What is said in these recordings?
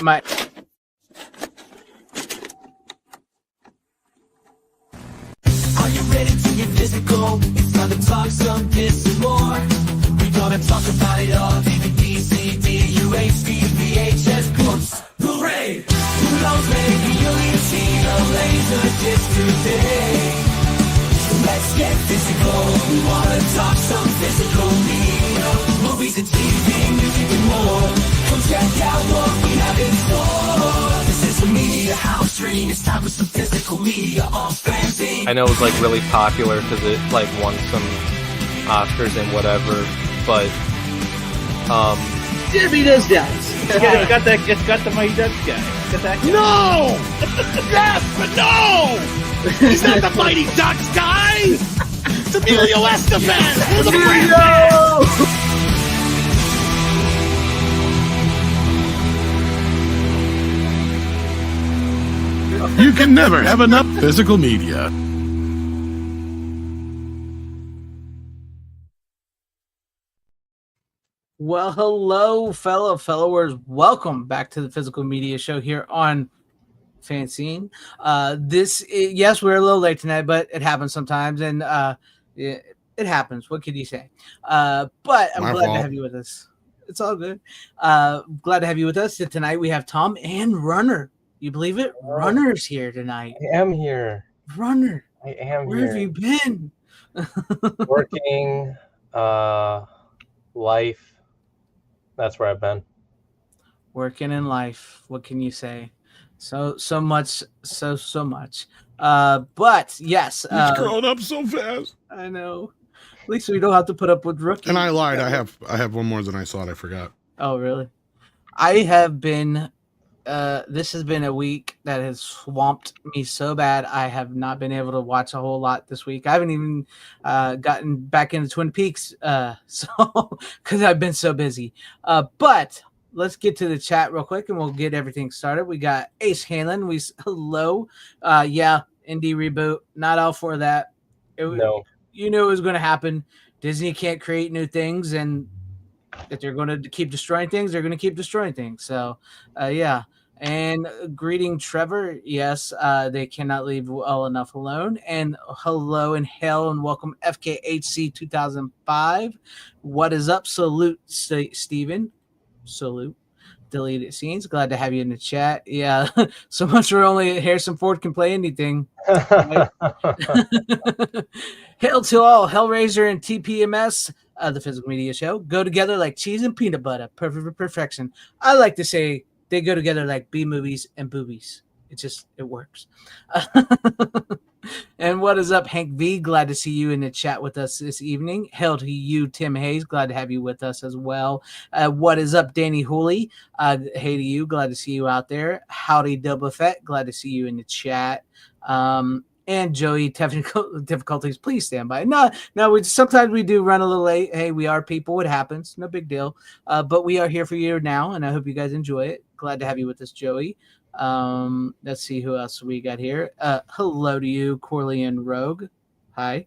My Are you ready to get physical? It's time to talk some piss and more. We gonna talk about it all. DVD, CD, UHD, VHS, books, Blu-ray. Who knows, maybe you'll even see a laser disc today. Let's get physical. We wanna talk some physical media. Movies and TV, music and more. Come check out what we have in store. This is the Media House Stream. It's time for some physical media on FanZcene. I know it was like really popular because it like won some Oscars and whatever, but Jimmy does dance. It's got the Mighty Ducks guy. Got that guy. No! Yes, but no! He's not the Mighty Ducks guy! It's Emilio Estevez! Who's the brand? You can never have enough physical media. Well, hello, fellow followers. Welcome back to the Physical Media Show here on FanZcene. Yes, we're a little late tonight, but it happens sometimes, and it happens. What can you say? But I'm My glad fault. to have you with us. It's all good. Glad to have you with us. Tonight we have Tom and Runner. You believe it? Runner's here tonight. I am here. Runner, I am where here. have you been? Working, life. That's where I've been. Working in life. What can you say? So much. But yes, He's grown up so fast. I know. At least we don't have to put up with rookies. And I lied. I have one more than I thought. I forgot. Oh, really? I have been. This has been a week that has swamped me so bad. I have not been able to watch a whole lot this week. I haven't even gotten back into Twin Peaks, so because I've been so busy. But let's get to the chat real quick, and we'll get everything started. We got Ace Hanlon. Hello. Yeah, indie reboot. Not all for that. No. You knew it was going to happen. Disney can't create new things, and if they're going to keep destroying things, they're going to keep destroying things. So, yeah. And greeting Trevor. Yes, they cannot leave well enough alone. And hello and hail and welcome FKHC 2005. What is up? Salute, Steven. Salute. Deleted scenes. Glad to have you in the chat. Yeah, so much for only Harrison Ford can play anything. Hail to all Hellraiser and TPMS, the Physical Media Show, go together like cheese and peanut butter, perfect for perfection. I like to say they go together like B movies and boobies. It works. And what is up, Hank V? Glad to see you in the chat with us this evening. Hail to you, Tim Hayes. Glad to have you with us as well. What is up, Danny Hooley? Hey to you. Glad to see you out there. Howdy, Double Fett. Glad to see you in the chat. And Joey, technical difficulties, please stand by. No, sometimes we do run a little late. Hey, we are people. It happens. No big deal. But we are here for you now, and I hope you guys enjoy it. Glad to have you with us, Joey. Let's see who else we got here. Hello to you, Corley and Rogue. Hi.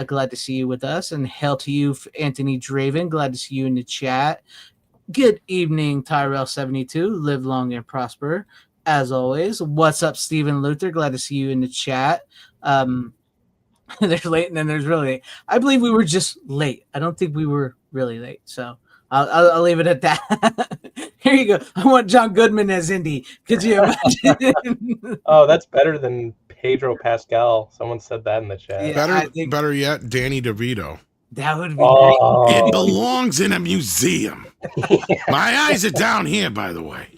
Glad to see you with us. And hail to you, Anthony Draven. Glad to see you in the chat. Good evening, Tyrell72. Live long and prosper. As always, what's up, Stephen Luther? Glad to see you in the chat. There's late and then there's really late. I believe we were just late. I don't think we were really late. So I'll leave it at that. Here you go. I want John Goodman as Indy. Could you imagine? Oh, that's better than Pedro Pascal. Someone said that in the chat. Yeah. Better yet, Danny DeVito. That would be great. Oh, It belongs in a museum. My eyes are down here, by the way.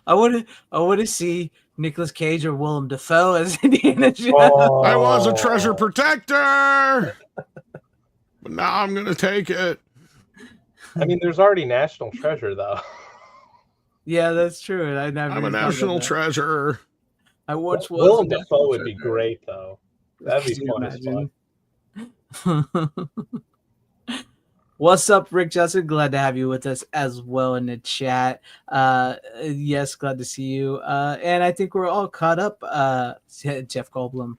I want to see Nicolas Cage or Willem Dafoe as Indiana Jones. Oh. I was a treasure protector, but now I'm gonna take it. I mean, there's already National Treasure, though. Yeah, that's true. I'm a national treasure. I once was. Willem Dafoe would be great, though. That'd be Could you fun as imagine? fuck. What's up, Rick Justin? Glad to have you with us as well in the chat. Yes, glad to see you. And I think we're all caught up. Jeff Goldblum.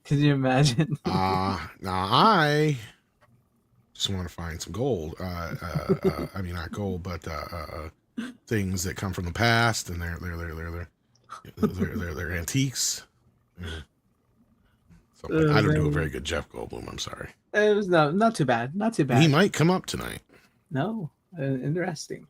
Can you imagine? Now I just want to find some gold. I mean, not gold, but things that come from the past, and they're antiques. So I don't do a very good Jeff Goldblum. I'm sorry. It was not too bad. Not too bad. He might come up tonight. No, interesting.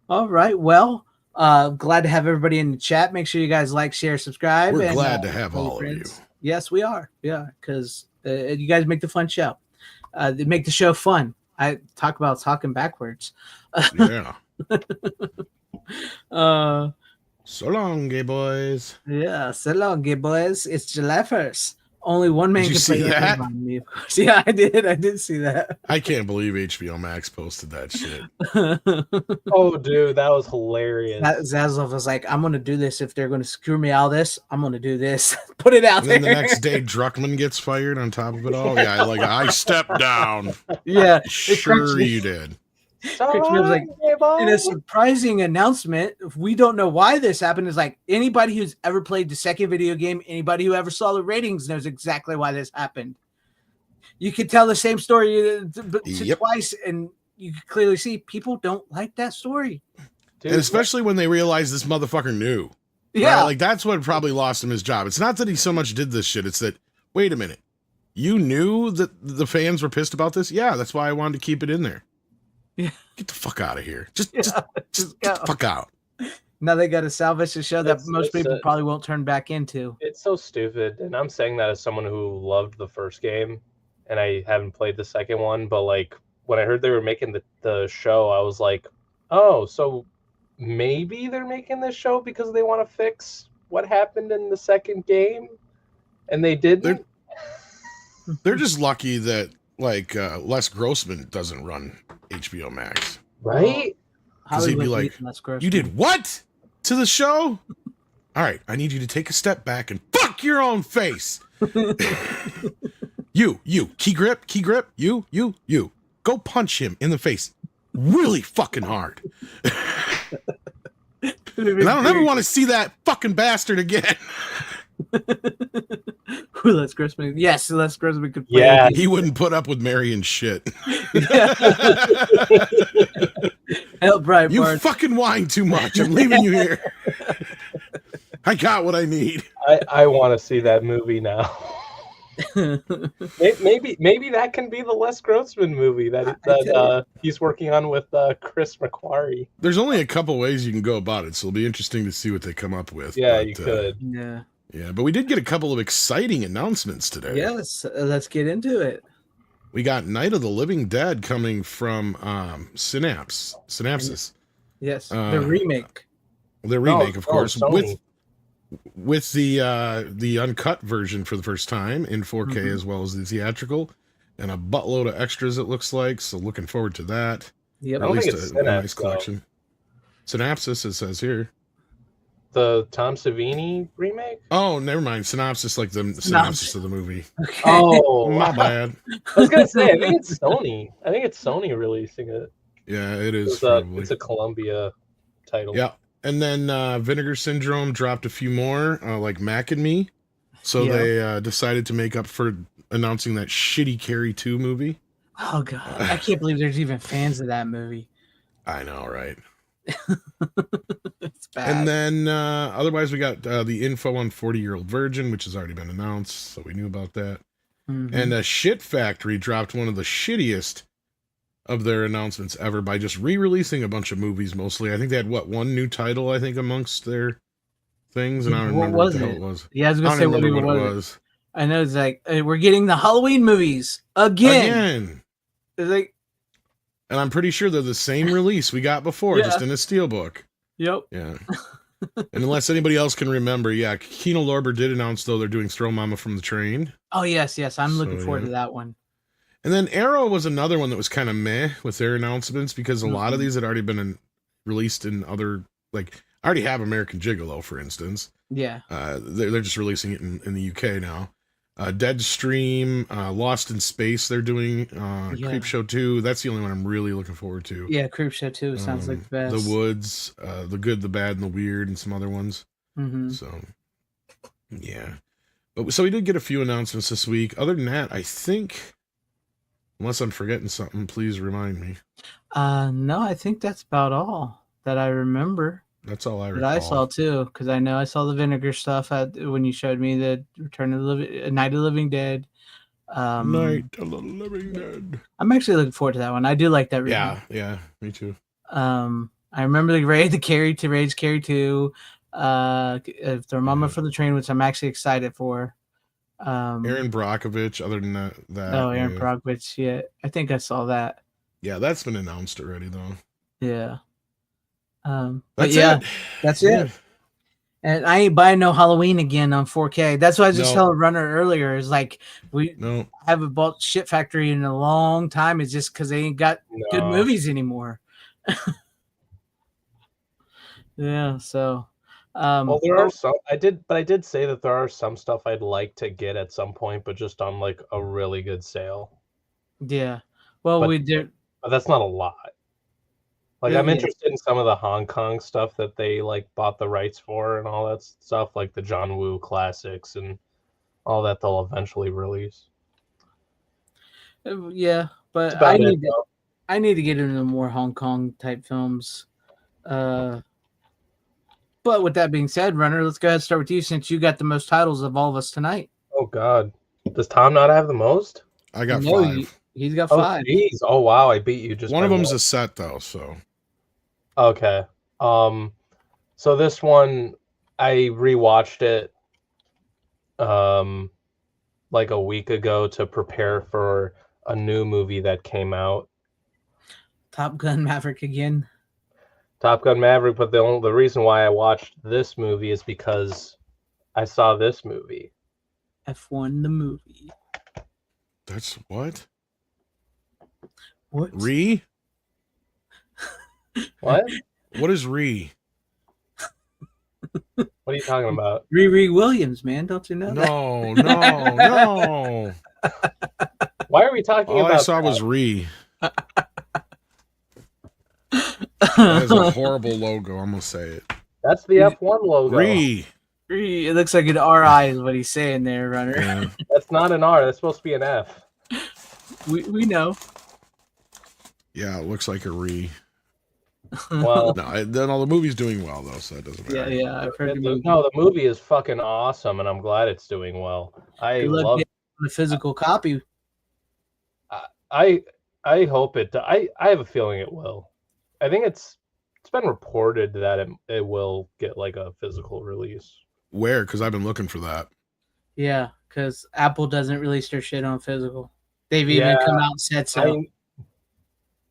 All right. Well, glad to have everybody in the chat. Make sure you guys like, share, subscribe. We're glad to have all of you. Yes, we are. Yeah, because you guys make the fun show. They make the show fun. I talk about talking backwards. Yeah. So long, gay boys. Yeah, so long, gay boys. It's July 1st. Only one man can play that on me, of course. Yeah, I did. I did see that. I can't believe HBO Max posted that shit. Oh, dude, that was hilarious. Zaslav was like, I'm going to do this. If they're going to screw me out of this, I'm going to do this. Put it out and there. And then the next day, Druckmann gets fired on top of it all. Yeah, I stepped down. Yeah. Sure you did. Was like, in a surprising announcement, we don't know why this happened. Is like anybody who's ever played the second video game, anybody who ever saw the ratings knows exactly why this happened. You could tell the same story twice, and you could clearly see people don't like that story. Dude, and especially when they realize this motherfucker knew. Yeah, right? Like that's what probably lost him his job. It's not that he so much did this shit. It's that, wait a minute, you knew that the fans were pissed about this? Yeah, that's why I wanted to keep it in there. Yeah. Get the fuck out of here. Just get the fuck out. Now they got to salvage a show that most people probably won't turn back into. It's so stupid. And I'm saying that as someone who loved the first game and I haven't played the second one. But like when I heard they were making the show, I was like, oh, so maybe they're making this show because they want to fix what happened in the second game. And they didn't. They're just lucky that like Les Grossman doesn't run HBO Max, right? Because he'd be like, you did what to the show? All right, I need you to take a step back and fuck your own face. you key grip, you go punch him in the face really fucking hard. And I don't ever want to see that fucking bastard again. Les Grossman. Yes, Les Grossman could play. Yeah, he wouldn't put up with Marion shit. Hell, Brian, you fucking whine too much. I'm leaving you here. I got what I need. I want to see that movie now. maybe that can be the Les Grossman movie that he's working on with Chris McQuarrie. There's only a couple ways you can go about it, so it'll be interesting to see what they come up with. Yeah, you could. Yeah, but we did get a couple of exciting announcements today. Yeah, let's get into it. We got Night of the Living Dead coming from Synapsis. Yes, the remake. The remake, of course, with the uncut version for the first time in 4K as well as the theatrical, and a buttload of extras. It looks like, so looking forward to that. Yep, at least a nice collection. Synapsis, it says here. The Tom Savini remake? Oh, never mind. Synopsis, like the synopsis of the movie. Okay. Oh, my bad. I was gonna say, I think it's Sony. I think it's Sony releasing it. Yeah, it is. It's a Columbia title. Yeah, and then Vinegar Syndrome dropped a few more, like Mac and Me. So they decided to make up for announcing that shitty Carrie 2 movie. Oh god, I can't believe there's even fans of that movie. I know, right? It's bad. And then otherwise we got the info on 40-Year-Old Virgin, which has already been announced, so we knew about that. And Shit Factory dropped one of the shittiest of their announcements ever by just re-releasing a bunch of movies mostly. I think they had one new title, I think, amongst their things, and I don't remember what the hell it was. Yeah, I was gonna say what it was. I know it's like we're getting the Halloween movies again. It's like, and I'm pretty sure they're the same release we got before, just in a steelbook. Yep. Yeah. And unless anybody else can remember, Kino Lorber did announce, though, they're doing Throw Mama from the Train. Oh, yes. I'm looking forward to that one. And then Arrow was another one that was kind of meh with their announcements, because a lot of these had already been released in other, like, I already have American Gigolo, for instance. Yeah. They're just releasing it in the UK now. Deadstream, Lost in Space, they're doing Creepshow 2. That's the only one I'm really looking forward to. Yeah, Creepshow 2 sounds like the best. The Woods, The Good, the Bad, and the Weird, and some other ones. So, yeah. So we did get a few announcements this week. Other than that, I think, unless I'm forgetting something, please remind me. No, I think that's about all. that I remember. That's all I That I saw recall. too, because I know I saw the vinegar stuff when you showed me the Return of the Night of the Living Dead. Night of the Living Dead. I'm actually looking forward to that one. I do like that remake. Yeah, me too. I remember the Rage Carry 2, Thermometer for the Train, which I'm actually excited for. Aaron Brockovich. Other than that, Oh, Aaron Brockovich. Yeah, I think I saw that. yeah, that's been announced already though. Yeah. But That's yeah, it. that's Yeah. it. And I ain't buying no Halloween again on 4K. That's why I was just No. telling Runner earlier. Is like we No. haven't bought Shit Factory in a long time. It's just because they ain't got good movies anymore. Yeah. So. Well, there are some. I did say that there are some stuff I'd like to get at some point, but just on like a really good sale. Yeah. Well, But, we did. but that's not a lot. Like I'm Yeah. interested in some of the Hong Kong stuff that they like bought the rights for and all that stuff, like the John Woo classics and all that they'll eventually release. Yeah, but That's about it. I need to get into more Hong Kong type films. But with that being said, Runner, let's go ahead and start with you since you got the most titles of all of us tonight. Oh God, does Tom not have the most? I got No, 5. He's got Oh 5. jeez. Oh wow, I beat you just One by of them's a set though, so. Okay. So this one, I rewatched it like a week ago to prepare for a new movie that came out. Top Gun Maverick again. Top Gun Maverick, but the reason why I watched this movie is because I saw this movie. F1 the movie. That's what? What? Re? What? What is Re? What are you talking about? Riri Williams, man. Don't you know that? No. Why are we talking All about I saw that? was Re. That is a horrible logo, I'm gonna say it. That's the F1 logo. Re. It looks like an RI is what he's saying there, Runner. Yeah. That's not an R. That's supposed to be an F. We know. Yeah, it looks like a Re. Well, No, the movie's doing well though, so it doesn't matter. Yeah. I've heard the movie is fucking awesome, and I'm glad it's doing well. I love the physical copy. I hope it. I have a feeling it will. I think it's been reported that it will get like a physical release. Where? Because I've been looking for that. Yeah, because Apple doesn't release their shit on physical. They've even come out and said so.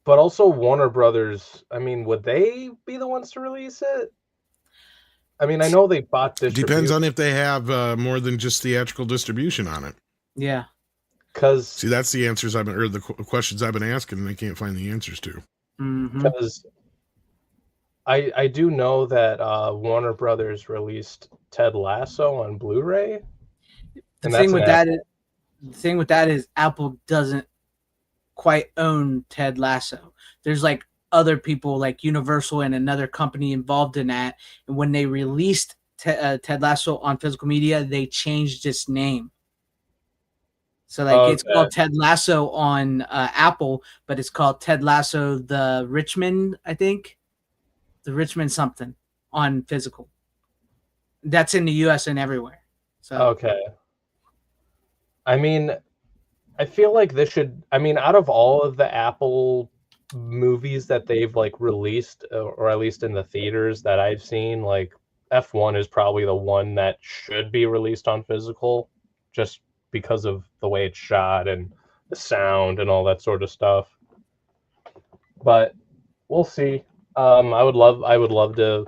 But also Warner Brothers. I mean, would they be the ones to release it? I mean, I know they bought this. Depends on if they have more than just theatrical distribution on it. Yeah. Because see, that's the answers I've been, or the questions I've been asking, and they can't find the answers to. Because I do know that Warner Brothers released Ted Lasso on Blu-ray. The thing with that is Apple doesn't quite own Ted Lasso. There's like other people like Universal and another company involved in that. And when they released Ted Lasso on physical media, they changed its name. So like it's called Ted Lasso on Apple, but it's called Ted Lasso the Richmond, I think. The Richmond something on physical. That's in the US and everywhere. So okay. I mean, I feel like this should, I mean, out of all of the Apple movies that they've like released, or at least in the theaters that I've seen, like F1 is probably the one that should be released on physical, just because of the way it's shot and the sound and all that sort of stuff. But we'll see. I would love to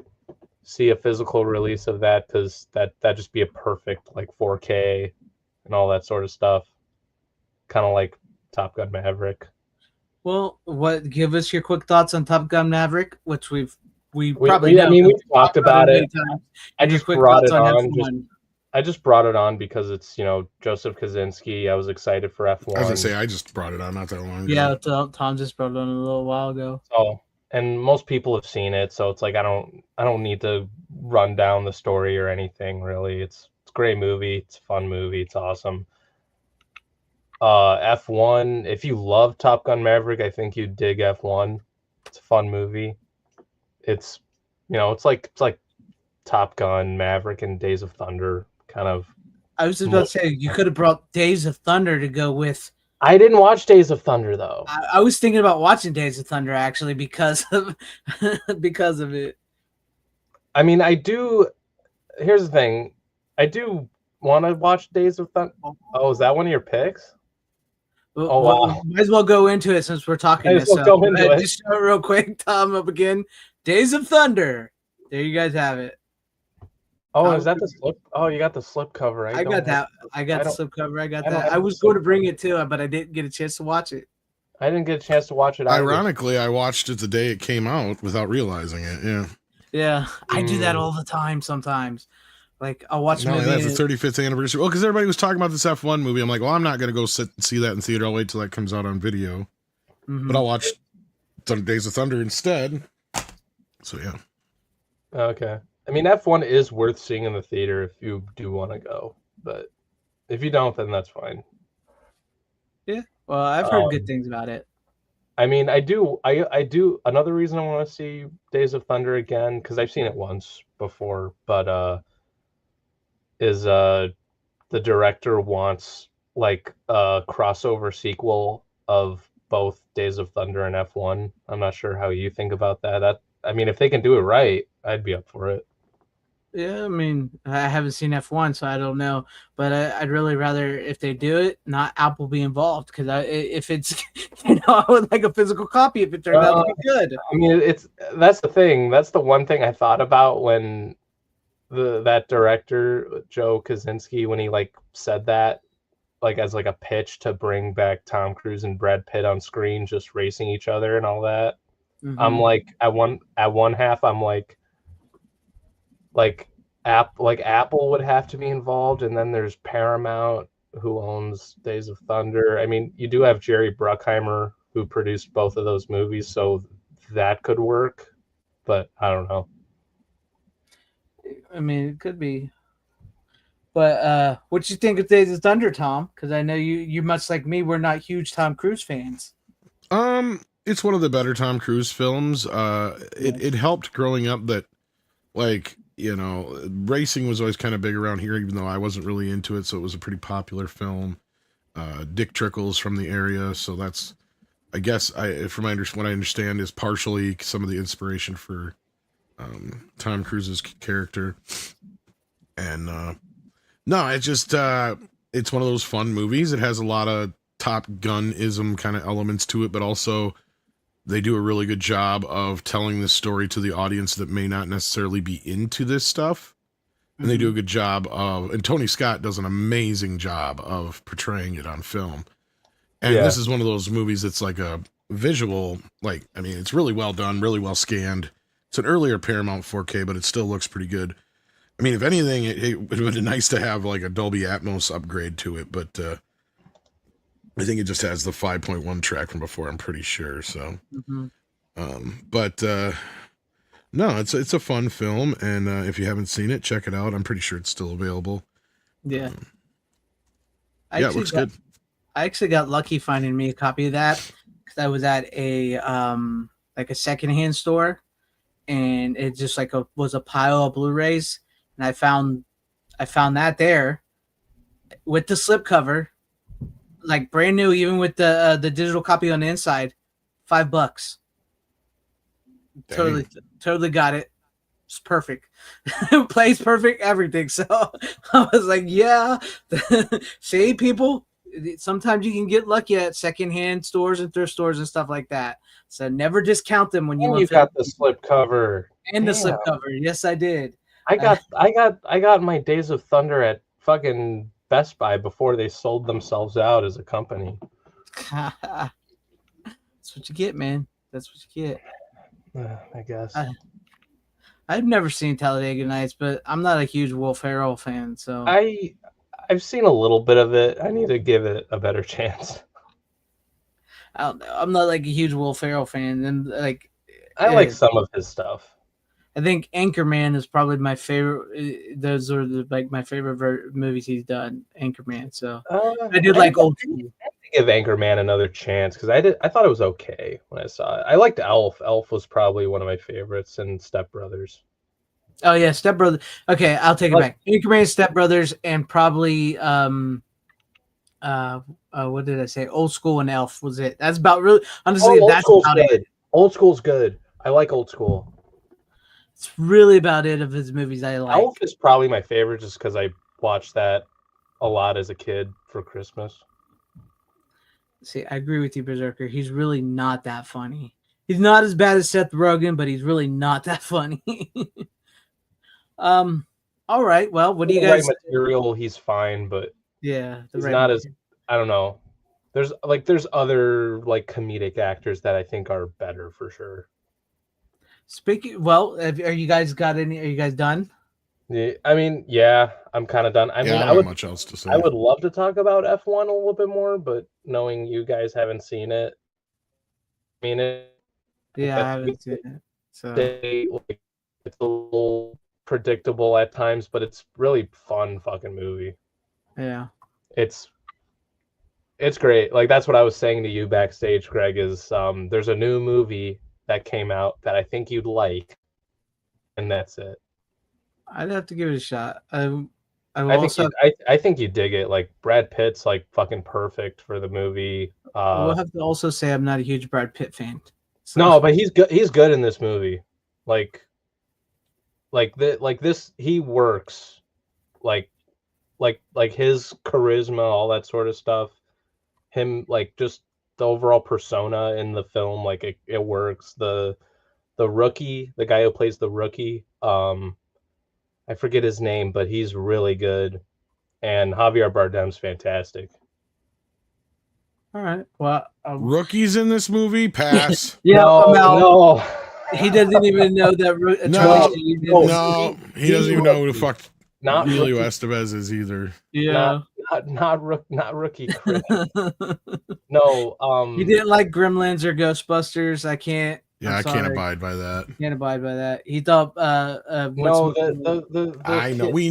see a physical release of that, because that'd just be a perfect like 4K and all that sort of stuff. Kind of like Top Gun Maverick. Well, give us your quick thoughts on Top Gun Maverick, which we probably know. I mean, we've talked about it. I just brought it on. I just brought it on because it's, Joseph Kosinski. I was excited for F1. I was gonna say, I just brought it on not that long ago. Yeah, Tom just brought it on a little while ago. Oh, and most people have seen it, so it's like I don't need to run down the story or anything really. It's a great movie. It's a fun movie. It's awesome. F1, if you love Top Gun Maverick, I think you'd dig F1. It's a fun movie. it's it's like Top Gun, Maverick, and Days of Thunder kind of. I was just about to say you could have brought Days of Thunder to go with. I didn't watch Days of Thunder though. I was thinking about watching Days of Thunder actually because of because of it. I mean, I do. Here's the thing, I do want to watch Days of Thunder. Oh, is that one of your picks? Oh wow! Might as well go into it since we're talking Might this. as well go into it. Just show it real quick, Tom, up again. Days of Thunder. There you guys have it. Oh, is that the slip? Oh, you got the slip cover. I got that. I got the slip cover. I got that. I was slip going to bring it too, but I didn't get a chance to watch it. I didn't get a chance to watch it either. Ironically, I watched it the day it came out without realizing it. Yeah. Yeah, I do that all the time sometimes. Like, I'll watch a No, movie. that's the 35th anniversary. Well, because everybody was talking about this F1 movie. I'm like, well, I'm not going to go sit and see that in theater. I'll wait till that comes out on video. But I'll watch Days of Thunder instead. So, yeah. Okay. I mean, F1 is worth seeing in the theater if you do want to go. But if you don't, then that's fine. Yeah. Well, I've heard good things about it. I mean, I do. Another reason I want to see Days of Thunder again, because I've seen it once before, but is the director wants like a crossover sequel of both Days of Thunder and F1. I'm not sure how you think about that. I mean, if they can do it right, I'd be up for it. Yeah, I mean, I haven't seen F1, so I don't know. But I'd really rather, if they do it, not Apple be involved. Because if it's, I would like a physical copy if it turns out to be good. I mean, that's the thing. That's the one thing I thought about when that director Joe Kosinski, when he like said that, like as like a pitch to bring back Tom Cruise and Brad Pitt on screen, just racing each other and all that. I'm like, at one half, I'm like Apple would have to be involved, and then there's Paramount, who owns Days of Thunder. I mean, you do have Jerry Bruckheimer, who produced both of those movies, so that could work, but I don't know. I mean, it could be. But what you think of Days of Thunder, Tom? Because I know you much like me, we're not huge Tom Cruise fans. It's one of the better Tom Cruise films. It helped growing up that, like, you know, racing was always kind of big around here, even though I wasn't really into it. So it was a pretty popular film. Dick Trickle's from the area, so that's, I guess, what I understand, is partially some of the inspiration for Tom Cruise's character. And no, it's just it's one of those fun movies. It has a lot of Top Gun-ism kind of elements to it, but also they do a really good job of telling this story to the audience that may not necessarily be into this stuff. And they do a good job of, and Tony Scott does an amazing job of portraying it on film. And this is one of those movies that's like a visual, like, I mean, it's really well done, really well scanned. It's an earlier Paramount 4K, but it still looks pretty good. I mean, if anything, it would have been nice to have like a Dolby Atmos upgrade to it, but I think it just has the 5.1 track from before, I'm pretty sure. So, but no, it's a fun film, and if you haven't seen it, check it out. I'm pretty sure it's still available. Yeah. Yeah, it looks good. I actually got lucky finding me a copy of that because I was at a like a secondhand store, and it just like was a pile of Blu-rays, and I found that there with the slipcover, like brand new, even with the digital copy on the inside, $5. Dang. Totally got it. It's perfect. Plays perfect, everything. So I was like, yeah. See, people, sometimes you can get lucky at secondhand stores and thrift stores and stuff like that. So never discount them when you got the slipcover. And the slipcover. Yes, I did. I got my Days of Thunder at fucking Best Buy before they sold themselves out as a company. That's what you get, man. That's what you get. I guess. I've never seen Talladega Nights, but I'm not a huge Will Ferrell fan, so I've seen a little bit of it. I need to give it a better chance. I don't know. I'm not like a huge Will Ferrell fan, and like I like some of his stuff. I think Anchorman is probably my favorite. Those are my favorite movies he's done. Anchorman. So I did like old. give Anchorman another chance because I thought it was okay when I saw it. I liked Elf. Elf was probably one of my favorites, and Step Brothers. Oh yeah, Step Brothers. Okay, I'll take it Like- back. Anchorman, Step Brothers, and probably what did I say? Old School and Elf was it. That's about really honestly. Old That's School's about good. it. Old School's good. I like Old School. It's really about it of his movies I like. Elf is probably my favorite just because I watched that a lot as a kid for Christmas. See, I agree with you, Berserker. He's really not that funny. He's not as bad as Seth Rogen, but he's really not that funny. All right. Well, what do you The guys? right material, he's fine, but Yeah, the he's right not one. as I don't know. There's other like comedic actors that I think are better for sure. Speaking. Well, are you guys got any? Are you guys done? Yeah, I mean, yeah, I'm kind of done. I mean, I I don't would have much else to say. I would love to talk about F1 a little bit more, but knowing you guys haven't seen it, I mean, Yeah, I haven't seen it. So like, it's a little predictable at times, but it's really fun fucking movie. yeah. It's great. Like that's what I was saying to you backstage, Greg, is there's a new movie that came out that I think you'd like, and that's it. I'd have to give it a shot. I will I think also I think you dig it. Like Brad Pitt's like fucking perfect for the movie. we'll have to also say I'm not a huge Brad Pitt fan. So. No, but he's good. He's good in this movie. This he works. Like his charisma, all that sort of stuff. Him like just the overall persona in the film, like it works. The rookie, the guy who plays the rookie, I forget his name, but he's really good. And Javier Bardem's fantastic. All right. Well, Rookies in this movie? Pass. yeah, I'm out. No. He doesn't even know that. No, Charlie no, he doesn't even know who the fuck Not Emilio rookie, Estevez is either. Yeah. not rookie Chris. No, He didn't like Gremlins or Ghostbusters. I can't. Yeah, I'm I can't sorry. abide by that. Can't abide by that. He thought. no, the I know. kid- We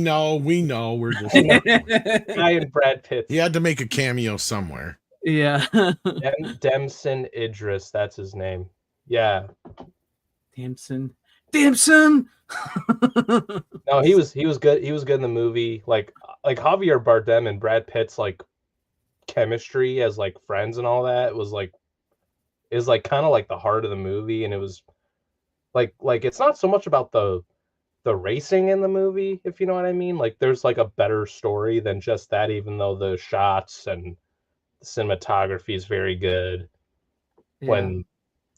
know. We're just. guy in Brad Pitt. He had to make a cameo somewhere. Yeah. Demson Idris, that's his name. Yeah. Damson. No, he was good. He was good in the movie. Like Javier Bardem and Brad Pitt's like chemistry as like friends and all that was like is like kind of like the heart of the movie, and it was like it's not so much about the racing in the movie, if you know what I mean. Like there's like a better story than just that, even though the shots and the cinematography is very good when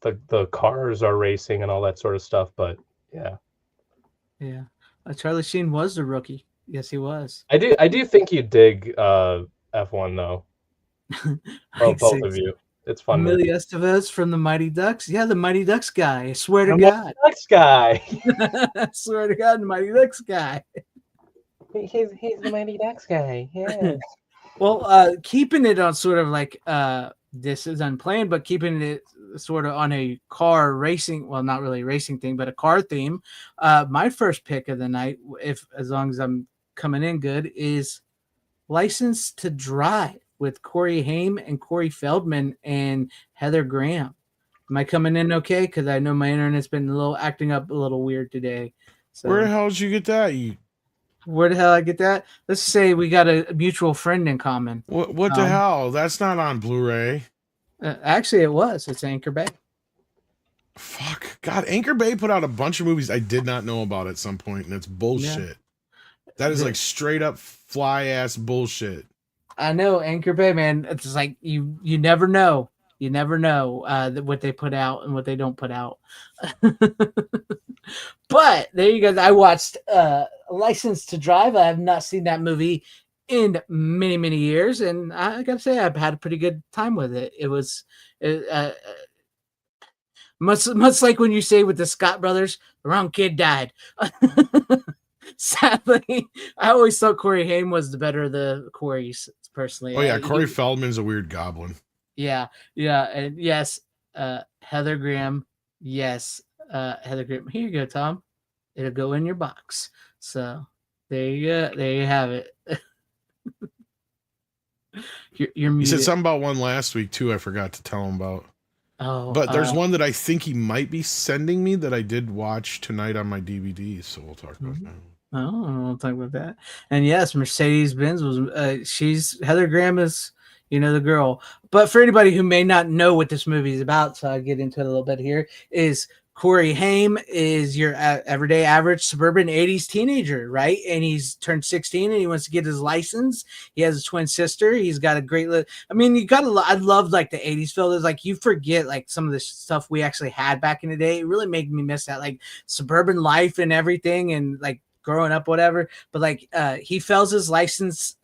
the cars are racing and all that sort of stuff. But yeah. Charlie Sheen was the rookie. Yes, he was. I do think you dig F1 though. Both of you. It's fun. Emilio Estevez from the Mighty Ducks. Yeah, the Mighty Ducks guy. I swear to I'm God. Next guy. I swear to God, the Mighty Ducks guy. He's the Mighty Ducks guy. Yeah. Well, keeping it on sort of like this is unplanned, but keeping it sort of on a car racing, well, not really a racing thing, but a car theme. My first pick of the night, if as long as I'm coming in good, is License to Drive with Corey Haim and Corey Feldman and Heather Graham. Am I coming in okay? Because I know my internet's been acting up a little weird today. So Where the hell did you get that? where the hell I get that? Let's say we got a mutual friend in common. What the hell? That's not on Blu-ray. Actually, it was. It's Anchor Bay. Fuck. God, Anchor Bay put out a bunch of movies I did not know about at some point, and it's bullshit. That is like straight up fly ass bullshit. I know, Anchor Bay, man. It's like you never know. You never know what they put out and what they don't put out. But there you go. I watched License to Drive. I have not seen that movie in many, many years, and I gotta say I've had a pretty good time with it. It was much like when you say with the Scott brothers, the wrong kid died. Sadly, I always thought Corey Haim was the better of the Corys, personally. Oh yeah, Corey Feldman's a weird goblin. Yeah, and yes, Heather Graham. Yes, Heather Graham. Here you go, Tom. It'll go in your box. So there you go. There you have it. You're He said muted. something about one last week too. I forgot to tell him about. Oh, But there's one that I think he might be sending me that I did watch tonight on my DVD. So we'll talk about that. Oh, we'll talk about that. And yes, Mercedes Benz was. She's Heather Graham is, the girl. But for anybody who may not know what this movie is about, so I'll get into it a little bit here. Is Corey Haim is your everyday average suburban 80s teenager, right? And he's turned 16 and he wants to get his license. He has a twin sister. He's got a great I mean, you got I love like the 80s films. Like you forget like some of the stuff we actually had back in the day. It really made me miss that, like suburban life and everything, and like growing up, whatever. But like he fails his license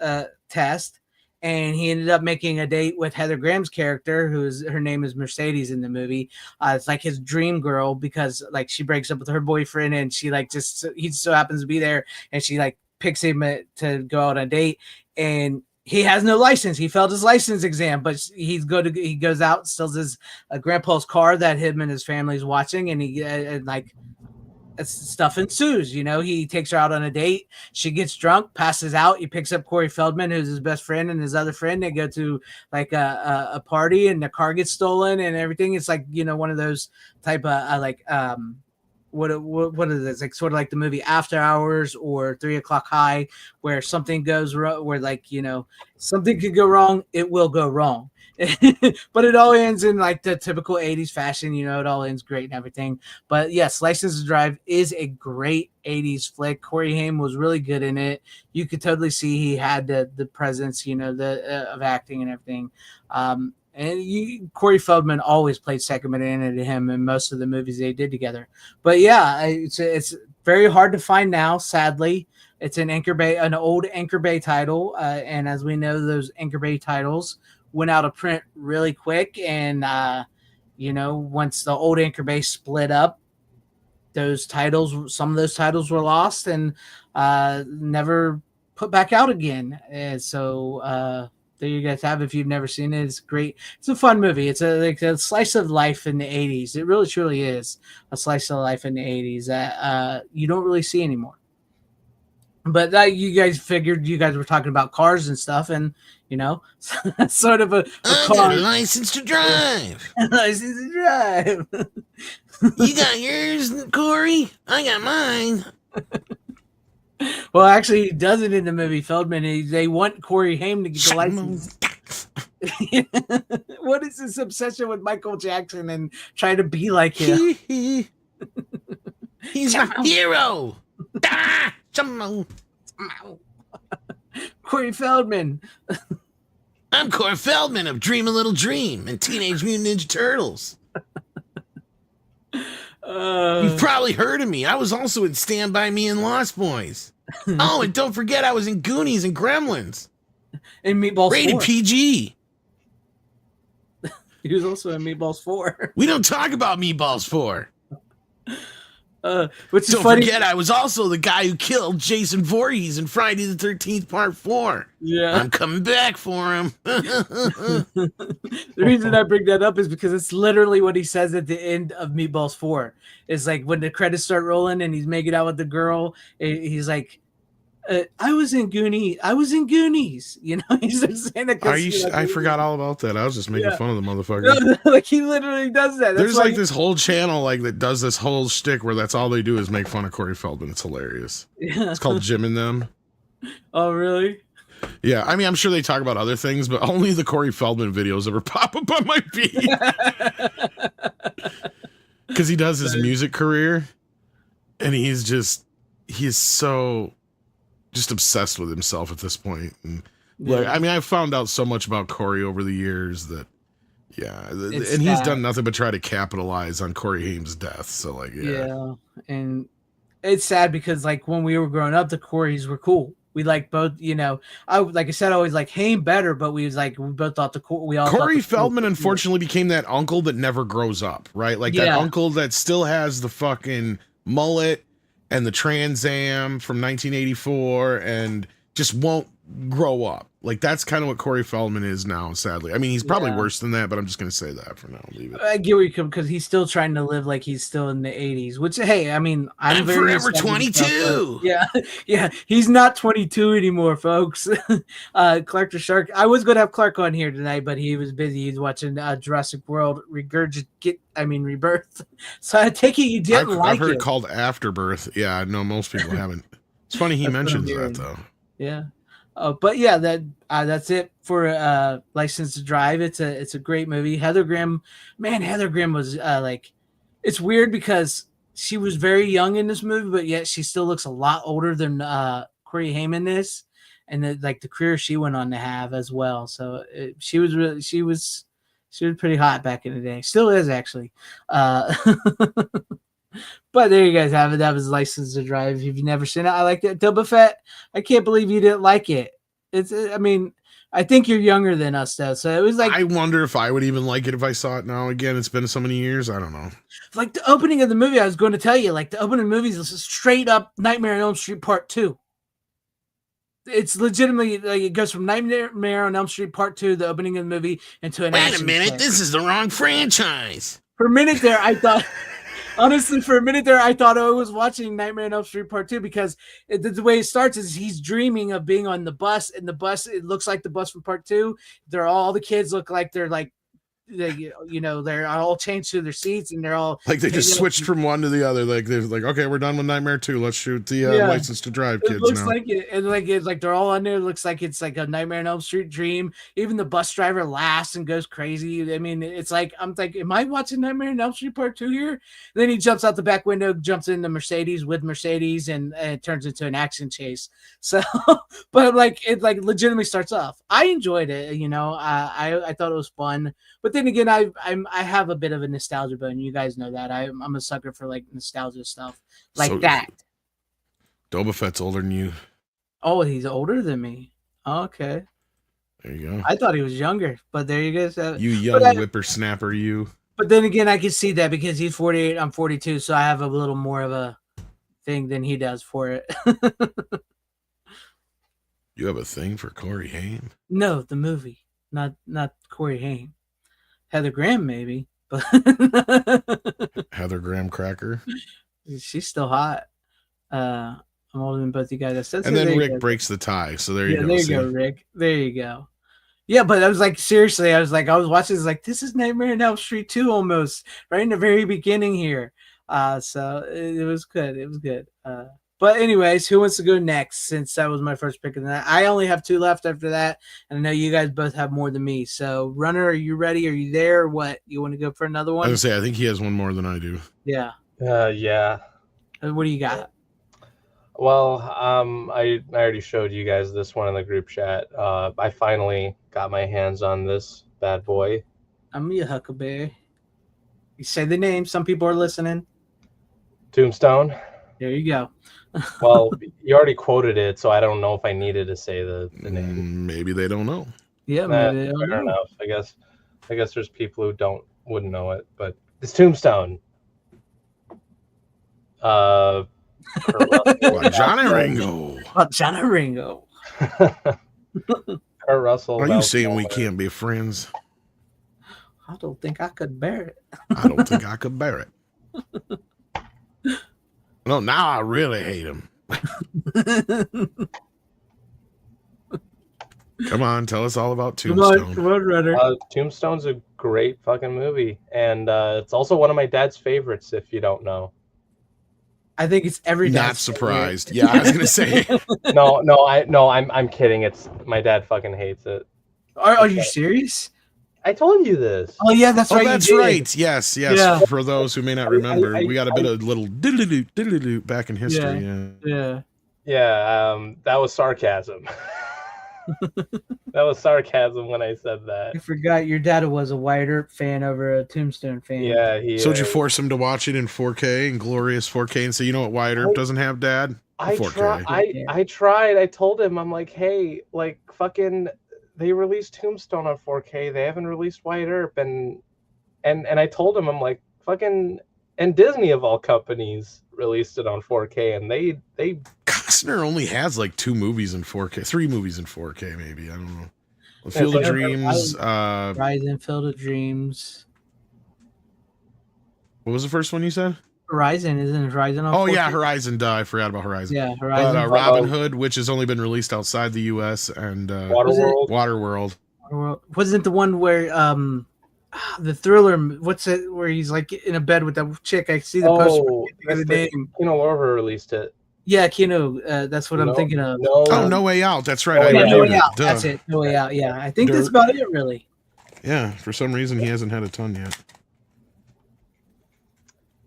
test, and he ended up making a date with Heather Graham's character, her name is Mercedes in the movie. It's like his dream girl, because like she breaks up with her boyfriend, and she like he so happens to be there, and she like picks him to go out on a date, and he has no license. He failed his license exam, but he goes out, steals his grandpa's car that him and his family's watching, and he like stuff ensues. He takes her out on a date. She gets drunk, passes out. He picks up Corey Feldman, who's his best friend, and his other friend. They go to like a party, and the car gets stolen and everything. It's like one of those type of like what is this, like sort of like the movie After Hours or 3 O'Clock High, where something goes wrong, where like something could go wrong, it will go wrong. But it all ends in like the typical 80s fashion. It all ends great and everything. But yes, License to Drive is a great 80s flick. Corey Haim was really good in it. You could totally see he had the presence, of acting and everything. And Corey Feldman always played second banana to him in most of the movies they did together. But yeah, it's very hard to find now, sadly. It's an old Anchor Bay title, and as we know, those Anchor Bay titles went out of print really quick. And once the old Anchor Bay split up, some of those titles were lost and never put back out again. And so there you guys have it. If you've never seen it, it's great. It's a fun movie. It's a slice of life in the 80s. It really truly is a slice of life in the 80s that you don't really see anymore. But you guys figured you guys were talking about cars and stuff, and sort of a I car. got a license to drive. License to drive. You got yours, Corey? I got mine. Well, actually, he does it in the movie Feldman. They want Corey Haim to get the license. What is this obsession with Michael Jackson and trying to be like him? He's my hero. Ah, Corey Feldman. I'm Corey Feldman of Dream a Little Dream and Teenage Mutant Ninja Turtles. You've probably heard of me. I was also in Stand By Me and Lost Boys. Oh, and don't forget I was in Goonies and Gremlins. And Meatballs Rated 4. PG. He was also in Meatballs 4. We don't talk about Meatballs 4. Which is Don't funny. forget, I was also the guy who killed Jason Voorhees in Friday the 13th Part 4. Yeah. I'm coming back for him. The reason I bring that up is because it's literally what he says at the end of Meatballs 4. It's like when the credits start rolling and he's making out with the girl, he's like, I was in Goonies. He's just saying that. Are you? I forgot all about that. I was just making fun of the motherfucker. No, like he literally does that. There's like this whole channel like that does this whole shtick where that's all they do is make fun of Corey Feldman. It's hilarious. Yeah. It's called Jim and Them. Oh, really? Yeah, I mean, I'm sure they talk about other things, but only the Corey Feldman videos ever pop up on my feed. Because he does his music career, and he is so just obsessed with himself at this point. And like, I mean, I've found out so much about Corey over the years that, and he's done nothing but try to capitalize on Corey Haim's death. So like, yeah, and it's sad because like when we were growing up, the Coreys were cool. We like both, like I said, I always like Haim better, but we both thought Corey Feldman unfortunately became that uncle that never grows up, right? Like that uncle that still has the fucking mullet and the Trans Am from 1984 and just won't grow up. Like that's kind of what Corey Feldman is now, sadly. I mean, he's probably Yeah. worse than that, but I'm just gonna say that for now. Leave it. I get where you come because he's still trying to live like he's still in the 80s, which hey, I mean, I'm very forever nostalgic and stuff, 22. but yeah, he's not 22 anymore, folks. Clark the Shark. I was gonna have Clark on here tonight, but he was busy. He's watching Jurassic World Rebirth. So I take it you didn't I've heard it. it called Afterbirth. Yeah, no, most people haven't. It's funny he mentions that though. Yeah. But yeah, that's it for License to Drive. It's a great movie. Heather Graham was it's weird because she was very young in this movie, but yet she still looks a lot older than Corey Haim is, and the career she went on to have as well. So she was pretty hot back in the day. Still is actually. But there you guys have it. That was License to Drive. If you've never seen it, I liked it. Boba Fett, I can't believe you didn't like it. I mean, I think you're younger than us, though. So it was like. I wonder if I would even like it if I saw it now. Again, it's been so many years. I don't know. Like the opening of the movie, I was going to tell you, like the opening of the movie is straight up Nightmare on Elm Street Part 2. It's legitimately like it goes from Nightmare on Elm Street Part 2, the opening of the movie, into an action. Wait a minute, play. this is the wrong franchise. For a minute there, I thought. Honestly, for a minute there, I thought I was watching Nightmare on Elm Street Part 2 because the way it starts is he's dreaming of being on the bus, and the bus, it looks like the bus from Part 2. All the kids look like they're like, they're all changed to their seats, and they're all like they just switched from one to the other. Like they're like, okay, we're done with Nightmare 2. Let's shoot the License to Drive kids. It looks now. like it, and it's like they're all on there. It looks like it's like a Nightmare on Elm Street dream. Even the bus driver laughs and goes crazy. I mean, it's like I'm like, am I watching Nightmare on Elm Street Part 2 here? And then he jumps out the back window, jumps into Mercedes, and it turns into an action chase. So, but like it like legitimately starts off. I enjoyed it. I thought it was fun. But then again, I have a bit of a nostalgia bone. You guys know that. I'm a sucker for like nostalgia stuff like that. Boba Fett's older than you. Oh, he's older than me. Okay. There you go. I thought he was younger, but there you go. You young whippersnapper, you. But then again, I can see that because he's 48, I'm 42, so I have a little more of a thing than he does for it. You have a thing for Corey Haim? No, the movie, not Corey Haim. Heather Graham, maybe, but Heather Graham Cracker. She's still hot. I'm older than both you guys. And then Rick breaks the tie. So there you go. There you go, Rick. There you go. Yeah, but I was like, seriously, I was watching this like, this is Nightmare on Elm Street 2 almost, right in the very beginning here. So it was good. It was good. But anyways, who wants to go next? Since that was my first pick of the night. I only have 2 left after that, and I know you guys both have more than me. So, Runner, are you ready? Are you there? Or what? You want to go for another one? I was gonna say, I think he has one more than I do. Yeah. Yeah. What do you got? Well, I already showed you guys this one in the group chat. I finally got my hands on this bad boy. I'm your Huckleberry. You say the name. Some people are listening. Tombstone. There you go. Well, you already quoted it, so I don't know if I needed to say the name. Maybe they don't know. Yeah, maybe they don't fair know. enough. I guess there's people who wouldn't know it, but it's Tombstone. Johnny Ringo. Johnny Ringo. Kurt Russell. Are you saying we can't be friends? I don't think I could bear it. I don't think I could bear it. No, now I really hate him. Come on, tell us all about Tombstone. Come on, Runner. Tombstone's a great fucking movie, and it's also one of my dad's favorites. If you don't know, I think it's every. Not surprised. Favorite. Yeah, I was gonna say. I'm kidding. It's my dad fucking hates it. Are you serious? I told you this. Oh yeah, that's right. That's right. Yes. Yeah. For those who may not remember, we got a bit of little diddle back in history. Yeah. That was sarcasm. That was sarcasm when I said that. I forgot your dad was a Wyatt Earp fan over a Tombstone fan. Yeah. So did you force him to watch it in 4K, in glorious 4K, and say, you know what, Wyatt Earp doesn't have, Dad? 4K. I tried. I told him, I'm like, hey, like fucking. They released Tombstone on 4K. They haven't released Wyatt Earp, and I told him, I'm like, fucking, and Disney of all companies released it on 4K, and they Exner only has like 2 movies in 4K, 3 movies in 4K, maybe. I don't know. Well, Field of like- Dreams. Horizon, Field of Dreams. What was the first one you said? Horizon, isn't it Horizon on Oh, yeah, 4K? Horizon. Duh, I forgot about Horizon. Yeah, But Horizon. Robin Hood, which has only been released outside the U.S., and Waterworld. Waterworld. Wasn't the one where the thriller? What's it? Where he's like in a bed with that chick? I see the poster. Oh, The name. Kino Lorber released it. Yeah, Kino. That's what I'm No, thinking of. No, Oh, No Way Out. That's right. Oh, I yeah, No reviewed Way it. Out. Duh. That's it. No Way Out. Yeah, I think Dirt. that's about it, really. Yeah, for some reason he hasn't had a ton yet.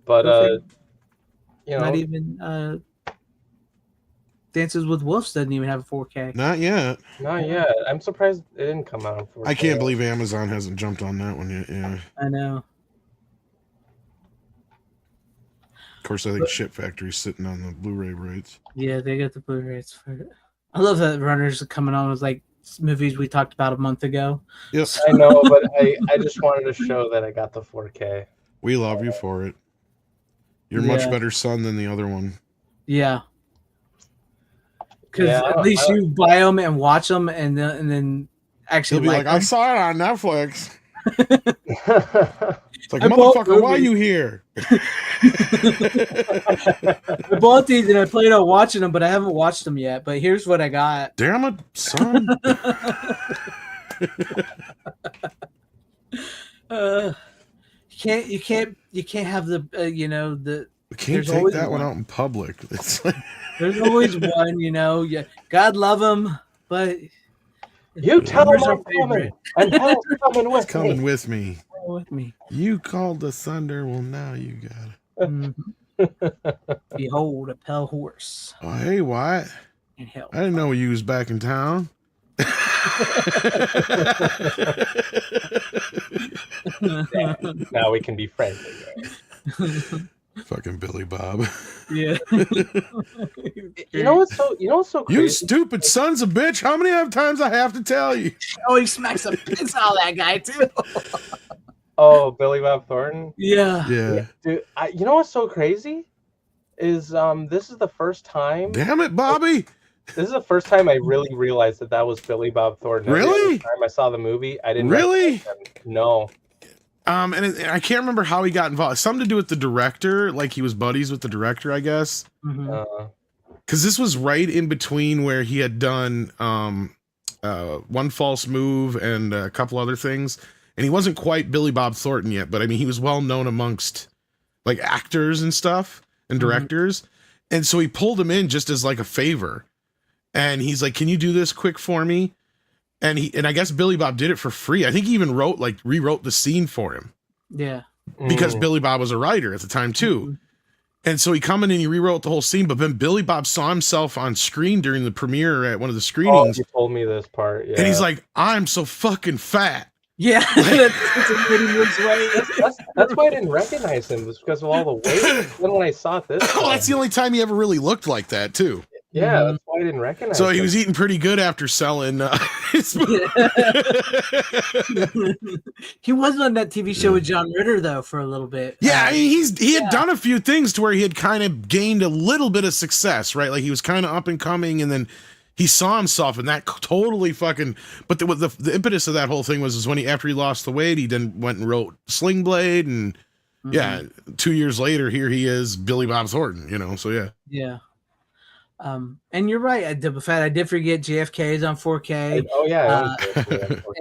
But you know, Not even Dances with Wolves doesn't even have a 4K. Not yet. not yet. I'm surprised it didn't come out. I can't believe Amazon hasn't jumped on that one yet. Yeah. I know. Of course, I think Shit Factory's sitting on the Blu-ray rights. Yeah, they got the Blu-rays for it. I love that Runners are coming on with like movies we talked about a month ago. Yep. I know, but I just wanted to show that I got the 4K. We love you for it. You're a much better son than the other one. Yeah. Because Yeah, at least you buy them and watch them, and then actually He'll be like, I them. saw it on Netflix. It's like, I bought motherfucker, why are movies. you here? I bought these and I played on watching them, but I haven't watched them yet. But here's what I got. Damn it, son. You can't have the the. We can't There's take always that one one. out in public. It's like, There's always one, Yeah, God love him, but You tell Where's him our I'm coming, favorite? and hell's coming with it's coming me. with me. with me. You called the thunder. Well, now you got it. Mhm. Behold a pale horse Oh, hey, Wyatt. in hell. I didn't know you was back in town. Now we can be friends again. Fucking Billy Bob. Yeah. You know what's so crazy? You stupid sons of bitch. How many times I have to tell you? Oh, he smacks the piss out of that guy too. Oh, Billy Bob Thornton. Yeah. Yeah. Dude, you know what's so crazy? Is this is the first time. Damn it, Bobby. This is the first time I really realized that was Billy Bob Thornton. Every Really? other time I saw the movie, I didn't Really? recognize him. No. And I can't remember how he got involved. Something to do with the director, like he was buddies with the director, I guess. Mhm. Because this was right in between where he had done One False Move and a couple other things, and he wasn't quite Billy Bob Thornton yet. But I mean, he was well known amongst like actors and stuff and directors, and so he pulled him in just as like a favor. And he's like, "Can you do this quick for me?" And I guess Billy Bob did it for free. I think he even rewrote the scene for him Yeah. because Mm. Billy Bob was a writer at the time too. And so he come in and he rewrote the whole scene. But then Billy Bob saw himself on screen during the premiere at one of the Oh, screenings, you told me this part. Yeah. and he's like, "I'm so fucking fat." Yeah. That's a pretty much way. That's why I didn't recognize him. Was because of all the weight. Then when I saw it this Oh, time, that's the only time he ever really looked like that too. yeah, that's why I didn't recognize So him. he was eating pretty good after selling. His He was on that TV show with John Ritter though for a little bit. Yeah, I mean, he had done a few things to where he had kind of gained a little bit of success, right? Like he was kind of up and coming, and then he saw himself, and that totally fucking. But the impetus of that whole thing was when after he lost the weight, he then went and wrote Sling Blade, and yeah, 2 years later, here he is, Billy Bob Thornton. So yeah. Yeah. And you're right. I did forget JFK is on 4K. Oh yeah,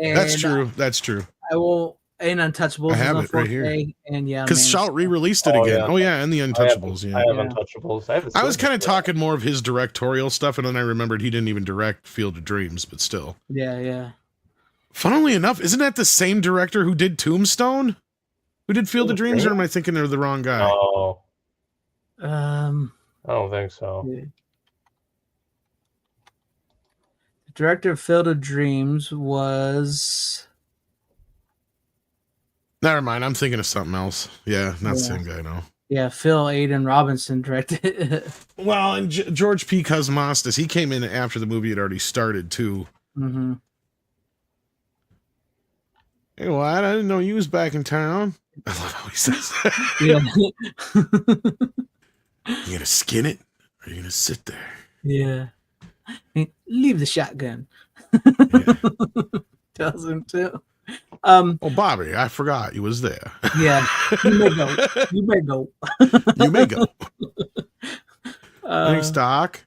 And That's true. That's true. I will. And Untouchables I have is on it 4K. right here. And yeah, Because man, Shout re-released it Oh, again. yeah. Oh yeah, and the Untouchables. I have Yeah. Untouchables. I was kind of talking more of his directorial stuff, and then I remembered he didn't even direct Field of Dreams, but still. Yeah. Funnily enough, isn't that the same director who did Tombstone? Who did Field of Dreams, or am I thinking of the wrong guy? No, Yeah. I don't think so. The director of Field of Dreams was. Never mind, I'm thinking of something else. Yeah, not the Yeah. same guy, no. Yeah, Phil Aidan Robinson directed. Well, and George P. Cosmastos, he came in after the movie had already started, too. Mm-hmm. Hey, what? I didn't know you was back in town. I love how he says that. Yeah. You gonna skin it, or you gonna sit there? Yeah. Leave the shotgun. Yeah. Tells him to. Oh, Bobby, I forgot you was there. Yeah. You may go. You may go. You may go. Thanks, Uh, Doc.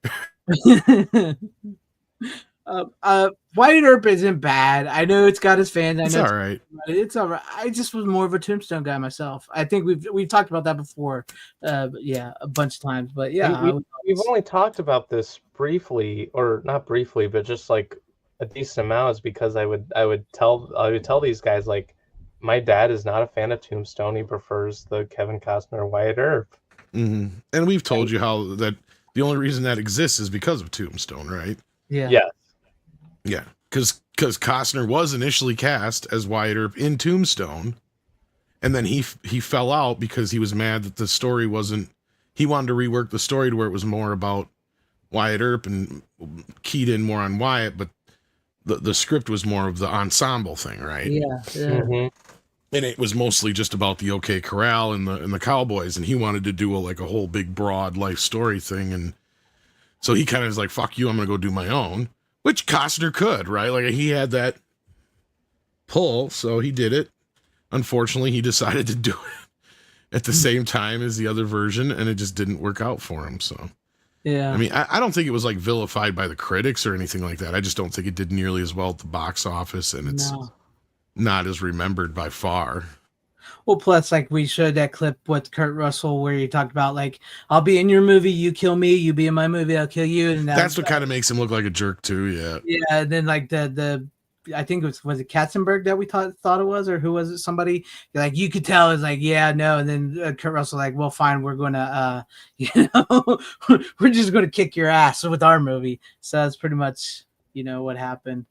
Wyatt Earp isn't bad. I know it's got his fans. I It's know all right. it's all right. I just was more of a Tombstone guy myself. I think we've talked about that before. Yeah, a bunch of times. But yeah, We've only talked about this briefly, or not briefly, but just like a decent amount. Is because I would tell these guys like, my dad is not a fan of Tombstone. He prefers the Kevin Costner Wyatt Earp. Mm-hmm. And we've told you how that the only reason that exists is because of Tombstone, right? yeah, Yes. Yeah, because Costner was initially cast as Wyatt Earp in Tombstone, and then he fell out because he was mad that the story wasn't. He wanted to rework the story to where it was more about Wyatt Earp and keyed in more on Wyatt, but the script was more of the ensemble thing, right? yeah. Mm-hmm. And it was mostly just about the OK Corral and the Cowboys, and he wanted to do a whole big broad life story thing, and so he kind of is like, "Fuck you, I'm gonna go do my own," which Costner could, right? Like he had that pull, so he did it. Unfortunately, he decided to do it at the same time as the other version, and it just didn't work out for him. So, Yeah. I mean, I don't think it was like vilified by the critics or anything like that. I just don't think it did nearly as well at the box office, and it's not as remembered by far. Well, plus, like we showed that clip with Kurt Russell where he talked about like, "I'll be in your movie, you kill me. You be in my movie, I'll kill you." And That's what kind of makes him look like a jerk too. Yeah. Yeah. And then like the I think it was it Katzenberg that we thought it was, or who was it? Somebody like you could tell is like, yeah, no. And then Kurt Russell like, well, fine, we're gonna we're just gonna kick your ass with our movie. So that's pretty much what happened.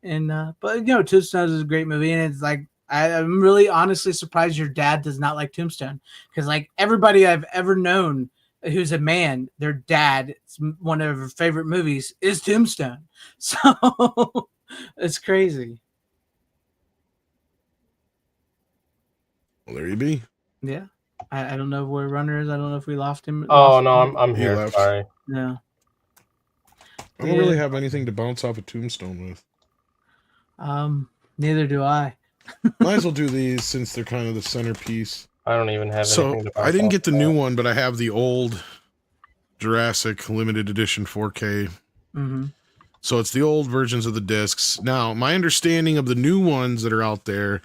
And but Tombstone is a great movie, and it's like I'm really honestly surprised your dad does not like Tombstone, because like everybody I've ever known who's a man, their dad, one of their favorite movies is Tombstone. So it's crazy. Well, there you be. Yeah, I don't know where Runner is. I don't know if we lost him. Oh no, I'm He here. left. Sorry. No. I don't really have anything to bounce off a Tombstone with. Neither do I. Might as well do these since they're kind of the centerpiece. I don't even have So anything to I didn't bounce get the off new that. one, but I have the old Jurassic limited edition 4K. Mm-hmm. So it's the old versions of the discs. Now, my understanding of the new ones that are out there,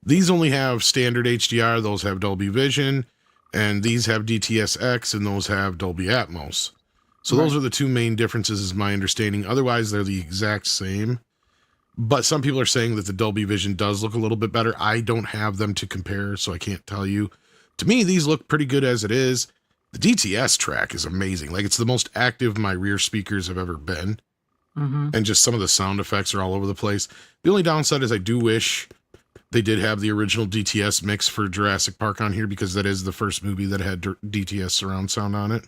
these only have standard HDR, those have Dolby Vision, and these have DTS:X, and those have Dolby Atmos. So those are the two main differences, is my understanding. Otherwise, they're the exact same. But some people are saying that the Dolby Vision does look a little bit better. I don't have them to compare, so I can't tell you. To me, these look pretty good as it is. The DTS track is amazing. Like, it's the most active my rear speakers have ever been. Mm-hmm. And just some of the sound effects are all over the place. The only downside is I do wish they did have the original DTS mix for Jurassic Park on here, because that is the first movie that had DTS surround sound on it.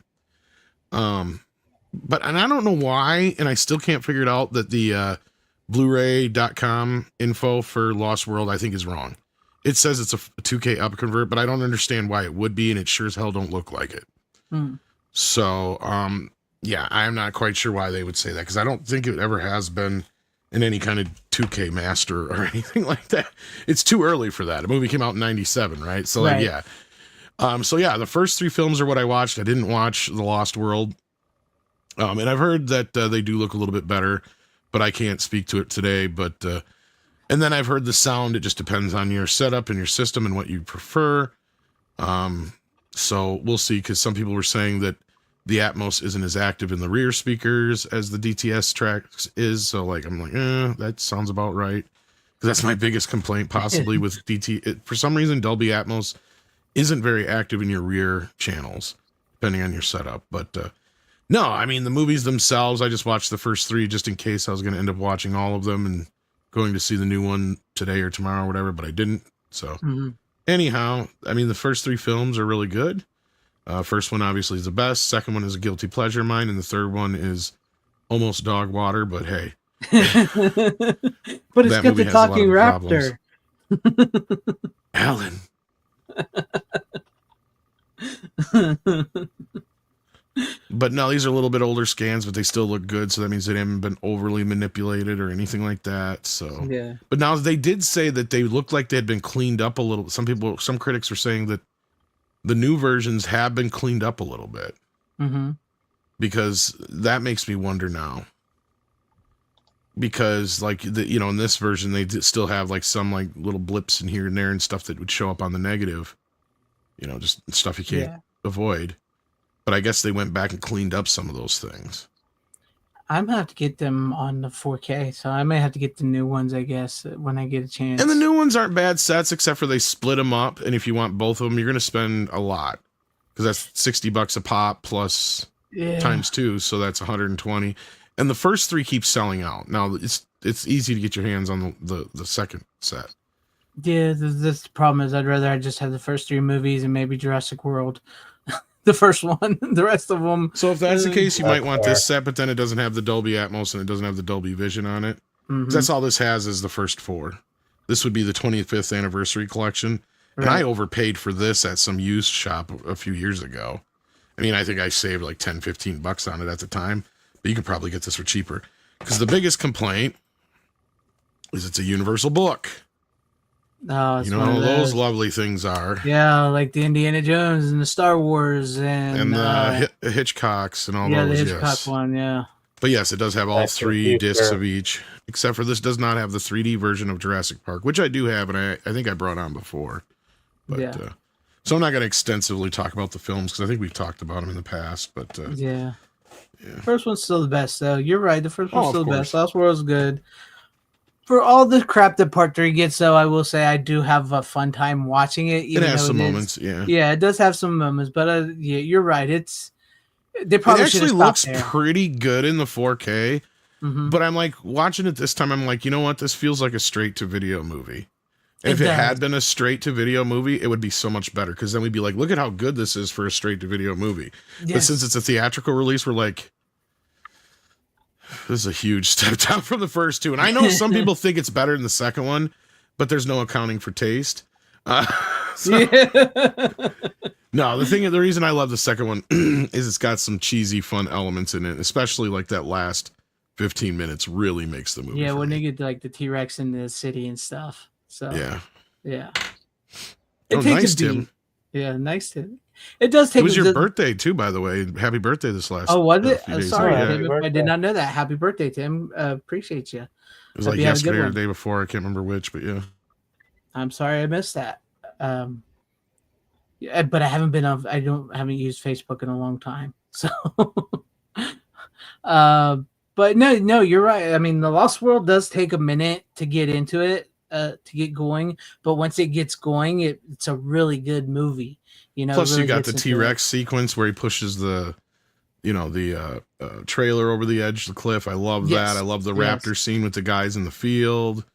But I don't know why, and I still can't figure it out, that the Blu-ray.com info for Lost World, I think, is wrong. It says it's a 2K upconvert, but I don't understand why it would be, and it sure as hell don't look like it. Mm. So, yeah, I'm not quite sure why they would say that, because I don't think it ever has been in any kind of 2K master or anything like that. It's too early for that. The movie came out in 97, right? So, like, yeah. So, yeah, the first three films are what I watched. I didn't watch The Lost World. And I've heard that they do look a little bit better, but I can't speak to it today. But and then I've heard the sound. It just depends on your setup and your system and what you prefer. So we'll see, because some people were saying that the Atmos isn't as active in the rear speakers as the DTS tracks is. So like, I'm like, that sounds about right. Because that's my biggest complaint possibly with DT. For some reason, Dolby Atmos isn't very active in your rear channels, depending on your setup. But no, I mean, the movies themselves, I just watched the first three just in case I was going to end up watching all of them and going to see the new one today or tomorrow or whatever, but I didn't. So anyhow, I mean, the first three films are really good. First one obviously is the best. Second one is a guilty pleasure of mine. And the third one is almost dog water, but hey. But it's got the talking raptor. Alan. But no, these are a little bit older scans, but they still look good. So that means they haven't been overly manipulated or anything like that. So, Yeah. but now they did say that they looked like they had been cleaned up a little. Some critics were saying that the new versions have been cleaned up a little bit, because that makes me wonder now. Because like in this version, they still have like some like little blips in here and there and stuff that would show up on the negative, just stuff you can't avoid. But I guess they went back and cleaned up some of those things. I'm gonna have to get them on the 4K, so I may have to get the new ones, I guess, when I get a chance. And the new ones aren't bad sets, except for they split them up. And if you want both of them, you're going to spend a lot, because that's $60 a pop plus times 2, so that's 120. And the first 3 keep selling out. Now it's easy to get your hands on the second set. Yeah, the problem is I'd rather I just have the first 3 movies and maybe Jurassic World. The first one, the rest of them. So if that's the case, you might want this set, but then it doesn't have the Dolby Atmos and it doesn't have the Dolby Vision on it. That's all this has is the first 4. This would be the 25th anniversary collection. And I overpaid for this at some used shop a few years ago. I mean, I think I saved like $10-15 on it at the time, but you could probably get this for cheaper. Because the biggest complaint is it's a universal book. Oh, you know how those lovely things are. Yeah, like the Indiana Jones and the Star Wars and the Hitchcocks and all those. Yeah, the Hitchcock one, yeah. But yes, it does have all 3 discs of each, except for this does not have the 3D version of Jurassic Park, which I do have, and I think I brought on before. But so I'm not going to extensively talk about the films, because I think we've talked about them in the past. But yeah. First one's still the best, though. You're right. The first one's still the best. Lost World's good. For all the crap that Part 3 gets, though, I will say I do have a fun time watching it. It has some moments, yeah. Yeah, it does have some moments, but you're right. They probably it actually looks pretty good in the 4K, but I'm like, watching it this time, I'm like, you know what? This feels like a straight-to-video movie. And if it had been a straight-to-video movie, it would be so much better, because then we'd be like, look at how good this is for a straight-to-video movie. Yes. But since it's a theatrical release, we're like, this is a huge step down from the first 2. And I know some people think it's better than the second one, but there's no accounting for taste. No, the reason I love the second one is it's got some cheesy, fun elements in it, especially like that last 15 minutes really makes the movie. Yeah, when they get like the T-Rex in the city and stuff. So yeah. It takes a beat. Tim. Yeah, nice Tim. It does take. It was your birthday too, by the way. Happy birthday this last. Oh, was it? Sorry, I did not know that. Happy birthday, Tim. Appreciate you. It was like yesterday or the day before. I can't remember which, but yeah. I'm sorry I missed that. Yeah, but I haven't haven't used Facebook in a long time. So, but no, you're right. I mean, The Lost World does take a minute to get into it, to get going. But once it gets going, it's a really good movie. Plus, really you got the T-Rex sequence where he pushes the trailer over the edge of the cliff. I love that. I love the raptor scene with the guys in the field.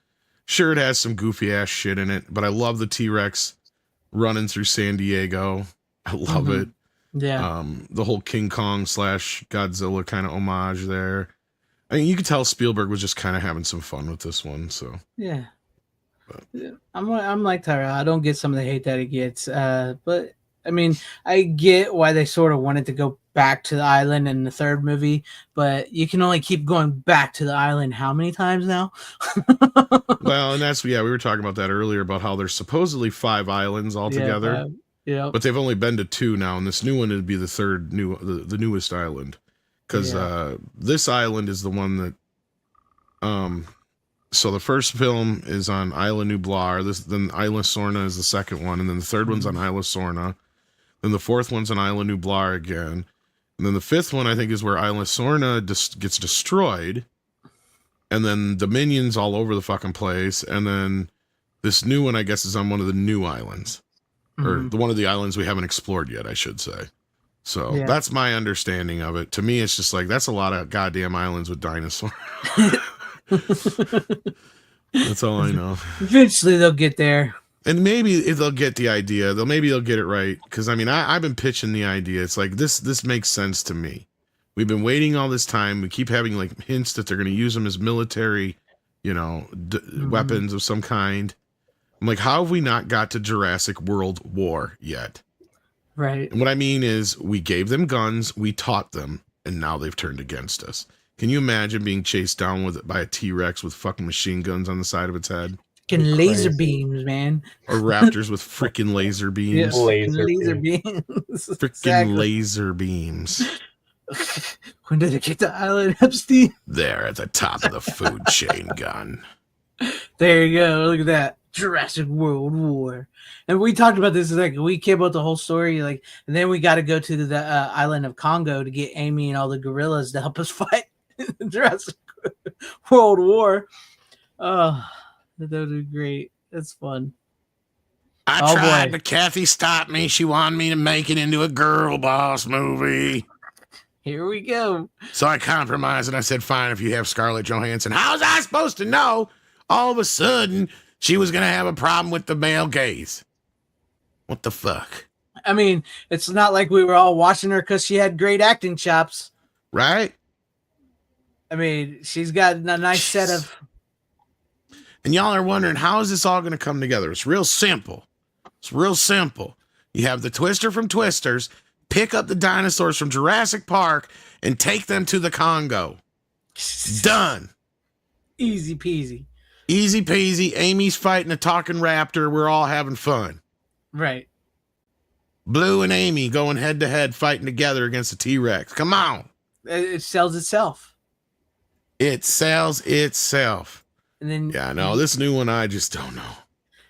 Sure, it has some goofy ass shit in it, but I love the T-Rex running through San Diego. I love it. Yeah. The whole King Kong / Godzilla kind of homage there. I mean, you could tell Spielberg was just kind of having some fun with this one. So yeah. I'm like Tyra. I don't get some of the hate that it gets, but I mean, I get why they sort of wanted to go back to the island in the third movie, but you can only keep going back to the island how many times now? Well, and that's we were talking about that earlier about how there's supposedly 5 islands altogether. Yeah, but they've only been to 2 now, and this new one would be the third the newest island, because this island is the one that so the first film is on Isla Nublar. Then Isla Sorna is the second one, and then the third one's on Isla Sorna. Then the fourth one's on Isla Nublar again, and then the fifth one I think is where Isla Sorna gets destroyed, and then Dominion's all over the fucking place, and then this new one I guess is on one of the new islands, or one of the islands we haven't explored yet, I should say. So that's my understanding of it. To me, it's just like that's a lot of goddamn islands with dinosaurs. That's all I know. Eventually they'll get there. And maybe they'll get the idea. Maybe they'll get it right. Because, I mean, I've been pitching the idea. It's like, this makes sense to me. We've been waiting all this time. We keep having, like, hints that they're going to use them as military, weapons of some kind. I'm like, how have we not got to Jurassic World War yet? Right. And what I mean is, we gave them guns, we taught them, and now they've turned against us. Can you imagine being chased down by a T-Rex with fucking machine guns on the side of its head? Fucking laser Crazy. beams, man. Or raptors with freaking laser Yeah, beams? Laser laser beam. beams. Freaking Exactly. laser beams. When did it get to Island Epstein? There at the top of the food chain, gun. There you go. Look at that. Jurassic World War. And we talked about this. Like, we came about the whole story. Like, and then we got to go to the island of Congo to get Amy and all the gorillas to help us fight Jurassic World War. Oh, that would be great. That's fun. I tried, boy. but Kathy stopped me. She wanted me to make it into a girl boss movie. Here we go. So I compromised and I said, fine, if you have Scarlett Johansson. How was I supposed to know all of a sudden she was going to have a problem with the male gaze? What the fuck? I mean, it's not like we were all watching her because she had great acting chops. Right? I mean, she's got a nice set of... And y'all are wondering, how is this all going to come together? It's real simple. It's real simple. You have the Twister from Twisters, pick up the dinosaurs from Jurassic Park, and take them to the Congo. Done. Easy peasy. Easy peasy. Amy's fighting a talking raptor. We're all having fun. Right. Blue and Amy going head to head, fighting together against a T-Rex. Come on. It sells itself. It sells itself. And then... Yeah, no, this new one, I just don't know.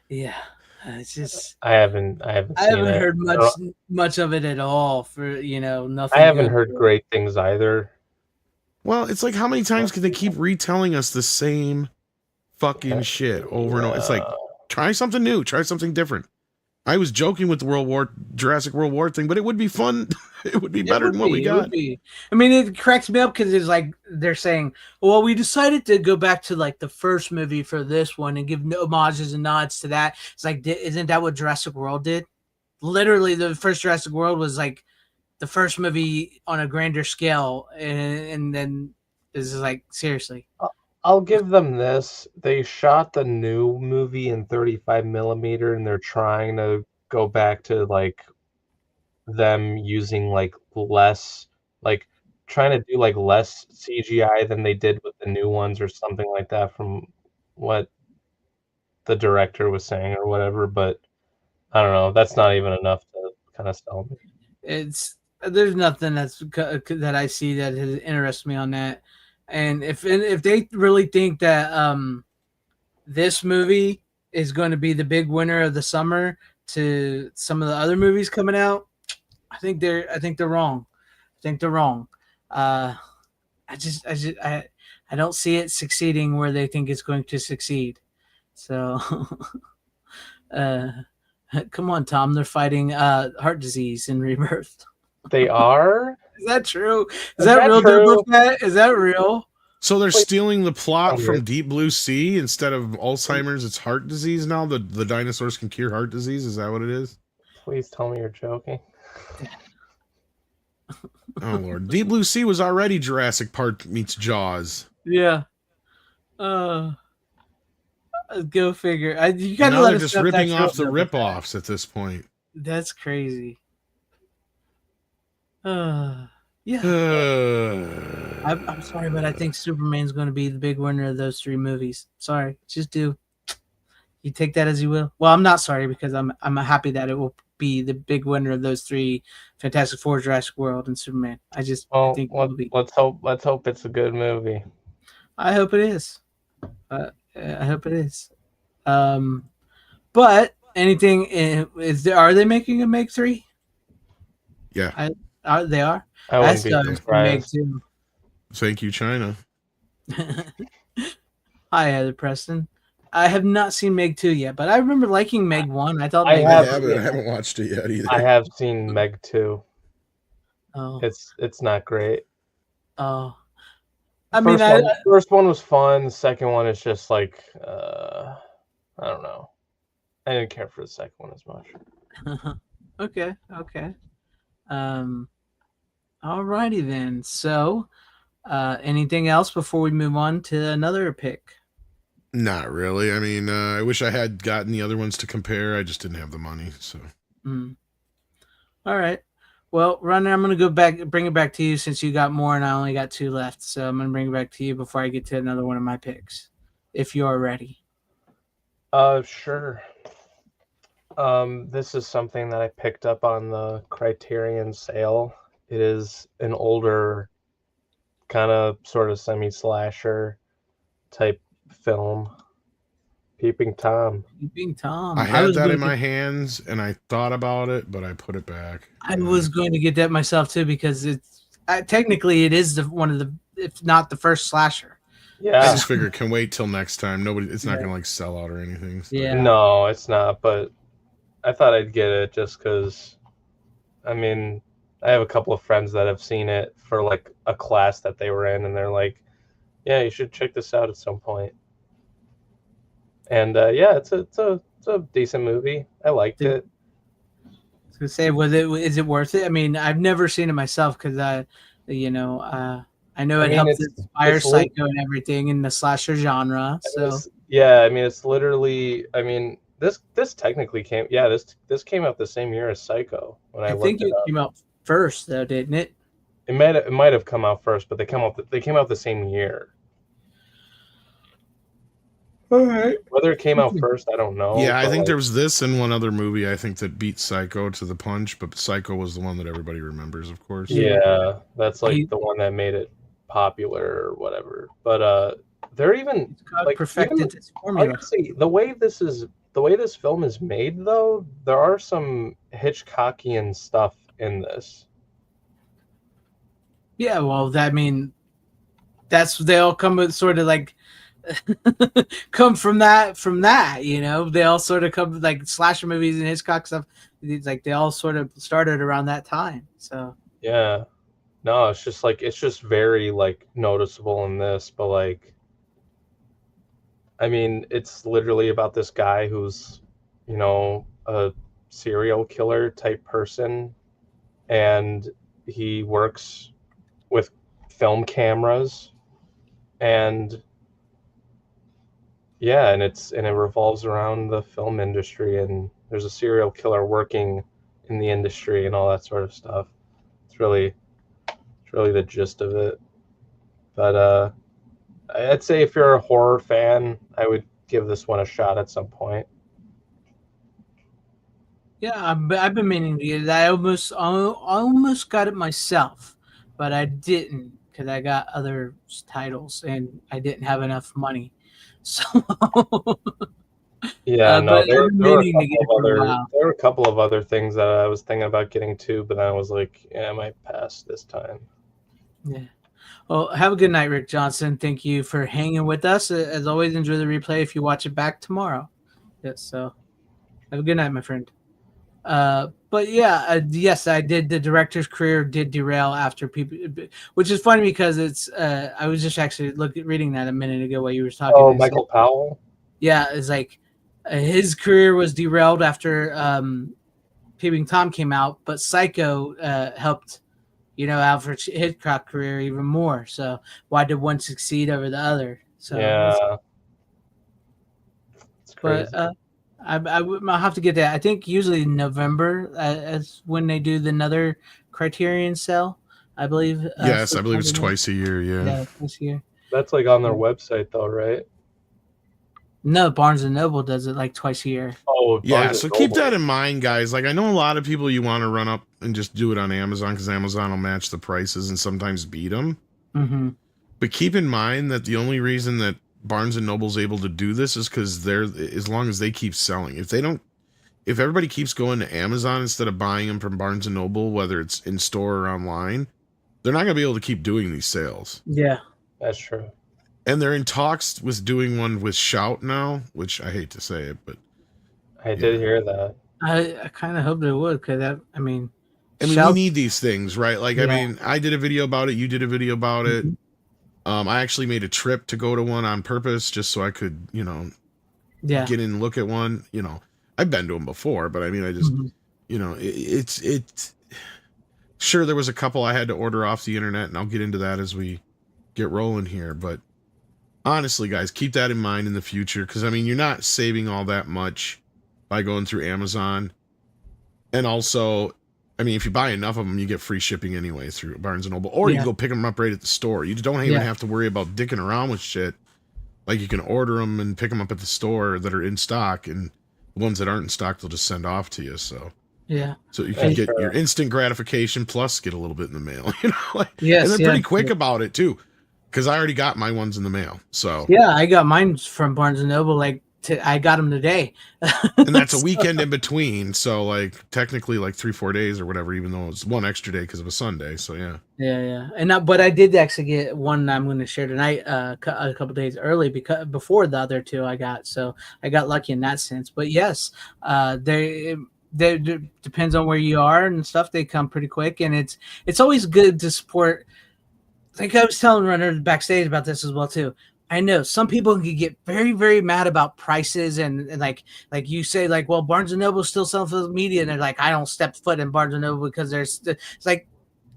Yeah. It's just... I haven't seen I haven't it. heard much of it at all. For nothing. I haven't heard great things either. Well, it's like, how many times can they keep retelling us the same fucking shit over and over? It's like, try something new, try something different. I was joking with the Jurassic World War thing, but it would be fun. It would be better than what we got. I mean, it cracks me up because it's like they're saying, well, we decided to go back to like the first movie for this one and give homages and nods to that. It's like, isn't that what Jurassic World did? Literally, the first Jurassic World was like the first movie on a grander scale. And then this is like, seriously. I'll give them this. They shot the new movie in 35 millimeter, and they're trying to go back to like them using like less, like trying to do like less CGI than they did with the new ones or something like that, from what the director was saying or whatever. But I don't know. That's not even enough to kind of sell me. There's nothing that I see that has interested me on that. And if they really think that this movie is going to be the big winner of the summer to some of the other movies coming out, I think they're wrong. I don't see it succeeding where they think it's going to succeed. So, come on, Tom. They're fighting heart disease in Rebirth. They are? Is that true? Is that real, true? Is that real? So they're stealing the plot from Deep Blue Sea. Instead of Alzheimer's, it's heart disease now? The dinosaurs can cure heart disease? Is that what it is? Please tell me you're joking. Oh, Lord. Deep Blue Sea was already Jurassic Park meets Jaws. Yeah. Go figure. You gotta now let they're us just know if ripping that's off the real, rip-offs at this point. That's crazy. Yeah. I'm sorry, but I think Superman's going to be the big winner of those three movies. Sorry, just do. You take that as you will. Well, I'm not sorry because I'm happy that it will be the big winner of those three: Fantastic Four, Jurassic World, and Superman. I think it will be. Let's hope it's a good movie. I hope it is. I hope it is. But anything are they making a Meg 3? Yeah. They are. I wouldn't be surprised. Meg 2. Thank you, China. Hi, Heather Preston. I have not seen Meg 2 yet, but I remember liking Meg 1. I thought I haven't watched it yet either. I have seen Meg 2. Oh. It's not great. Oh. First one was fun. The second one is just like I don't know. I didn't care for the second one as much. Okay. Alrighty then. So, anything else before we move on to another pick? Not really. I mean, I wish I had gotten the other ones to compare. I just didn't have the money. So. All right. Well, Runner, I'm gonna go back, bring it back to you since you got more and I only got two left. So I'm gonna bring it back to you before I get to another one of my picks, if you are ready. Sure. This is something that I picked up on the Criterion sale. It is an older, kind of sort of semi-slasher type film. Peeping Tom. Peeping Tom. I had that in my hands and I thought about it, but I put it back. I was going to get that myself too because it's technically it is one of the, if not the first slasher. Yeah. I just figured can wait till next time. It's not gonna like sell out or anything. So. Yeah. No, it's not. But I thought I'd get it just because. I mean, I have a couple of friends that have seen it for like a class that they were in, and they're like, "Yeah, you should check this out at some point." And yeah, it's a decent movie. I liked it. I was gonna say, is it worth it? I mean, I've never seen it myself because I know it helps inspire Psycho and everything in the slasher genre. So yeah, I mean, it's literally. I mean, this technically came. Yeah, this came out the same year as Psycho. When I think it came out first, though, didn't it? It might have come out first, but they came out the same year. All right. Whether it came out first, I don't know. Yeah, I think there was this and one other movie I think that beat Psycho to the punch, but Psycho was the one that everybody remembers, of course. Yeah, that's like the one that made it popular or whatever. But they're even like perfected its formula. Honestly, the way this film is made, though, there are some Hitchcockian stuff in this. Yeah, well, they all come with sort of like come from that, they all sort of come like slasher movies and Hitchcock stuff. It's like they all sort of started around that time. So yeah, no, it's just very like noticeable in this, but like, I mean, it's literally about this guy who's, a serial killer type person, and he works with film cameras, and yeah, and it revolves around the film industry, and there's a serial killer working in the industry and all that sort of stuff. It's really the gist of it. But I'd say if you're a horror fan, I would give this one a shot at some point. Yeah, I've been meaning to get it. I almost got it myself, but I didn't because I got other titles and I didn't have enough money. So yeah, no, there were a couple of other things that I was thinking about getting too, but then I was like, yeah, I might pass this time. Yeah. Well, have a good night, Rick Johnson. Thank you for hanging with us. As always, enjoy the replay if you watch it back tomorrow. Yes, so have a good night, my friend. But yeah, yes, I did. The director's career did derail after people, which is funny because it's. I was just actually reading that a minute ago while you were talking. Oh, Michael Powell. Yeah, it's like his career was derailed after Peeping Tom came out, but Psycho helped, Alfred Hitchcock's career even more. So why did one succeed over the other? So yeah, it's crazy. But I'll have to get that. I think usually in November is when they do another Criterion sale, I believe. Yes, I believe it's twice a year. Yeah, twice a year. That's like on their website, though, right? No, Barnes and Noble does it like twice a year. Oh, yeah. So keep that in mind, guys. Like I know a lot of people you want to run up and just do it on Amazon because Amazon will match the prices and sometimes beat them. Mm-hmm. But keep in mind that the only reason that Barnes and Noble's able to do this is because as long as they keep selling. If everybody keeps going to Amazon instead of buying them from Barnes and Noble, whether it's in store or online, they're not going to be able to keep doing these sales. Yeah, that's true. And they're in talks with doing one with Shout now, which I hate to say it, but I did hear that. I kind of hope they would, because we need these things, right? Like, yeah. I mean, I did a video about it. You did a video about it. I actually made a trip to go to one on purpose just so I could, get in and look at one. I've been to them before, but I mean, I just, it's sure there was a couple I had to order off the internet, and I'll get into that as we get rolling here. But honestly, guys, keep that in mind in the future, because I mean, you're not saving all that much by going through Amazon. And also, I mean, if you buy enough of them, you get free shipping anyway through Barnes and Noble, or you Yeah. can go pick them up right at the store. You don't even Yeah. have to worry about dicking around with shit. Like you can order them and pick them up at the store that are in stock, and the ones that aren't in stock, they'll just send off to you. So Yeah. you can get your instant gratification plus get a little bit in the mail, you know. Yes. And they're Yeah. pretty quick about it too, because I already got my ones in the mail. So Yeah, I got mine from Barnes and Noble. Like I got them today, and that's a weekend in between. So like technically like 3-4 days or whatever, even though it's one extra day because of a Sunday. So yeah. Yeah. And but I did actually get one I'm going to share tonight, a couple days early because before the other two I got. So I got lucky in that sense. But yes, they depends on where you are and stuff. They come pretty quick, and it's always good to support. Like I was telling Runner backstage about this as well too. I know some people can get very, very mad about prices and like you say, like, well, Barnes and Noble still selling physical media, and they're like, I don't step foot in Barnes and Noble because there's it's like,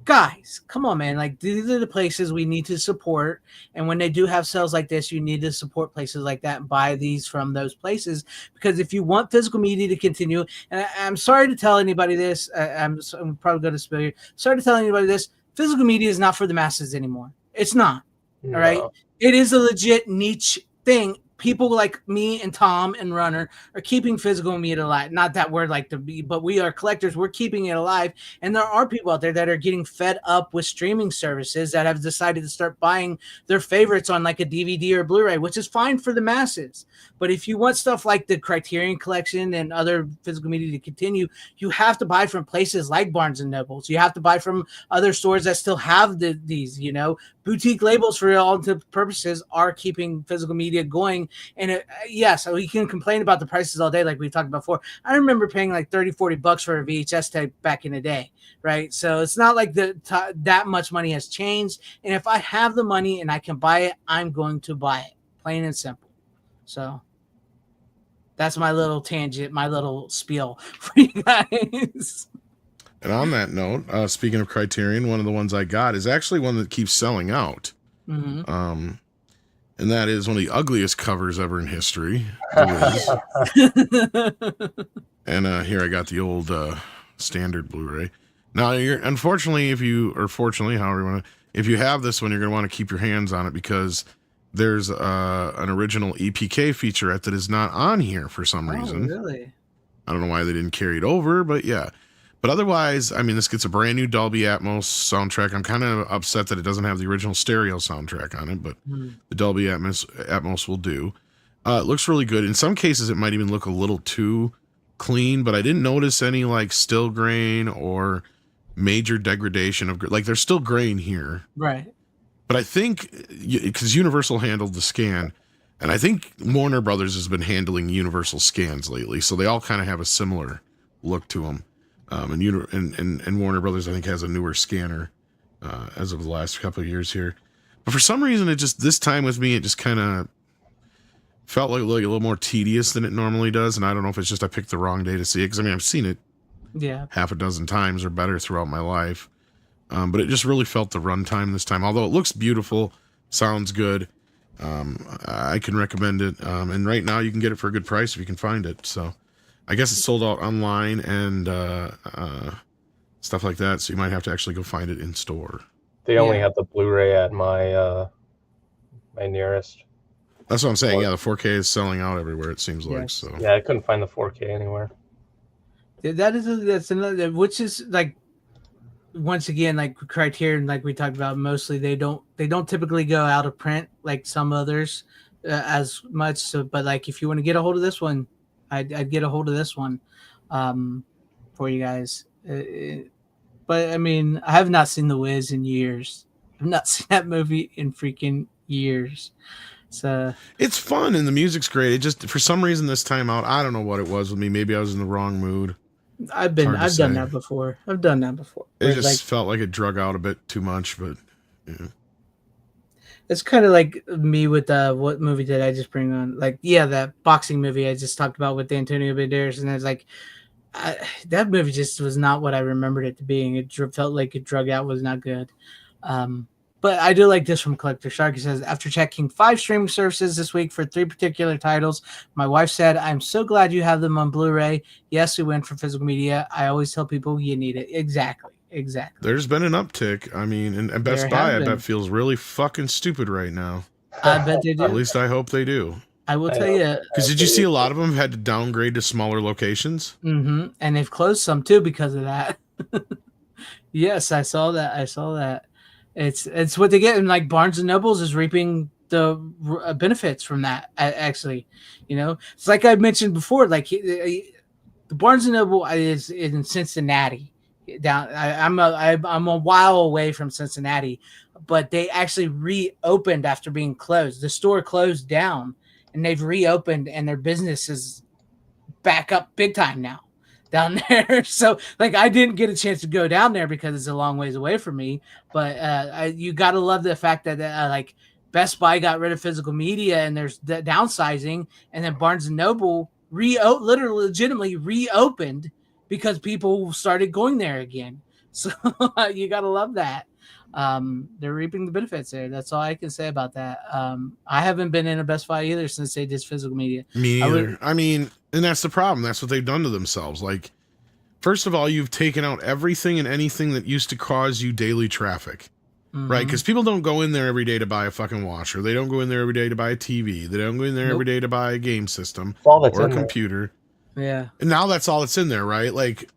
guys, come on, man. Like these are the places we need to support. And when they do have sales like this, you need to support places like that and buy these from those places. Because if you want physical media to continue, and I'm sorry to tell anybody this, I'm probably going to spill here. Sorry to tell anybody this. Physical media is not for the masses anymore. It's not. No. All right. It is a legit niche thing. People like me and Tom and Runner are keeping physical media alive. Not that we're like to be, but we are collectors. We're keeping it alive. And there are people out there that are getting fed up with streaming services that have decided to start buying their favorites on like a DVD or Blu-ray, which is fine for the masses. But if you want stuff like the Criterion Collection and other physical media to continue, you have to buy from places like Barnes and Nobles. You have to buy from other stores that still have these, boutique labels for all intents and purposes are keeping physical media going. And so we can complain about the prices all day, like we talked about before. I remember paying like $30-$40 for a VHS tape back in the day, right? So it's not like that much money has changed. And if I have the money and I can buy it, I'm going to buy it, plain and simple. So that's my little tangent, my little spiel for you guys. And on that note, speaking of Criterion, one of the ones I got is actually one that keeps selling out. Mm-hmm. And that is one of the ugliest covers ever in history. And here I got the old standard Blu-ray. Now, unfortunately, fortunately, however you want to, if you have this one, you're going to want to keep your hands on it because there's an original EPK featurette that is not on here for some reason. Really? I don't know why they didn't carry it over, but yeah. But otherwise, I mean, this gets a brand new Dolby Atmos soundtrack. I'm kind of upset that it doesn't have the original stereo soundtrack on it, but the Dolby Atmos will do. It looks really good. In some cases, it might even look a little too clean, but I didn't notice any like still grain or major degradation of like there's still grain here, right? But I think because Universal handled the scan, and I think Warner Brothers has been handling Universal scans lately, so they all kind of have a similar look to them. And Warner Brothers, I think, has a newer scanner as of the last couple of years here. But for some reason, this time with me, it just kind of felt like a little more tedious than it normally does. And I don't know if it's just I picked the wrong day to see it. Because, I mean, I've seen it half a dozen times or better throughout my life. But it just really felt the runtime this time. Although it looks beautiful, sounds good. I can recommend it. And right now, you can get it for a good price if you can find it. So I guess it's sold out online and stuff like that, so you might have to actually go find it in store. They only have the Blu-ray at my my nearest. That's what I'm saying. Yeah, the 4K is selling out everywhere. It seems like so. Yeah, I couldn't find the 4K anywhere. That's another, which is like once again like Criterion, like we talked about. Mostly they don't typically go out of print like some others as much. So, but like if you want to get a hold of this one. I'd get a hold of this one for you guys. But I mean, I have not seen The Wiz in years. I've not seen that movie in freaking years. So it's fun and the music's great. It just for some reason this time out, I don't know what it was with me. Maybe I was in the wrong mood. I've done that before. It just felt like it drug out a bit too much, but yeah. It's kind of like me with what movie did I just bring on? Like, yeah, that boxing movie I just talked about with Antonio Banderas, and it's like that movie just was not what I remembered it to being. It felt like it drug out, was not good. But But I do like this from Collector Shark. He says, after checking 5 streaming services this week for 3 particular titles, my wife said, I'm so glad you have them on Blu-ray. Yes, we went for physical media. I always tell people you need it. Exactly. There's been an uptick. I mean, and Best Buy, I bet, feels really fucking stupid right now. I bet they do. At least I hope they do. I will tell you. Because did you see a lot of them had to downgrade to smaller locations? Mm-hmm. And they've closed some too because of that. Yes, I saw that. It's what they get, and like Barnes and Nobles is reaping the benefits from that. Actually, it's like I mentioned before. Like the Barnes and Noble is in Cincinnati. I'm a while away from Cincinnati, but they actually reopened after being closed. The store closed down, and they've reopened, and their business is back up big time now down there. So like I didn't get a chance to go down there because it's a long ways away from me, but you got to love the fact that like Best Buy got rid of physical media and there's the downsizing, and then Barnes and Noble literally legitimately reopened because people started going there again. So you got to love that. They're reaping the benefits there. That's all I can say about that. I haven't been in a Best Buy either since they did physical media. Me either. I mean, and that's the problem. That's what they've done to themselves. Like, first of all, you've taken out everything and anything that used to cause you daily traffic, right? Because people don't go in there every day to buy a fucking washer. They don't go in there every day to buy a TV. They don't go in there every day to buy a game system or a computer. Yeah. And now that's all that's in there, right? Like,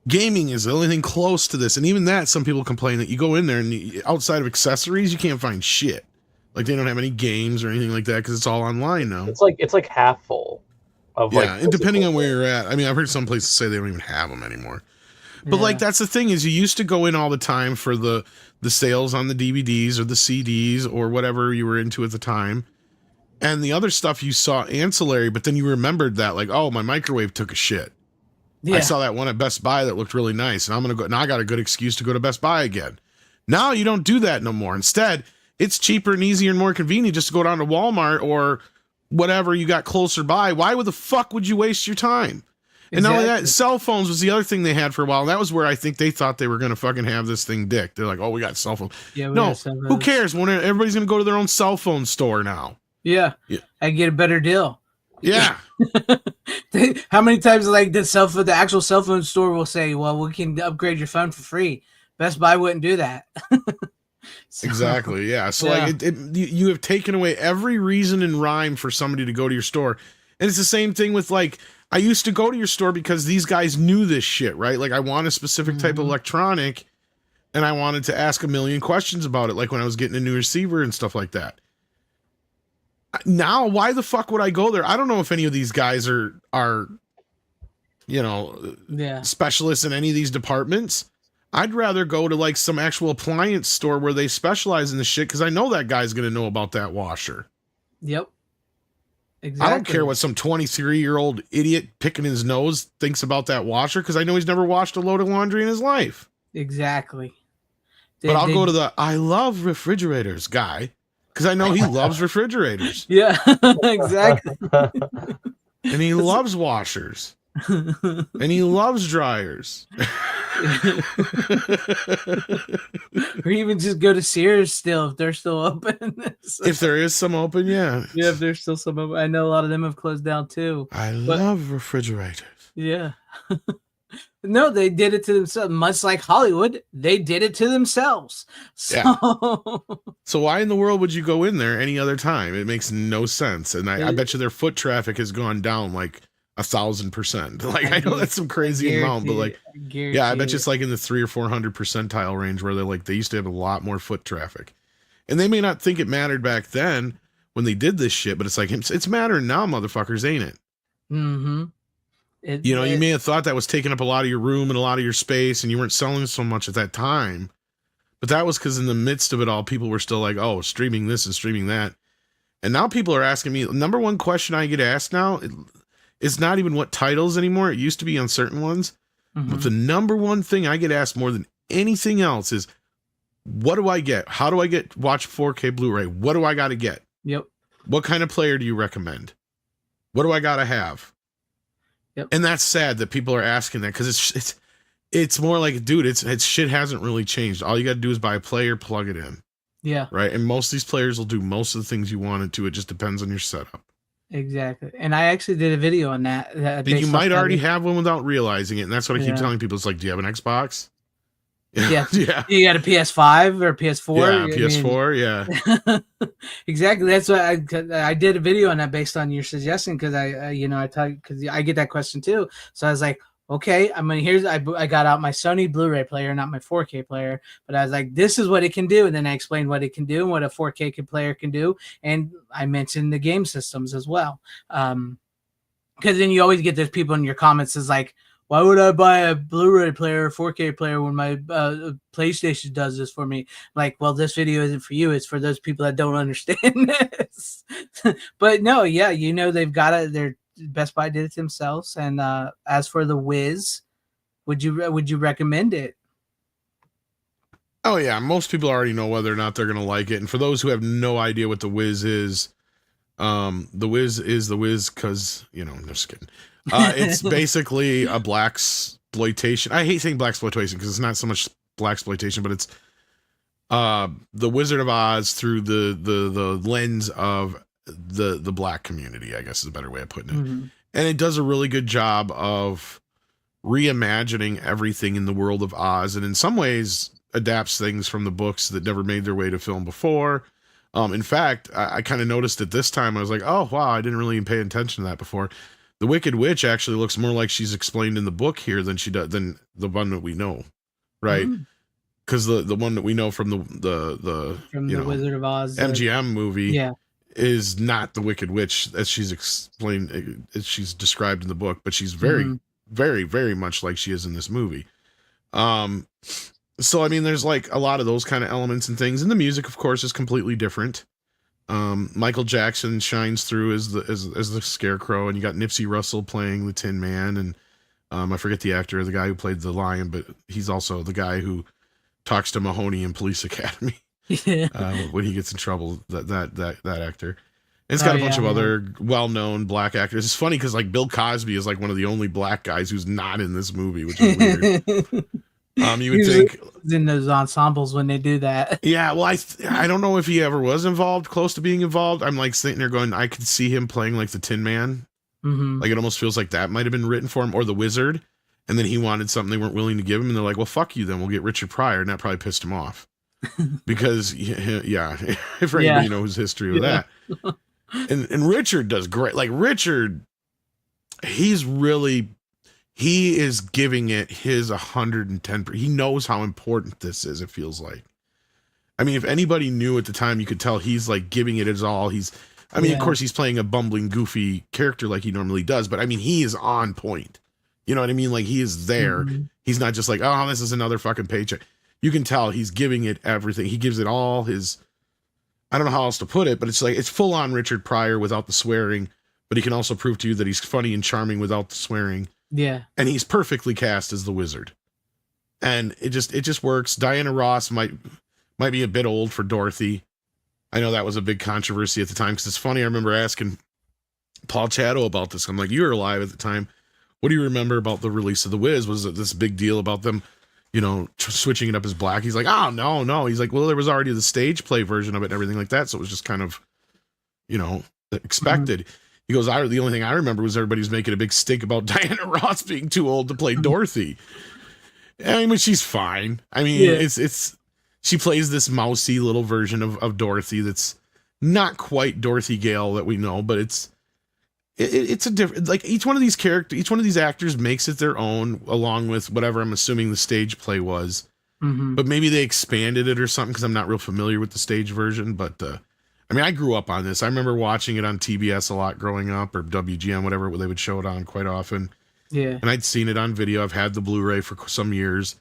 gaming is the only thing close to this. And even that, some people complain that you go in there and outside of accessories, you can't find shit. Like, they don't have any games or anything like that because it's all online now. It's like half full. And depending on where you're at, I mean, I've heard some places say they don't even have them anymore. But like, that's the thing, is you used to go in all the time for the sales on the DVDs or the CDs or whatever you were into at the time, and the other stuff you saw ancillary. But then you remembered that, like, oh, my microwave took a shit. I saw that one at Best Buy that looked really nice, and I'm gonna go. Now I got a good excuse to go to Best Buy again. Now you don't do that no more. Instead, it's cheaper and easier and more convenient just to go down to Walmart or whatever you got closer by. Why would the fuck would you waste your time? And not only that, cell phones was the other thing they had for a while. And that was where I think they thought they were going to fucking have this thing dick. They're like, oh, we got cell phone. Yeah, no, who cares? When everybody's going to go to their own cell phone store now. Yeah. And get a better deal. Yeah. How many times like the actual cell phone store will say, well, we can upgrade your phone for free. Best Buy wouldn't do that. Exactly. Yeah. So like you have taken away every reason and rhyme for somebody to go to your store. And it's the same thing with, like, I used to go to your store because these guys knew this shit, right? Like, I want a specific type of electronic and I wanted to ask a million questions about it. Like when I was getting a new receiver and stuff like that. Now, why the fuck would I go there? I don't know if any of these guys are specialists in any of these departments. I'd rather go to like some actual appliance store where they specialize in the shit, because I know that guy's going to know about that washer. Yep. Exactly. I don't care what some 23-year-old idiot picking his nose thinks about that washer, because I know he's never washed a load of laundry in his life. Exactly. But I'll go to the I love refrigerators guy, because I know he loves refrigerators. Yeah, exactly. And he loves washers. And he loves dryers. Or even just go to Sears still if they're still open. So, if there is some open, yeah. Yeah, if there's still some open. I know a lot of them have closed down too. I love refrigerators. Yeah. No, they did it to themselves. Much like Hollywood, they did it to themselves. So, so why in the world would you go in there any other time? It makes no sense. And I bet you their foot traffic has gone down like 1,000%. Like, I know that's some crazy amount, but like, I bet you it's like in the 300 or 400 percentile range where they used to have a lot more foot traffic. And they may not think it mattered back then when they did this shit, but it's like, it's mattering now, motherfuckers, ain't it? Mm-hmm. You may have thought that was taking up a lot of your room and a lot of your space, and you weren't selling so much at that time. But that was because in the midst of it all, people were still like, oh, streaming this and streaming that. And now people are asking me, number one question I get asked now, it's not even what titles anymore. It used to be on certain ones. Mm-hmm. But the number one thing I get asked more than anything else is, what do I get? How do I watch 4K Blu-ray? What do I got to get? Yep. What kind of player do you recommend? What do I got to have? Yep. And that's sad that people are asking that, because it's more like, dude, it's shit hasn't really changed. All you got to do is buy a player, plug it in. Yeah, right? And most of these players will do most of the things you want it to. It just depends on your setup. exactly. And I actually did a video on that. And you Based off might that already video. have one without realizing it, and that's what I keep Yeah. telling people. It's like, do you have an Xbox? Yeah. Yeah. You got a PS5 or PS4? Yeah, I mean, PS4, yeah. exactly. That's what I did a video on that based on your suggestion because I tell you because I get that question too. So I was like, okay, I mean, I got out my Sony Blu-ray player, not my 4K player, but I was like, this is what it can do, and then I explained what it can do and what a 4K player can do, and I mentioned the game systems as well. Because then you always get those people in your comments is like, why would I buy a Blu-ray player or 4K player when my PlayStation does this for me? Like, well, this video isn't for you. It's for those people that don't understand this. But no, yeah, they've got it. Their Best Buy did it themselves. And as for the Wiz, would you recommend it? Oh yeah, most people already know whether or not they're gonna like it. And for those who have no idea what the Wiz is, the Wiz is the Wiz because I'm just kidding. It's basically a blaxploitation. I hate saying blaxploitation because it's not so much blaxploitation, but it's the Wizard of Oz through the lens of the black community, I guess is a better way of putting it. Mm-hmm. And it does a really good job of reimagining everything in the world of Oz, and in some ways adapts things from the books that never made their way to film before. In fact, I kind of noticed it this time. I was like, oh wow, I didn't really pay attention to that before. The Wicked Witch actually looks more like she's explained in the book here than than the one that we know, right? Because the one that we know from the Wizard of Oz MGM movie, yeah, is not the Wicked Witch as she's explained, as she's described in the book, but she's very, very, very much like she is in this movie. So I mean, there's like a lot of those kind of elements and things, and the music, of course, is completely different. Michael Jackson shines through as the Scarecrow, and you got Nipsey Russell playing the Tin Man, and I forget the actor, the guy who played the Lion, but he's also the guy who talks to Mahoney in Police Academy when he gets in trouble. That actor. And it's got a bunch of other well-known black actors. It's funny because like Bill Cosby is like one of the only black guys who's not in this movie, which is weird. You would think in those ensembles when they do that. Yeah, well, I don't know if he ever was involved, close to being involved. I'm like sitting there going, I could see him playing like the Tin Man. Like it almost feels like that might have been written for him, or the Wizard, and then he wanted something they weren't willing to give him, and they're like, well, fuck you, then we'll get Richard Pryor, and that probably pissed him off because if anybody knows history with that, and Richard does great. Like Richard, he is giving it his 110%. He knows how important this is, it feels like. I mean, if anybody knew at the time, you could tell he's like giving it his all. Of course, he's playing a bumbling, goofy character like he normally does, but I mean, he is on point. You know what I mean? Like he is there. He's not just like, oh, this is another fucking paycheck. You can tell he's giving it everything. He gives it all his, I don't know how else to put it, but it's like, it's full on Richard Pryor without the swearing, but he can also prove to you that he's funny and charming without the swearing. Yeah. And he's perfectly cast as the Wizard. And it just works. Diana Ross might be a bit old for Dorothy. I know that was a big controversy at the time because it's funny. I remember asking Paul Chatto about this. I'm like, you were alive at the time. What do you remember about the release of The Wiz? Was it this big deal about them, switching it up as black? He's like, oh, no. He's like, well, there was already the stage play version of it and everything like that. So it was just kind of, expected. He goes, the only thing I remember was everybody was making a big stink about Diana Ross being too old to play Dorothy. I mean, she's fine. I mean, she plays this mousy little version of Dorothy that's not quite Dorothy Gale that we know, but it's a different, like each one of these actors makes it their own, along with whatever I'm assuming the stage play was. But maybe they expanded it or something because I'm not real familiar with the stage version, but I mean, I grew up on this. I remember watching it on TBS a lot growing up, or WGN, whatever they would show it on quite often. Yeah. And I'd seen it on video. I've had the Blu-ray for some years.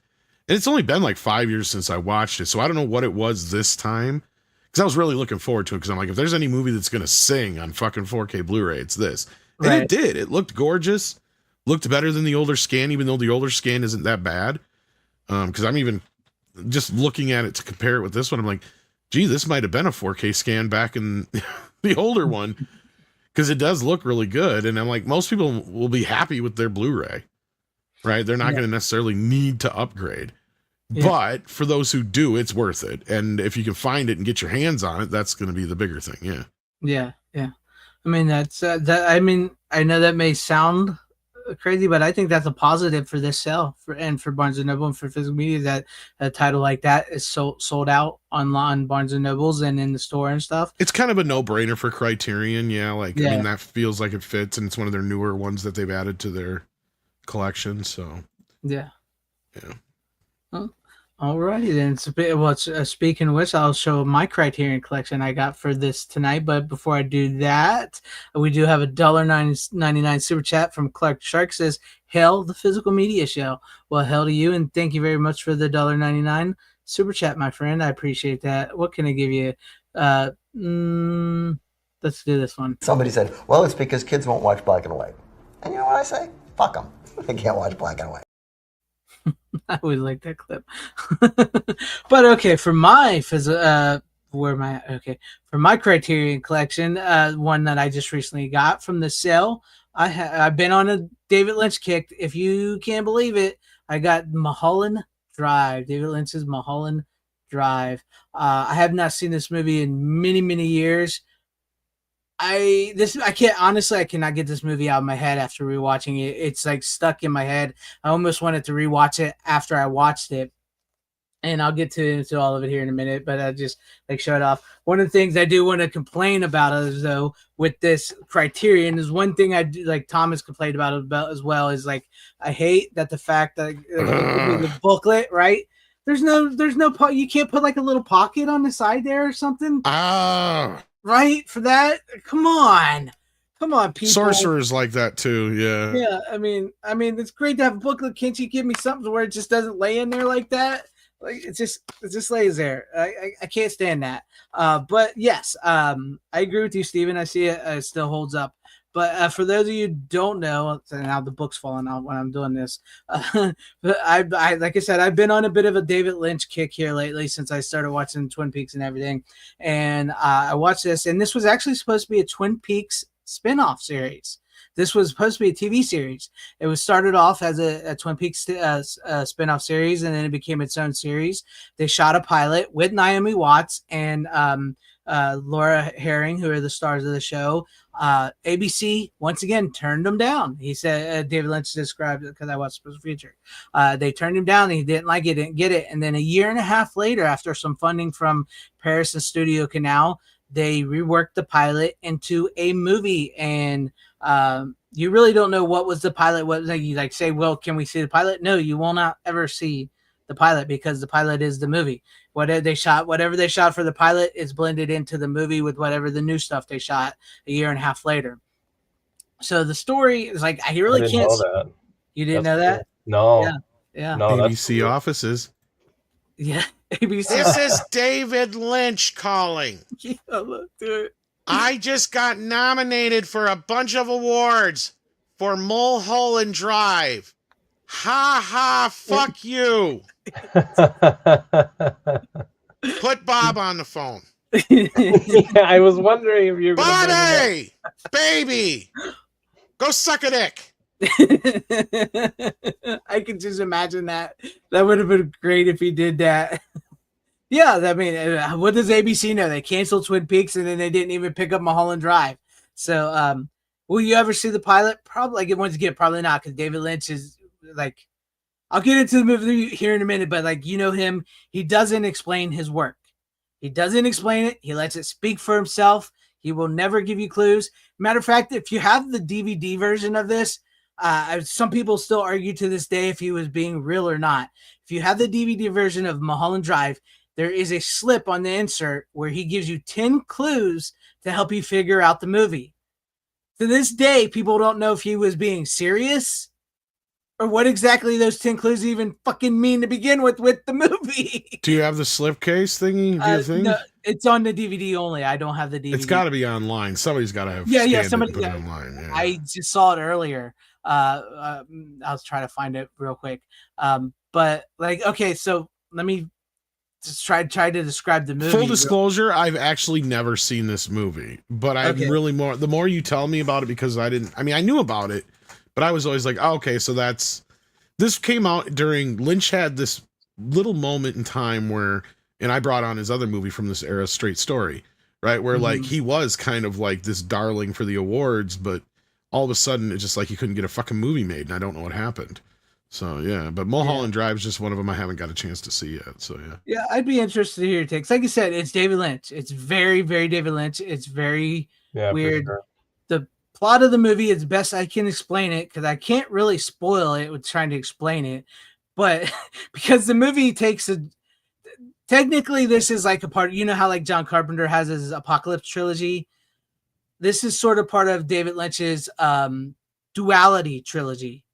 And it's only been like 5 years since I watched it. So I don't know what it was this time. Because I was really looking forward to it. Because I'm like, if there's any movie that's going to sing on fucking 4K Blu-ray, it's this. And it did. It looked gorgeous. Looked better than the older scan, even though the older scan isn't that bad. Because I'm even just looking at it to compare it with this one. I'm like, gee, this might have been a 4K scan back in the older one, because it does look really good. And I'm like, most people will be happy with their Blu-ray, right? They're not going to necessarily need to upgrade. Yeah. But for those who do, it's worth it. And if you can find it and get your hands on it, that's going to be the bigger thing. Yeah. Yeah. I mean, that's that. I mean, I know that may sound crazy, but I think that's a positive for this sale and for Barnes and Noble and for physical media that a title like that is sold out on Barnes and Nobles and in the store and stuff. It's kind of a no-brainer for Criterion. Yeah. Like, I mean, that feels like it fits, and it's one of their newer ones that they've added to their collection. So, yeah. Huh. Alrighty then. Speaking of which, I'll show my Criterion collection I got for this tonight. But before I do that, we do have a $1.99 super chat from Clark Shark. Says, "Hail the physical media show." Well, hail to you, and thank you very much for the $1.99 super chat, my friend. I appreciate that. What can I give you? Let's do this one. Somebody said, "Well, it's because kids won't watch black and white." And you know what I say? Fuck them. They can't watch black and white. I always like that clip. But okay, for my for my Criterion collection, one that I just recently got from the sale, I've been on a David Lynch kick. If you can't believe it, I got Mulholland Drive, David Lynch's Mulholland Drive. I have not seen this movie in many years. I cannot get this movie out of my head after rewatching it. It's like stuck in my head. I almost wanted to rewatch it after I watched it. And I'll get into all of it here in a minute, but I just like show it off. One of the things I do want to complain about is though with this Criterion is one thing I do, like Thomas complained about as well, is like I hate that the fact that the booklet, right? There's no you can't put like a little pocket on the side there or something. Right for that? Come on, people. Sorcerers like that too. Yeah. Yeah. I mean, it's great to have a booklet. Can't you give me something where it just doesn't lay in there like that? Like it just lays there. I can't stand that. But yes, I agree with you, Steven. I see it still holds up. But for those of you who don't know, now the book's falling out when I'm doing this. But I like I said, I've been on a bit of a David Lynch kick here lately since I started watching Twin Peaks and everything. And I watched this, and this was actually supposed to be a Twin Peaks spin-off series. This was supposed to be a TV series. It was started off as a Twin Peaks spin-off series, and then it became its own series. They shot a pilot with Naomi Watts and Laura Herring, who are the stars of the show. ABC once again turned them down. He said David Lynch described it because I watched Special Feature. They turned him down. He didn't like it, didn't get it. And then a year and a half later, after some funding from Paris and Studio Canal, they reworked the pilot into a movie. And you really don't know what was the pilot. What you like say? Well, can we see the pilot? No, you will not ever see the pilot because the pilot is the movie. Whatever they shot for the pilot is blended into the movie with whatever the new stuff they shot a year and a half later. So the story is like I really can't. Know that. You didn't know that? No. Yeah. No, ABC cool. Offices. Yeah. ABC. This is David Lynch calling. Yeah, look, do it. I just got nominated for a bunch of awards for Mulholland Drive. Ha ha, fuck you. Put Bob on the phone. Yeah, I was wondering if you were going to Buddy! Baby! Go suck a dick. I can just imagine that. That would have been great if he did that. Yeah, I mean, what does ABC know? They canceled Twin Peaks and then they didn't even pick up Mulholland Drive. So, will you ever see the pilot? Probably. Like, once again, probably not, because David Lynch is like, I'll get into the movie here in a minute, but like, you know him, he doesn't explain his work. He doesn't explain it. He lets it speak for himself. He will never give you clues. Matter of fact, if you have the DVD version of this, some people still argue to this day if he was being real or not. If you have the DVD version of Mulholland Drive, there is a slip on the insert where he gives you 10 clues to help you figure out the movie. To this day, people don't know if he was being serious or what exactly those 10 clues even fucking mean to begin with the movie. Do you have the slipcase thingy? Do you think? No, it's on the DVD only. I don't have the DVD. It's got to be online. Somebody's got to have somebody put it online. Yeah. I just saw it earlier. I was trying to find it real quick. But like, okay, so let me just try to describe the movie. Full disclosure, I've actually never seen this movie, but I'm really the more you tell me about it, because I knew about it, but I was always like, oh, okay, so this came out during Lynch had this little moment in time where, and I brought on his other movie from this era, Straight Story, right? Where like he was kind of like this darling for the awards, but all of a sudden it's just like he couldn't get a fucking movie made, and I don't know what happened. So yeah, but Mulholland Drive is just one of them I haven't got a chance to see yet. So yeah. Yeah, I'd be interested to hear your takes. Like you said, it's David Lynch. It's very, very David Lynch. It's very weird. For sure. The plot of the movie is best I can explain it because I can't really spoil it with trying to explain it. But because the movie takes technically this is like a part, you know how like John Carpenter has his Apocalypse trilogy. This is sort of part of David Lynch's duality trilogy,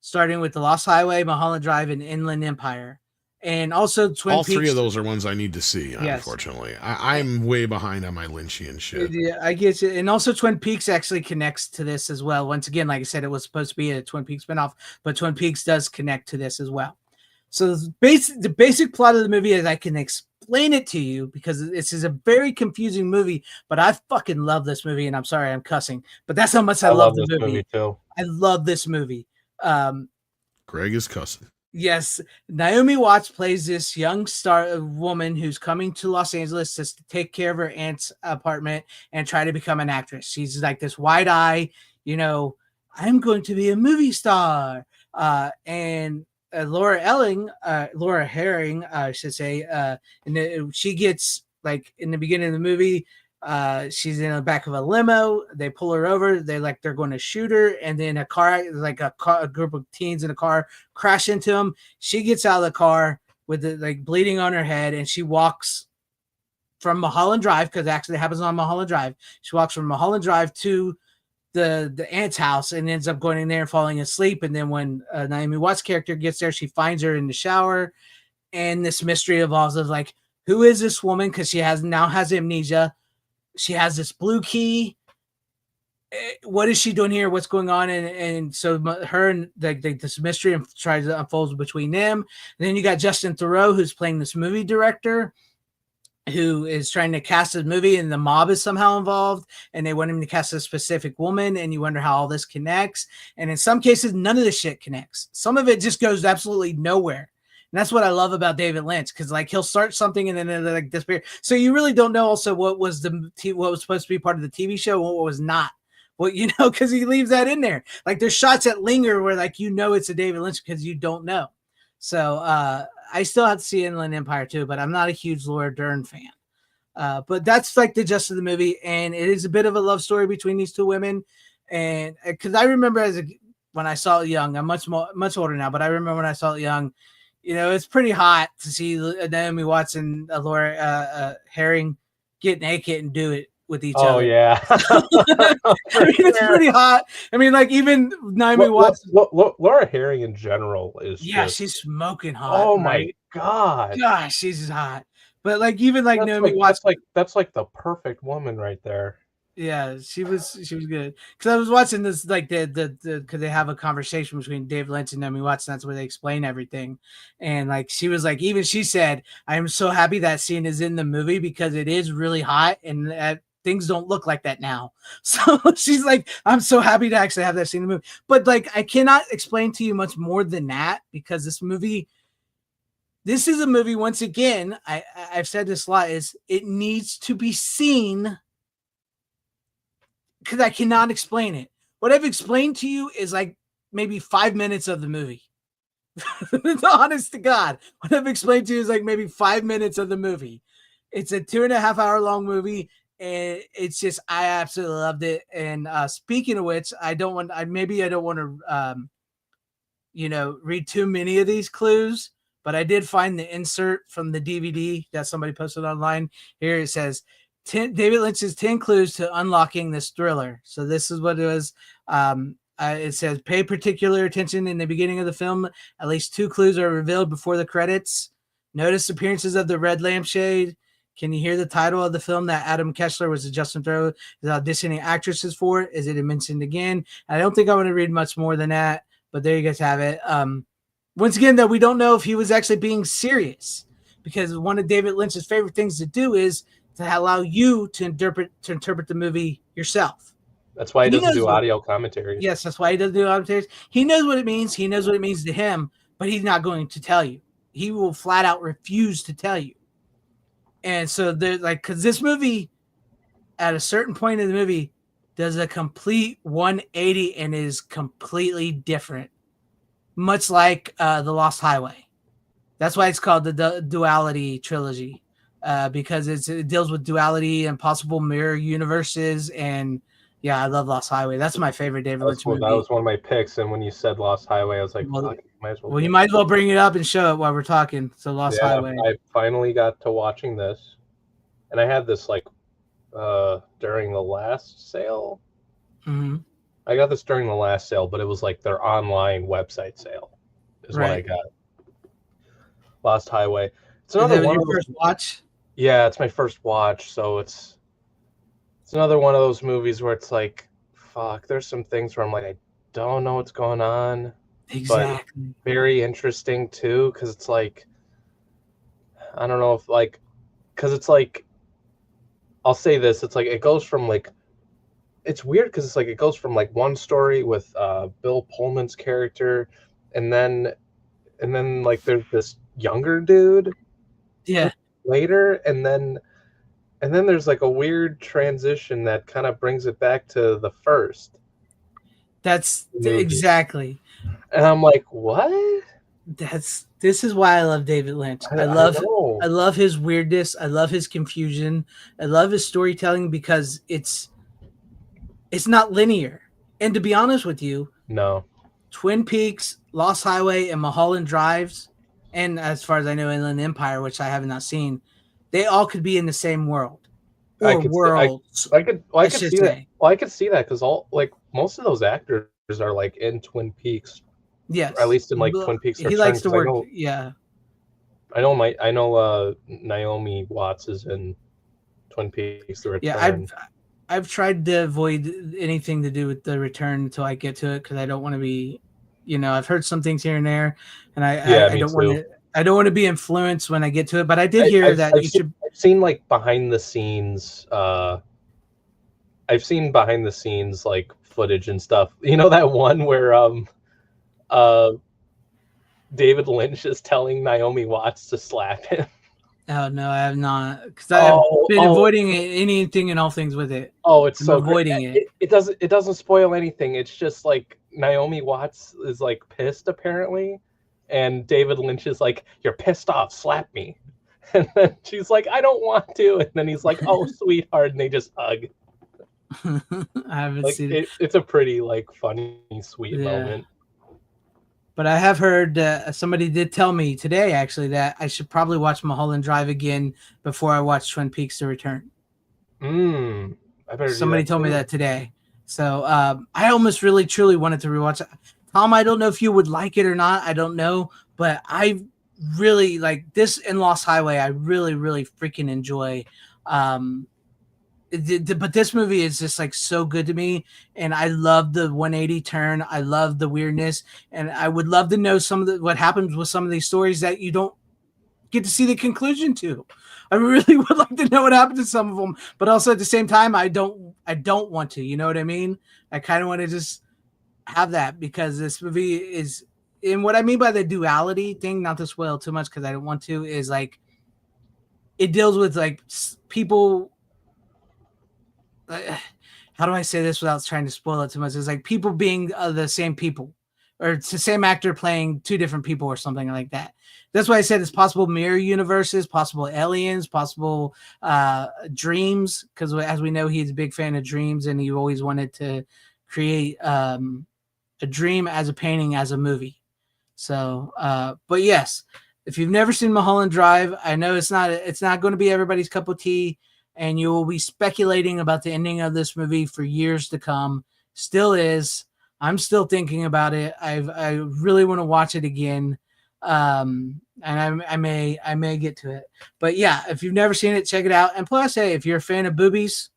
starting with The Lost Highway, Mulholland Drive, and Inland Empire. And also Twin all Peaks. 3 of those are ones I need to see, unfortunately. I'm way behind on my Lynchian shit. Yeah, I get you. And also Twin Peaks actually connects to this as well. Once again, like I said, it was supposed to be a Twin Peaks spinoff, but Twin Peaks does connect to this as well. So the basic plot of the movie is I can explain it to you because this is a very confusing movie, but I fucking love this movie, and I'm sorry I'm cussing, but that's how much I love the movie too. I love this movie. Greg is cussing. Yes, Naomi Watts plays this young woman who's coming to Los Angeles to take care of her aunt's apartment and try to become an actress. She's like this wide eye, you know, I'm going to be a movie star. And Laura Herring, I should say, and she gets like in the beginning of the movie, she's in the back of a limo. They pull her over. They're going to shoot her, and then a group of teens in a car crash into them. She gets out of the car with bleeding on her head, and she walks from Mulholland Drive because it actually happens on Mulholland Drive. She walks from Mulholland Drive to the aunt's house and ends up going in there and falling asleep. And then when Naomi Watts' character gets there, she finds her in the shower, and this mystery evolves of like, who is this woman? Because she now has amnesia. She has this blue key. What is she doing here? What's going on? And so her and this mystery tries to unfold between them. And then you got Justin Theroux, who's playing this movie director, who is trying to cast a movie, and the mob is somehow involved, and they want him to cast a specific woman, and you wonder how all this connects. And in some cases, none of this shit connects. Some of it just goes absolutely nowhere. And that's what I love about David Lynch, because like he'll start something and then it'll like disappear. So you really don't know also what was supposed to be part of the TV show and what was not. Well, you know, because he leaves that in there. Like there's shots that linger where like you know it's a David Lynch because you don't know. So I still have to see Inland Empire too, but I'm not a huge Laura Dern fan. But that's like the gist of the movie, and it is a bit of a love story between these two women. And because I remember when I saw it young, I'm much older now, but I remember when I saw it young. You know, it's pretty hot to see Naomi Watts and Laura Herring get naked and do it with each other. Oh, yeah. I mean, it's pretty hot. I mean, like, even Naomi Watts. Laura Herring in general is she's smoking hot. Oh, my God. Gosh, she's hot. But, like, even, like, Naomi Watts. That's like the perfect woman right there. Yeah, she was good. Because I was watching this, like because they have a conversation between David Lynch and Naomi Watts, and that's where they explain everything. And like she was like, even she said, "I am so happy that scene is in the movie because it is really hot, and things don't look like that now." So she's like, "I'm so happy to actually have that scene in the movie." But like, I cannot explain to you much more than that because this is a movie. Once again, I've said this a lot: is it needs to be seen. Because I cannot explain it. What I've explained to you is like maybe 5 minutes of the movie. Honest to God. What I've explained to you is like maybe 5 minutes of the movie. It's a 2.5 hour long movie. And it's just, I absolutely loved it. And speaking of which, I don't want to, read too many of these clues. But I did find the insert from the DVD that somebody posted online. Here it says, David Lynch's 10 clues to unlocking this thriller. So this is what it was. It says, pay particular attention in the beginning of the film. At least 2 clues are revealed before the credits. Notice appearances of the red lampshade. Can you hear the title of the film that Adam Kessler was Justin Theroux is auditioning actresses for? Is it mentioned again? I don't think I want to read much more than that, but there you guys have it. Once again, though, we don't know if he was actually being serious because one of David Lynch's favorite things to do is to allow you to interpret the movie yourself. That's why he doesn't do audio commentaries. Yes, that's why he doesn't do commentaries. He knows what it means. He knows what it means to him, but he's not going to tell you. he will flat out refuse to tell you. And so they're like, because this movie, at a certain point in the movie, does a complete 180 and is completely different, much like The Lost Highway. That's why it's called the duality trilogy, because it deals with duality and possible mirror universes. And yeah, I love Lost Highway. That's my favorite David Lynch movie. That was one of my picks, and when you said Lost Highway, I was like, well, fuck, might as well. Well, you might as well bring it up and show it while we're talking. So Lost Highway. I finally got to watching this, and I had this like during the last sale. Mm-hmm. I got this during the last sale, but it was like their online website sale is what I got. Lost Highway. It's another one of your first watch. Yeah, it's my first watch, so it's another one of those movies where it's like, fuck. There's some things where I'm like, I don't know what's going on. Exactly. But very interesting too, because it's like, I don't know if like, because it's like, I'll say this, it's like it goes from like, it's weird because it's like it goes from like one story with Bill Pullman's character, and then like there's this younger dude, later, and then there's like a weird transition that kind of brings it back to the first. That's exactly. And I'm like, what? This is why I love David Lynch. I love his weirdness. I love his confusion. I love his storytelling because it's not linear. And to be honest with you, no. Twin Peaks, Lost Highway, and Mulholland Drives, and as far as I know, Inland Empire, which I have not seen, they all could be in the same world. Or worlds. I could see that. Well, I could see that because all like most of those actors are like in Twin Peaks. Yes. Or at least in like Twin Peaks. He likes to work. I know Naomi Watts is in Twin Peaks: The Return. Yeah, I've tried to avoid anything to do with The Return until I get to it because I don't want to be, I've heard some things here and there, and I don't want to. I don't want to be influenced when I get to it, but I did hear that I've seen like behind the scenes. I've seen behind the scenes like footage and stuff. You know that one where David Lynch is telling Naomi Watts to slap him. Oh no, I have not, because I've been avoiding anything and all things with it. Oh, it's so avoiding it. It doesn't spoil anything. It's just like Naomi Watts is like pissed apparently, and David Lynch is like, "You're pissed off, slap me," and then she's like, "I don't want to," and then he's like, "Oh, sweetheart," and they just hug. I haven't seen it. It's a pretty like funny, sweet moment. But I have heard somebody did tell me today, actually, that I should probably watch Mulholland Drive again before I watch Twin Peaks: The Return. I better. Somebody told me that today. So I almost really, truly wanted to rewatch it. Tom, I don't know if you would like it or not. I don't know. But I really like this in Lost Highway. I really, really freaking enjoy. But this movie is just like so good to me, and I love the 180 turn. I love the weirdness, and I would love to know what happens with some of these stories that you don't get to see the conclusion to. I really would like to know what happened to some of them, but also at the same time, I don't want to. You know what I mean? I kind of want to just have that because this movie is, and what I mean by the duality thing, not to spoil too much because I don't want to, is like it deals with like people. How do I say this without trying to spoil it too much? It's like people being the same people, or it's the same actor playing two different people or something like that. That's why I said it's possible mirror universes, possible aliens, possible dreams, because as we know, he's a big fan of dreams, and he always wanted to create a dream as a painting, as a movie. So, but yes, if you've never seen Mulholland Drive, I know it's not going to be everybody's cup of tea, and you will be speculating about the ending of this movie for years to come. Still is. I'm still thinking about it. I really want to watch it again. And I may get to it. But yeah, if you've never seen it, check it out. And plus, hey, if you're a fan of boobies,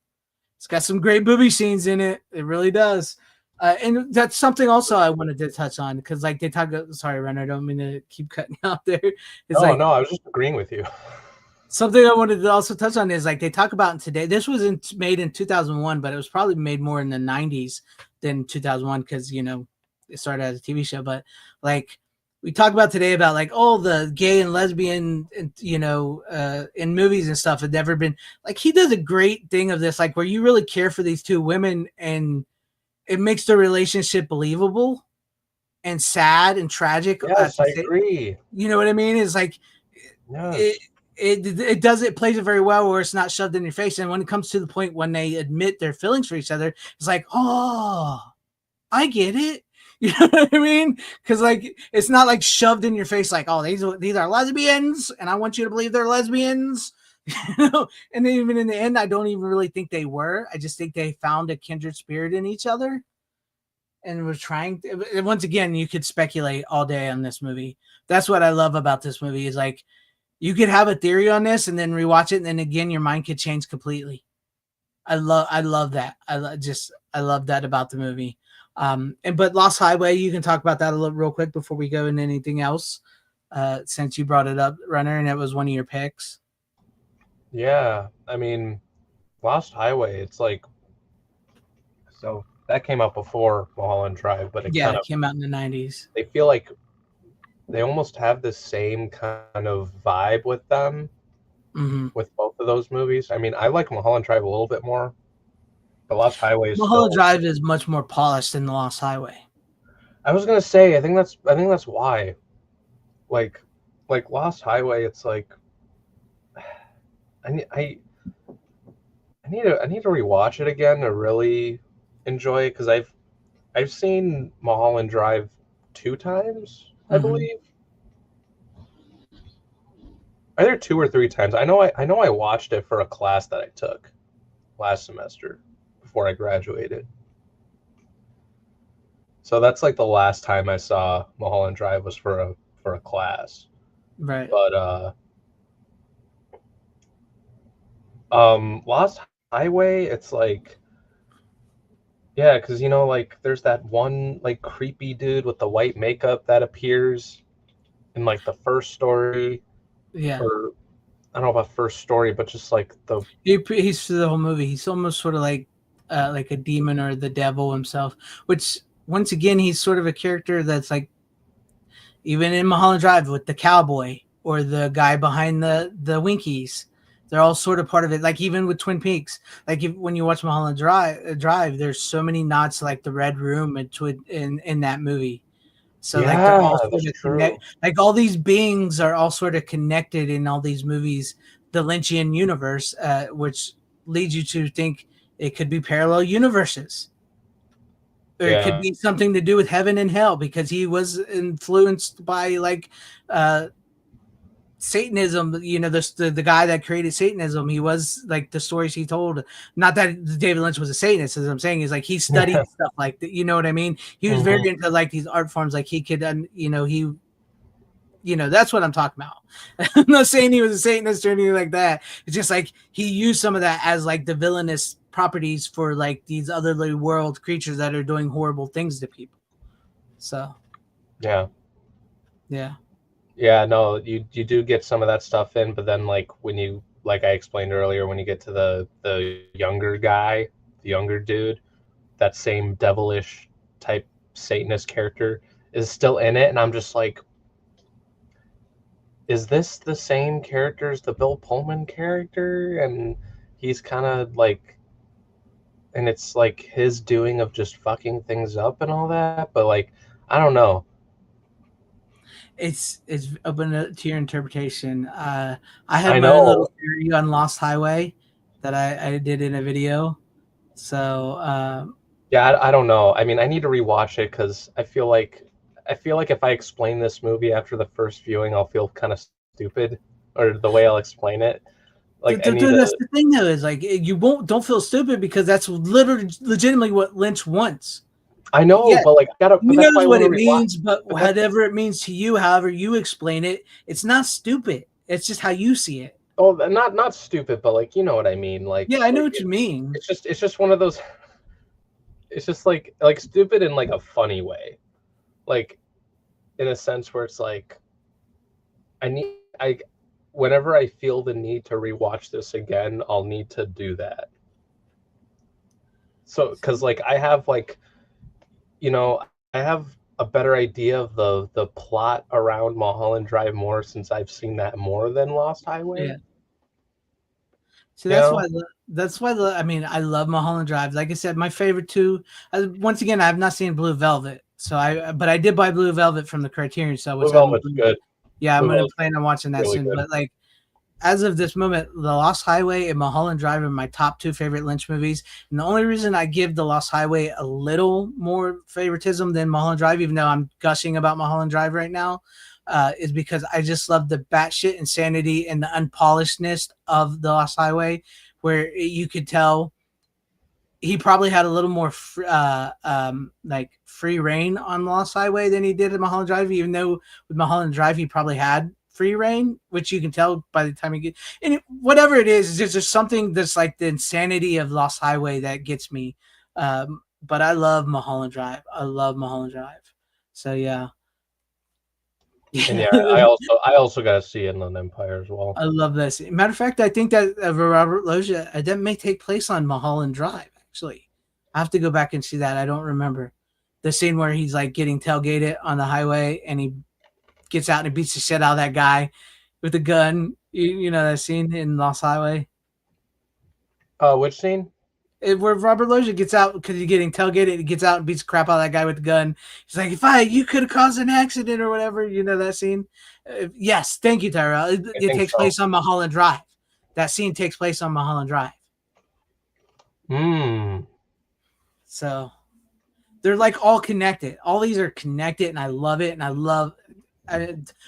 it's got some great booby scenes in it. It really does. And that's something also I wanted to touch on, because like they talk. Sorry, Ren, I don't mean to keep cutting out there. No, I was just agreeing with you. Something I wanted to also touch on is like they talk about today. This was made in 2001, but it was probably made more in the 90s than 2001 because it started as a TV show. But like we talk about today about like, oh, the gay and lesbian, in movies and stuff had never been like, he does a great thing of this, like where you really care for these two women and it makes the relationship believable and sad and tragic. Yes, I agree. You know what I mean? It's like, yes. it does, it plays it very well where it's not shoved in your face. And when it comes to the point when they admit their feelings for each other, it's like, oh, I get it. You know what I mean? Because like it's not like shoved in your face, like, oh, these are lesbians, and I want you to believe they're lesbians. You know, and then even in the end, I don't even really think they were. I just think they found a kindred spirit in each other, and was trying. Once again, you could speculate all day on this movie. That's what I love about this movie is like you could have a theory on this and then rewatch it, and then again, your mind could change completely. I love that. I love that about the movie. But Lost Highway, you can talk about that a little real quick before we go into anything else. Since you brought it up, Runner, and it was one of your picks. Yeah, I mean, Lost Highway. It's like, so that came out before Mulholland Drive, but it came out in the 90s. They feel like they almost have the same kind of vibe with them. With both of those movies. I mean, I like Mulholland Drive a little bit more. The Lost Highway is Mulholland Drive is much more polished than the Lost Highway. I was gonna say, I think that's why. Like Lost Highway, it's like I need to rewatch it again to really enjoy it because I've seen Mulholland Drive 2 times, I believe. Either 2 or 3 times. I know I watched it for a class that I took last semester before I graduated. So that's like the last time I saw Mulholland Drive was for a class. Right. But Lost Highway, it's like, yeah, because like there's that one like creepy dude with the white makeup that appears in like the first story. Yeah. Or I don't know about first story, but just like he's through the whole movie. He's almost sort of like a demon or the devil himself, which once again, he's sort of a character that's like, even in Mulholland Drive with the cowboy or the guy behind the Winkies, they're all sort of part of it. Like even with Twin Peaks, like when you watch Mulholland Drive, there's so many nods to like the Red Room in that movie. So like they're all sort of like all these beings are all sort of connected in all these movies, the Lynchian universe, which leads you to think it could be parallel universes. Or it could be something to do with heaven and hell because he was influenced by like Satanism. The guy that created Satanism, he was like the stories he told. Not that David Lynch was a Satanist, as I'm saying, is like he studied stuff like that. You know what I mean? He was very into like these art forms. Like he could, that's what I'm talking about. I'm not saying he was a Satanist or anything like that. It's just like he used some of that as like the villainous properties for like these otherly world creatures that are doing horrible things to people. So yeah. No, you do get some of that stuff in, but then like when you, like I explained earlier, when you get to the younger guy, the younger dude, that same devilish type Satanist character is still in it, and I'm just like, is this the same character as the Bill Pullman character? And he's kind of like, and it's like his doing of just fucking things up and all that, but like, I don't know. It's open to your interpretation. I have my own little theory on Lost Highway that I did in a video. So yeah, I don't know. I mean, I need to rewatch it because I feel like if I explain this movie after the first viewing, I'll feel kind of stupid, or the way I'll explain it. Like that's the thing though, is like you don't feel stupid because that's literally legitimately what Lynch wants. I know, but like he knows what it means, but whatever it means to you, however you explain it, it's not stupid. It's just how you see it. Oh, not stupid, but like you know what I mean. Like I know what you mean. It's just one of those. It's just like stupid in like a funny way, like in a sense where it's like whenever I feel the need to rewatch this again, I'll need to do that. So, because like I have like, I have a better idea of the plot around Mulholland Drive more since I've seen that more than Lost Highway. Yeah. So You that's know? why. That's why. I mean, I love Mulholland Drive. Like I said, my favorite two. Once again, I have not seen Blue Velvet, but I did buy Blue Velvet from the Criterion, so Blue which Velvet's good. yeah, I'm Blue gonna Velvet's plan on watching that really soon. good. But like, as of this moment, The Lost Highway and Mulholland Drive are my top two favorite Lynch movies. And the only reason I give The Lost Highway a little more favoritism than Mulholland Drive, even though I'm gushing about Mulholland Drive right now, is because I just love the batshit insanity and the unpolishedness of The Lost Highway, where you could tell he probably had a little more like free reign on Lost Highway than he did in Mulholland Drive. Even though with Mulholland Drive he probably had free reign, which you can tell by the time he get. And whatever it is, there's just something that's like the insanity of Lost Highway that gets me. But I love Mulholland Drive. I love Mulholland Drive. So yeah. And yeah, I also got to see Inland Empire as well. I love this. Matter of fact, I think that Robert Loggia that may take place on Mulholland Drive. Actually, I have to go back and see that. I don't remember the scene where he's like getting tailgated on the highway and he gets out and beats the shit out of that guy with a gun. You know that scene in Lost Highway? Which scene? Where Robert Loggia gets out because he's getting tailgated. He gets out and beats the crap out of that guy with the gun. He's like, you could have caused an accident or whatever. You know that scene? Yes. Thank you, Tyrell. It takes place on Mulholland Drive. That scene takes place on Mulholland Drive. So they're like all connected. All these are connected, and I love it. And I love.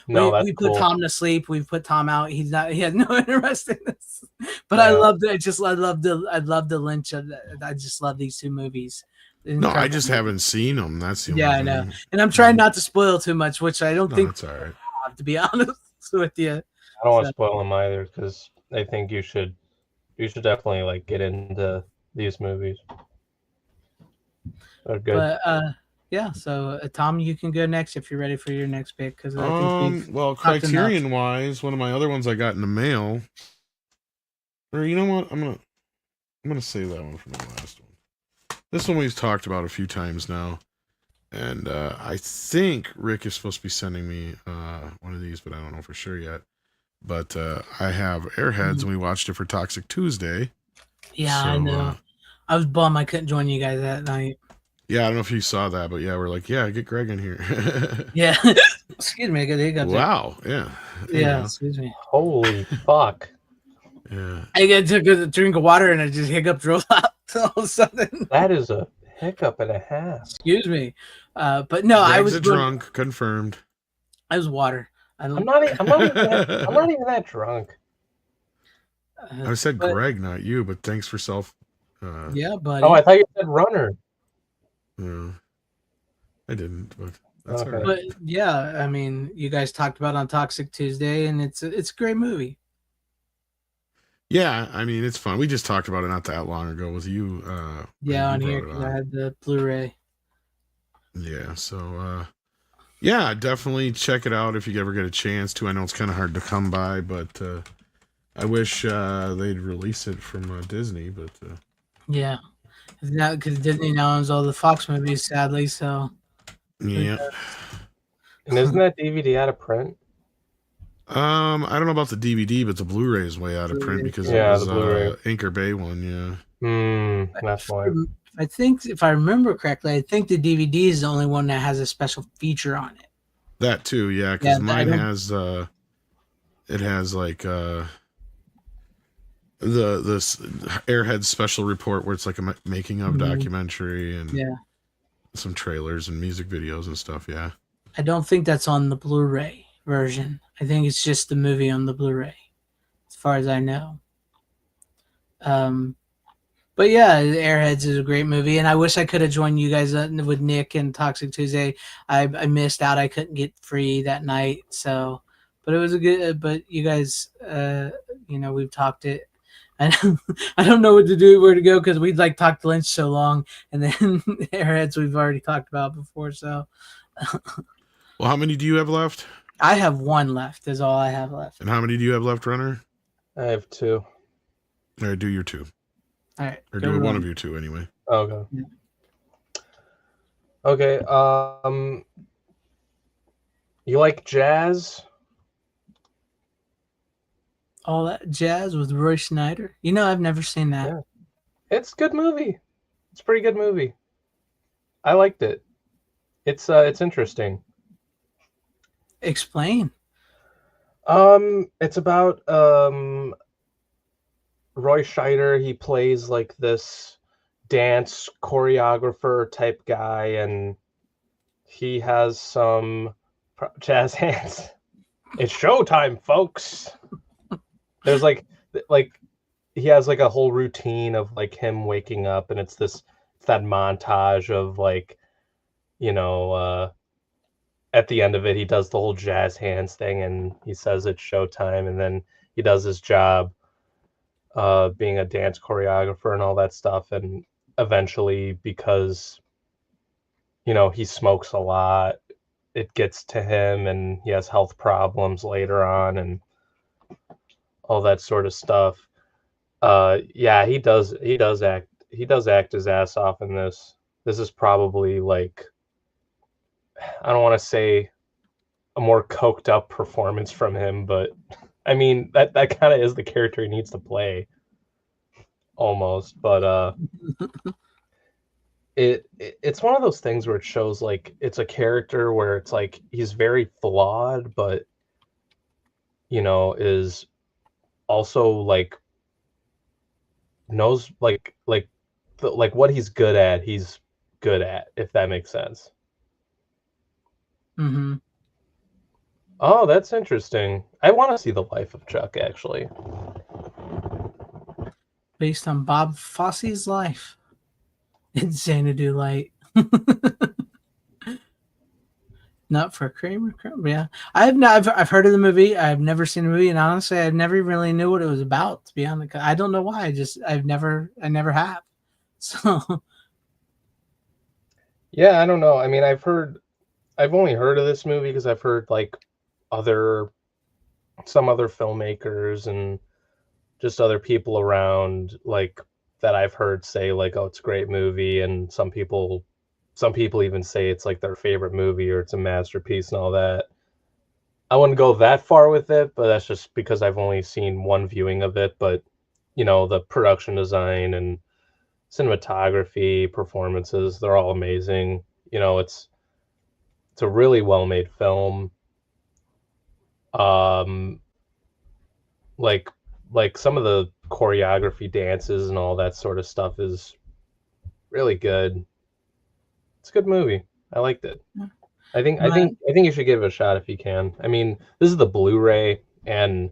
We put Tom to sleep. We've put Tom out. He has no interest in this. But I love it. I love the Lynch of that. I just love these two movies. No, I just haven't seen them. That's the only thing. I know. And I'm trying not to spoil too much, which I don't think that's all right. To be honest with you. I don't want to spoil them either because I think you should definitely like get into these movies. They're good. But yeah, so Tom, you can go next if you're ready for your next pick. Because well, Criterion wise, one of my other ones I got in the mail. Or you know what? I'm gonna save that one for my last one. This one we've talked about a few times now, and I think Rick is supposed to be sending me one of these, but I don't know for sure yet. But I have Airheads, and we watched it for Toxic Tuesday. Yeah, so, I know. I was bummed I couldn't join you guys that night. Yeah, I don't know if you saw that, but yeah, we're like, yeah, get Greg in here. Yeah. Excuse me, I got hiccups. Wow, yeah. Yeah, excuse me. Holy fuck. Yeah. I took a drink of water and I just hiccup drove out all of a sudden. That is a hiccup and a half. Excuse me. But no, Greg's I was drunk, confirmed. I was water. I'm not even that drunk. I said Greg, not you, but thanks for yeah, buddy. Oh, I thought you said runner. No, I didn't, but that's all right. But yeah, I mean, you guys talked about on Toxic Tuesday, and it's a great movie. Yeah, I mean, it's fun. We just talked about it not that long ago with you. Yeah, on here because I had the Blu-ray. Yeah, so yeah, definitely check it out if you ever get a chance to. I know it's kind of hard to come by, but I wish they'd release it from Disney, but yeah. Because Disney now owns all the Fox movies, sadly. So yeah. And isn't that DVD out of print? I don't know about the DVD, but the Blu-ray is way out of print because it was the Blu-ray Anchor Bay one. Yeah. That's why. I think if I remember correctly, I think the DVD is the only one that has a special feature on it. That too, yeah. Because mine has it has like this Airhead special report where it's like a making of documentary and some trailers and music videos and stuff. Yeah, I don't think that's on the Blu-ray version. I think it's just the movie on the Blu-ray, as far as I know. But yeah, Airheads is a great movie, and I wish I could have joined you guys with Nick and Toxic Tuesday. I missed out. I couldn't get free that night, so. But it was a good. But you guys, we've talked it. I don't know what to do, where to go, because we'd like talked Lynch so long, and then Airheads we've already talked about before. So, well, how many do you have left? I have one left. Is all I have left. And how many do you have left, Runner? I have two. All right, do your two. All right, or do one of you two anyway. Okay. Okay. You like jazz? All that jazz with Roy Schneider. You know, I've never seen that. Yeah. It's a good movie. It's a pretty good movie. I liked it. It's interesting. Explain. It's about Roy Scheider. He plays like this dance choreographer type guy, and he has some jazz hands. It's showtime, folks. There's like he has like a whole routine of like him waking up, and it's that montage of like, you know, at the end of it, he does the whole jazz hands thing, and he says it's showtime, and then he does his job being a dance choreographer and all that stuff, and eventually, because he smokes a lot, it gets to him, and he has health problems later on, and all that sort of stuff. Yeah, he does act his ass off in this. This is probably like, I don't want to say a more coked up performance from him, but I mean that kind of is the character he needs to play almost. But it's one of those things where it shows like it's a character where it's like he's very flawed, but is also like knows like what he's good at, if that makes sense. Mm-hmm. Oh, that's interesting. I want to see the life of Chuck, actually. Based on Bob Fosse's life in Xanadu Light. Not for Kramer. Yeah, I've heard of the movie. I've never seen the movie, and honestly, I never really knew what it was about. To be honest, I don't know why. I never have. So yeah, I don't know. I mean, I've only heard of this movie because I've heard like some other filmmakers and just other people around like that I've heard say like, oh, it's a great movie, and some people even say it's like their favorite movie or it's a masterpiece and all that. I wouldn't go that far with it, but that's just because I've only seen one viewing of it. But the production design and cinematography, performances, they're all amazing. It's a really well-made film. Like some of the choreography, dances, and all that sort of stuff is really good. It's a good movie. I liked it. I think you should give it a shot if you can. I mean, this is the Blu-ray, and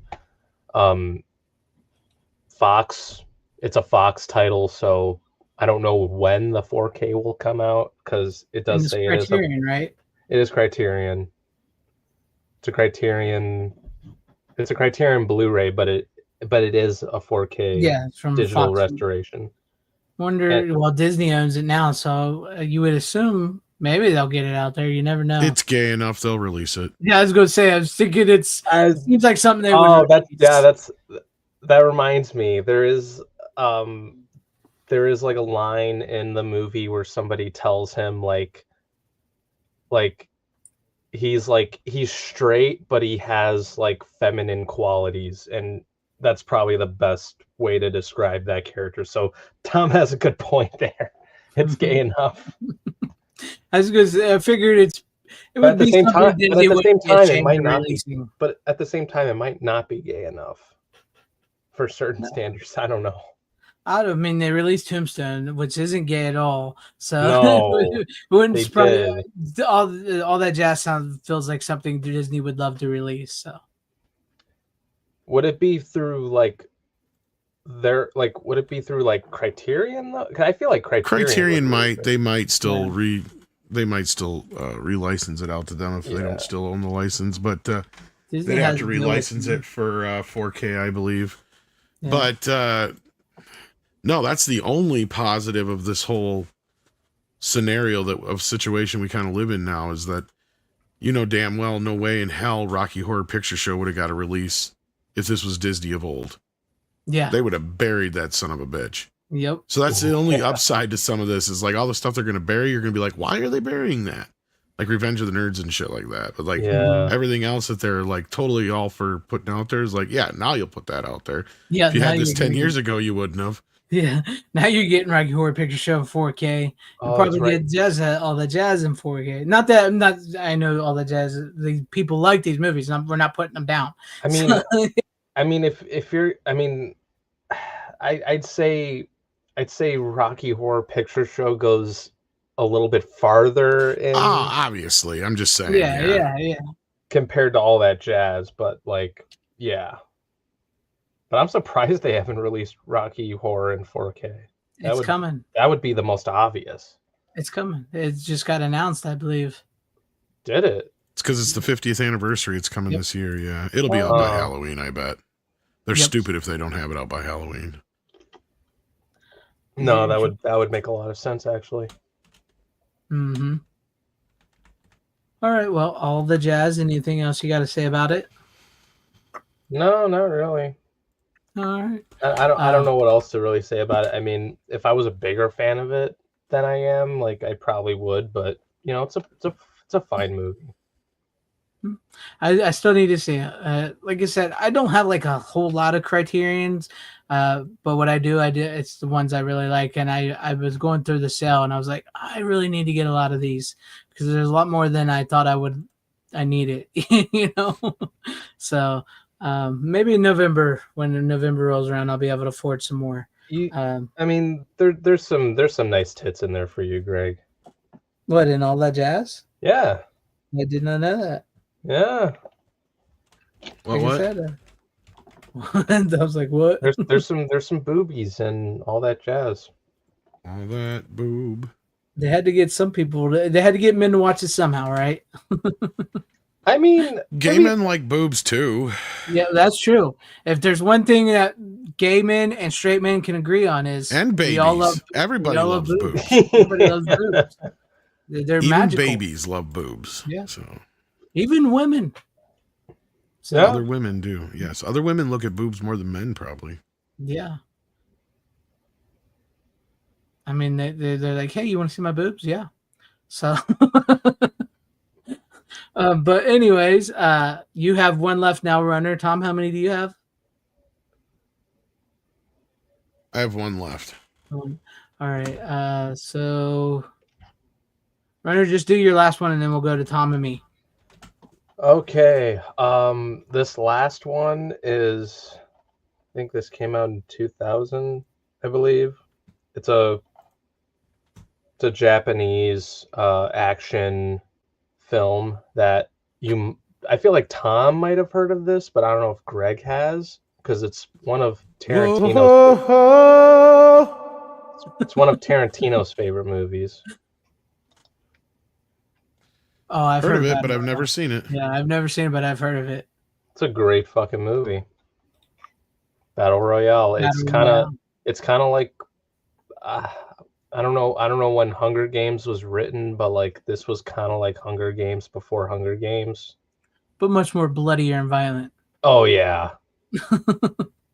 Fox. It's a Fox title, so I don't know when the 4K will come out because it does say it is Criterion, right? It is Criterion. It's a Criterion. It's a Criterion Blu-ray, but it is a 4K it's from digital Fox. restoration. Well, Disney owns it now, so you would assume maybe they'll get it out there. You never know. It's gay enough; they'll release it. Yeah, I was going to say. I was thinking it seems like something they would. Oh, that reminds me. There is like a line in the movie where somebody tells him like he's straight, but he has like feminine qualities, and that's probably the best way to describe that character. So Tom has a good point there. It's gay enough. I was going to say, I figured it would at the be same time. Disney But at the same time, it might of not be. releasing. But at the same time, it might not be gay enough for certain standards. I don't know. I mean, they released Tombstone, which isn't gay at all. So No, it wouldn't they surprise did. all that jazz sound feels like something Disney would love to release. So would it be through like would it be through like Criterion though? 'Cause I feel like Criterion might still relicense it out to them if they don't still own the license, but they'd have to relicense it for 4K, I believe. Yeah. But no, that's the only positive of this whole scenario of situation we kind of live in now, is that damn well no way in hell Rocky Horror Picture Show would have got a release if this was Disney of old. Yeah, they would have buried that son of a bitch. Yep. So that's the only upside to some of this is like all the stuff they're going to bury. You're going to be like, why are they burying that? Like Revenge of the Nerds and shit like that. But like Yeah. everything else that they're like totally all for putting out there is like, yeah, now you'll put that out there. Yeah. If you now had this you're 10 getting- years ago, you wouldn't have. Yeah. Now you're getting Rocky Horror Picture Show in 4K. You Oh, probably that's right. get jazz, all the jazz in 4K. Not that I know all the jazz. The people like these movies. We're not putting them down. I mean, if you're, I mean, I'd say Rocky Horror Picture Show goes a little bit farther in Obviously. I'm just saying. Yeah. compared to all that jazz, but like, yeah. But I'm surprised they haven't released Rocky Horror in 4K. It's coming. That would be the most obvious. It's coming. It just got announced, I believe. Did it? It's because it's the 50th anniversary. It's coming this year. Yeah. It'll be out by Halloween, I bet. They're stupid if they don't have it out by Halloween. No, that would make a lot of sense, actually. Mm-hmm. All right. Well, all the jazz. Anything else you got to say about it? No, not really. All right. I don't know what else to really say about it. I mean, if I was a bigger fan of it than I am, like I probably would. But you know, it's a fine movie. I still need to see it. Like I said, I don't have like a whole lot of criterions, but what I do, it's the ones I really like. And I was going through the sale and I was like, I really need to get a lot of these because there's a lot more than I thought I needed, you know? So maybe in November, when November rolls around, I'll be able to afford some more. I mean, there's some nice tits in there for you, Greg. What, in all that jazz? Yeah. I did not know that. Yeah. What? I was like, what? There's some boobies and all that jazz. All that boob. They had to get some people. They had to get men to watch it somehow, right? I mean, gay men like boobs too. Yeah, that's true. If there's one thing that gay men and straight men can agree on is, and babies. Everybody loves boobs. Everybody loves boobs. They're even magical. Babies love boobs. Yeah. So even women. So other women do. Yes, other women look at boobs more than men probably. Yeah. I mean, they're like, hey, you want to see my boobs? Yeah. So, but anyways, you have one left now, Runner. Tom, how many do you have? I have one left. All right. So, Runner, just do your last one, and then we'll go to Tom and me. Okay. This last one is, I think this came out in 2000, I believe. It's a Japanese action film that I feel like Tom might have heard of this, but I don't know if Greg has, because it's one of Tarantino's. It's one of Tarantino's favorite movies. Oh, I've heard of it, but I've never seen it. Yeah, I've never seen it, but I've heard of it. It's a great fucking movie. Battle Royale. It's kind of like I don't know when Hunger Games was written, but like this was kind of like Hunger Games before Hunger Games. But much more bloodier and violent. Oh yeah.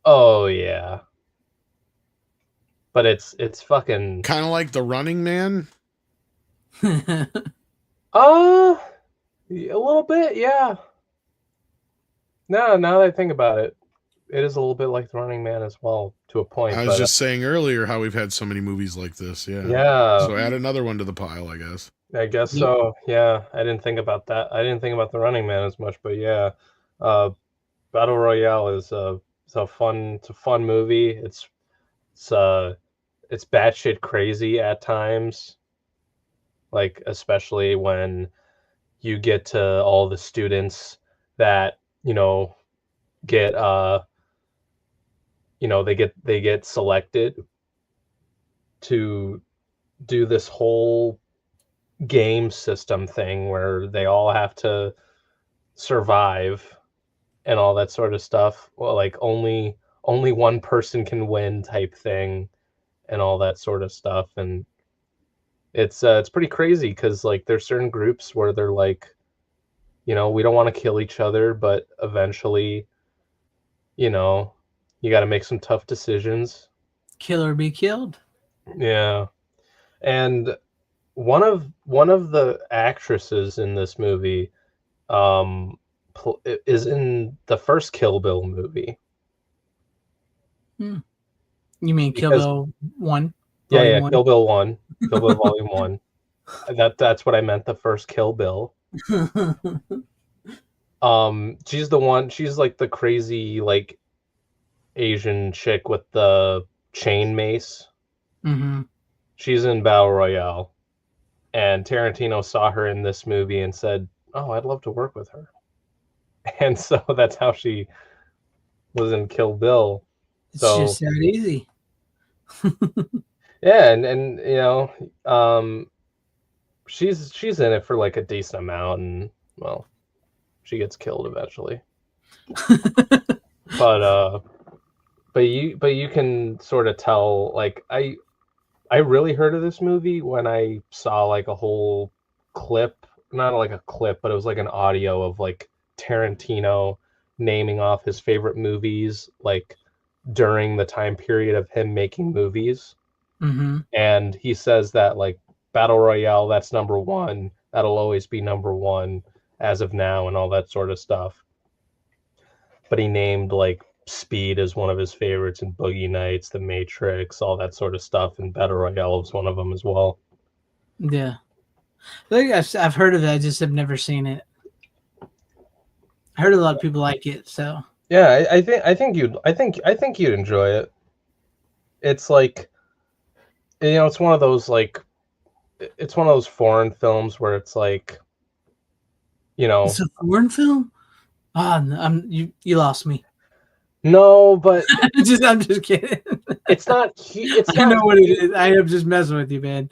Oh yeah. But it's fucking kind of like The Running Man. A little bit, yeah. No, now that I think about it, it is a little bit like The Running Man as well, to a point. I was just saying earlier how we've had so many movies like this. Yeah. Yeah. So add another one to the pile, I guess. I guess so. Yeah. I didn't think about that. I didn't think about The Running Man as much, but yeah. Battle Royale is a fun movie. It's batshit crazy at times. Like, especially when you get to all the students that, get they get selected to do this whole game system thing where they all have to survive and all that sort of stuff. Well, like only one person can win type thing and all that sort of stuff. And it's pretty crazy because like there's certain groups where they're like, we don't want to kill each other, but eventually, you got to make some tough decisions. Kill or be killed. Yeah, and one of the actresses in this movie um is in the first Kill Bill movie. You mean Kill Because Bill 1? yeah, Volume 1? Kill Bill 1, Kill Bill Volume 1. That's what I meant, the first Kill Bill. She's the one, she's like the crazy like Asian chick with the chain mace. Mm-hmm. She's in Battle Royale. And Tarantino saw her in this movie and said, "Oh, I'd love to work with her." And so that's how she was in Kill Bill. It's So just that easy. yeah, and you know, she's in it for like a decent amount, and well, she gets killed eventually. But you can sort of tell, like, I really heard of this movie when I saw like a whole clip, not like a clip, but it was like an audio of like Tarantino naming off his favorite movies like during the time period of him making movies. Mm-hmm. And he says that like Battle Royale, that's number one. That'll always be number one as of now, and all that sort of stuff. But he named like Speed as one of his favorites, and Boogie Nights, The Matrix, all that sort of stuff, and Battle Royale was one of them as well. Yeah. I think I've heard of it. I just have never seen it. I heard a lot of people like it, so Yeah, I think you'd enjoy it. It's like, you know, it's one of those foreign films where it's like, you know, it's a foreign film. Ah, you lost me. no, but I'm just kidding. it's not. I know what it is. I am just messing with you, man.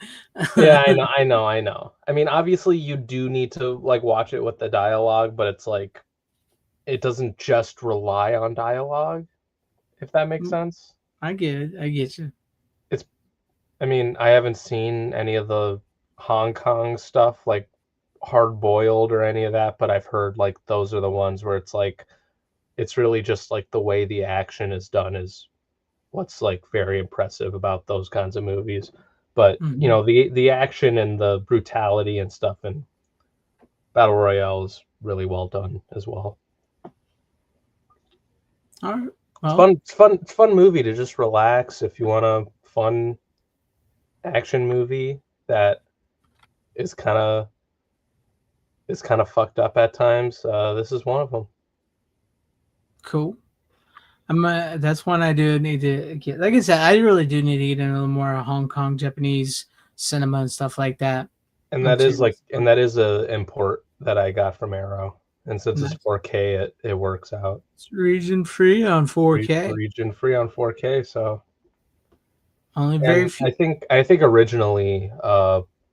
Yeah, I know. I mean, obviously, you do need to like watch it with the dialogue, but it's like it doesn't just rely on dialogue, if that makes sense. I get it. I get you. I mean, I haven't seen any of the Hong Kong stuff, like Hard Boiled or any of that, but I've heard like those are the ones where it's like it's really just like the way the action is done is what's like very impressive about those kinds of movies. But you know, the action and the brutality and stuff in Battle Royale is really well done as well. All right. It's Well, fun. It's fun. It's a fun movie to just relax if you want a fun action movie that is kind of fucked up at times. This is one of them. cool. That's one I do need to get. Like I said, I really do need to get into a little more Hong Kong, Japanese cinema and stuff like that. And that is a import that I got from Arrow. And since it's 4K, it works out. It's region free on 4K. Region free on 4K. So only very few. I think originally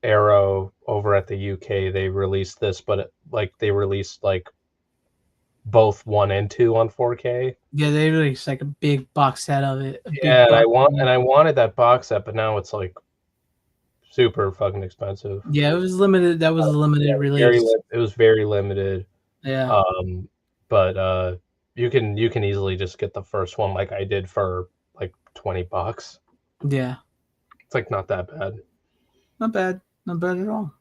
Arrow over at the UK, they released this, but they released like both 1 and 2 on 4K. Yeah, they released like a big box set of it. Yeah, and I wanted that box set, but now it's like super fucking expensive. Yeah, it was limited. That was a limited release. It was very limited. Yeah. But you can easily just get the first one like I did for like $20. Yeah. It's like not that bad. Not bad. Not bad at all.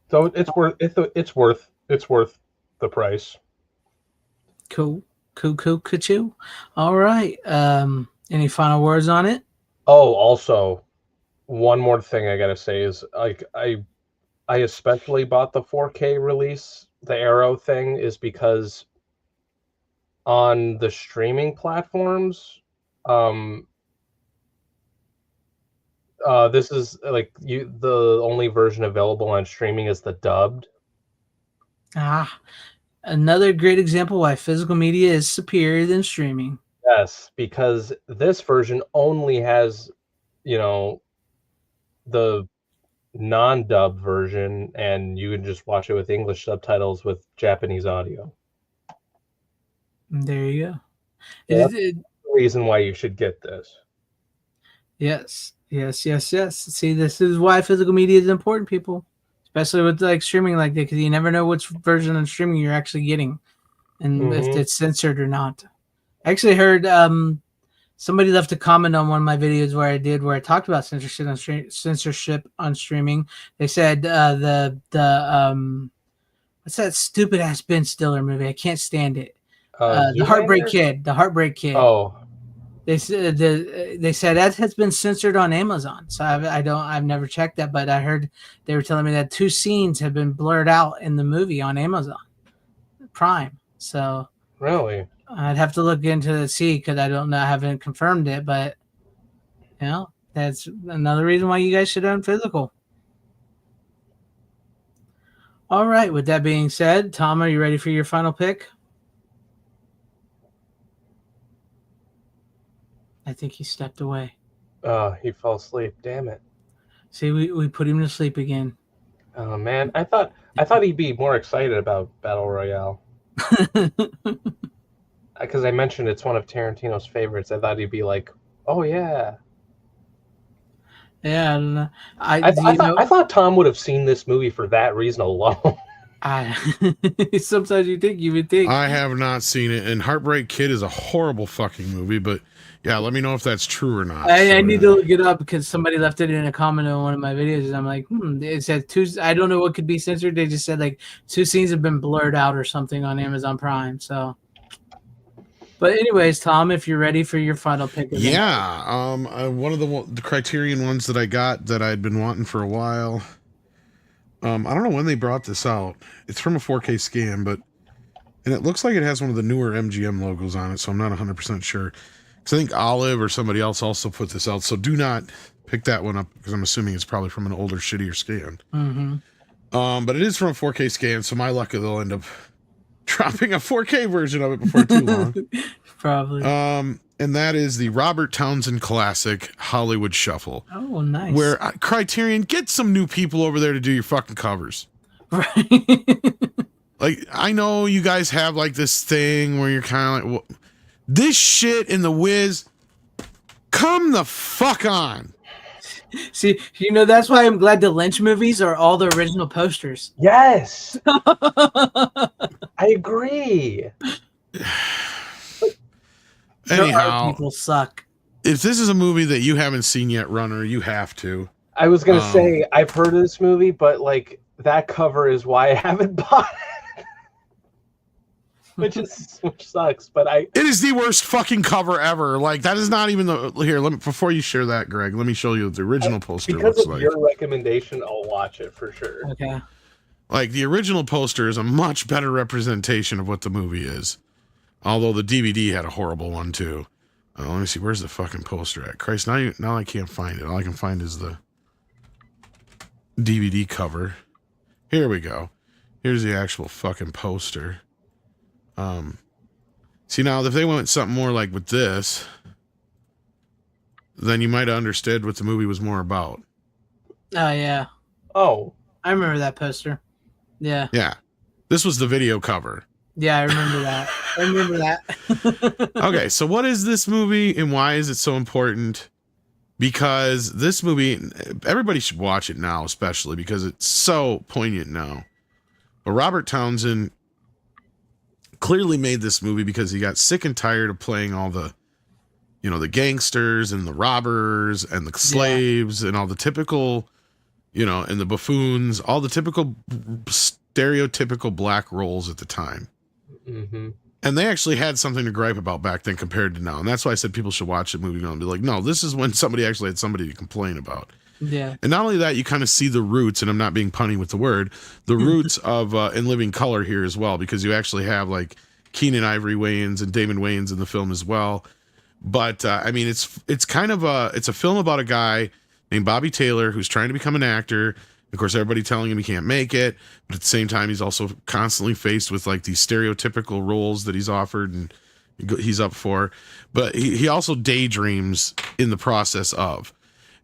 So it's worth the price. Cool. All right. Any final words on it? Oh, also, one more thing I gotta say is like I especially bought the 4K release, the Arrow thing, is because on the streaming platforms, this is like the only version available on streaming is the dubbed. Another great example why physical media is superior than streaming. Yes, because this version only has, you know, the non-dub version, and you can just watch it with English subtitles with Japanese audio. There you go. That's the reason why you should get this. Yes. See, this is why physical media is important, people, especially with like streaming like that, because you never know which version of streaming you're actually getting, and if it's censored or not. I actually heard somebody left a comment on one of my videos where I talked about censorship on streaming. They said what's that stupid ass Ben Stiller movie? I can't stand it. The Heartbreak Kid. The Heartbreak Kid. Oh, they said that has been censored on Amazon. So I've never checked that, but I heard they were telling me that 2 scenes have been blurred out in the movie on Amazon Prime. So really? I'd have to look into the see because I don't know. I haven't confirmed it, but that's another reason why you guys should own physical. All right. With that being said, Tom, are you ready for your final pick? I think he stepped away. He fell asleep. Damn it. See, we put him to sleep again. Oh man, I thought he'd be more excited about Battle Royale. Because I mentioned it's one of Tarantino's favorites. I thought he'd be like, "Oh yeah." Yeah, I don't know. I thought Tom would have seen this movie for that reason alone. Sometimes you would think. I have not seen it, and Heartbreak Kid is a horrible fucking movie, but yeah, let me know if that's true or not. I need to look it up because somebody left it in a comment on one of my videos, and I'm like, it said 2. I don't know what could be censored. They just said like 2 scenes have been blurred out or something on Amazon Prime. So, but anyways, Tom, if you're ready for your final pick, one of the Criterion ones that I got that I'd been wanting for a while. I don't know when they brought this out. It's from a 4K scan, and it looks like it has one of the newer MGM logos on it, so I'm not 100% sure. Because I think Olive or somebody else also put this out, so do not pick that one up because I'm assuming it's probably from an older, shittier scan. Mm-hmm. But it is from a 4K scan, so my luck they'll end up dropping a 4K version of it before too long. Probably. And that is the Robert Townsend classic Hollywood Shuffle. Oh, nice. Where Criterion, get some new people over there to do your fucking covers. Right. Like, I know you guys have like this thing where you're kind of like, well, this shit in the Wiz, come the fuck on. See, that's why I'm glad the Lynch movies are all the original posters. Yes. I agree. Anyhow, people suck. If this is a movie that you haven't seen yet, Runner, you have to. I was gonna say I've heard of this movie, but like that cover is why I haven't bought it. which sucks. But it is the worst fucking cover ever. Like that is not even the here. Before you share that, Greg, let me show you what the original poster because looks of like. Your recommendation, I'll watch it for sure. Okay. Like the original poster is a much better representation of what the movie is. Although the DVD had a horrible one too. Let me see. Where's the fucking poster at? Christ, now I can't find it. All I can find is the DVD cover. Here we go. Here's the actual fucking poster. See now, if they went something more like with this, then you might have understood what the movie was more about. Oh yeah. Oh, I remember that poster. Yeah. Yeah. This was the video cover. Yeah, I remember that. Okay, so what is this movie and why is it so important? Because this movie, everybody should watch it now, especially because it's so poignant now. But Robert Townsend clearly made this movie because he got sick and tired of playing all the, the gangsters and the robbers and the slaves and all the typical, and the buffoons, all the typical stereotypical black roles at the time. Mm-hmm. And they actually had something to gripe about back then compared to now. And that's why I said people should watch the movie and be like, no, this is when somebody actually had somebody to complain about. Yeah. And not only that, you kind of see the roots, and I'm not being punny with the word, the roots of In Living Color here as well, because you actually have like Keenan Ivory Wayans and Damon Wayans in the film as well. But I mean, it's kind of it's a film about a guy named Bobby Taylor who's trying to become an actor. Of course, everybody telling him he can't make it, but at the same time, he's also constantly faced with like these stereotypical roles that he's offered and he's up for. But he also daydreams in the process of,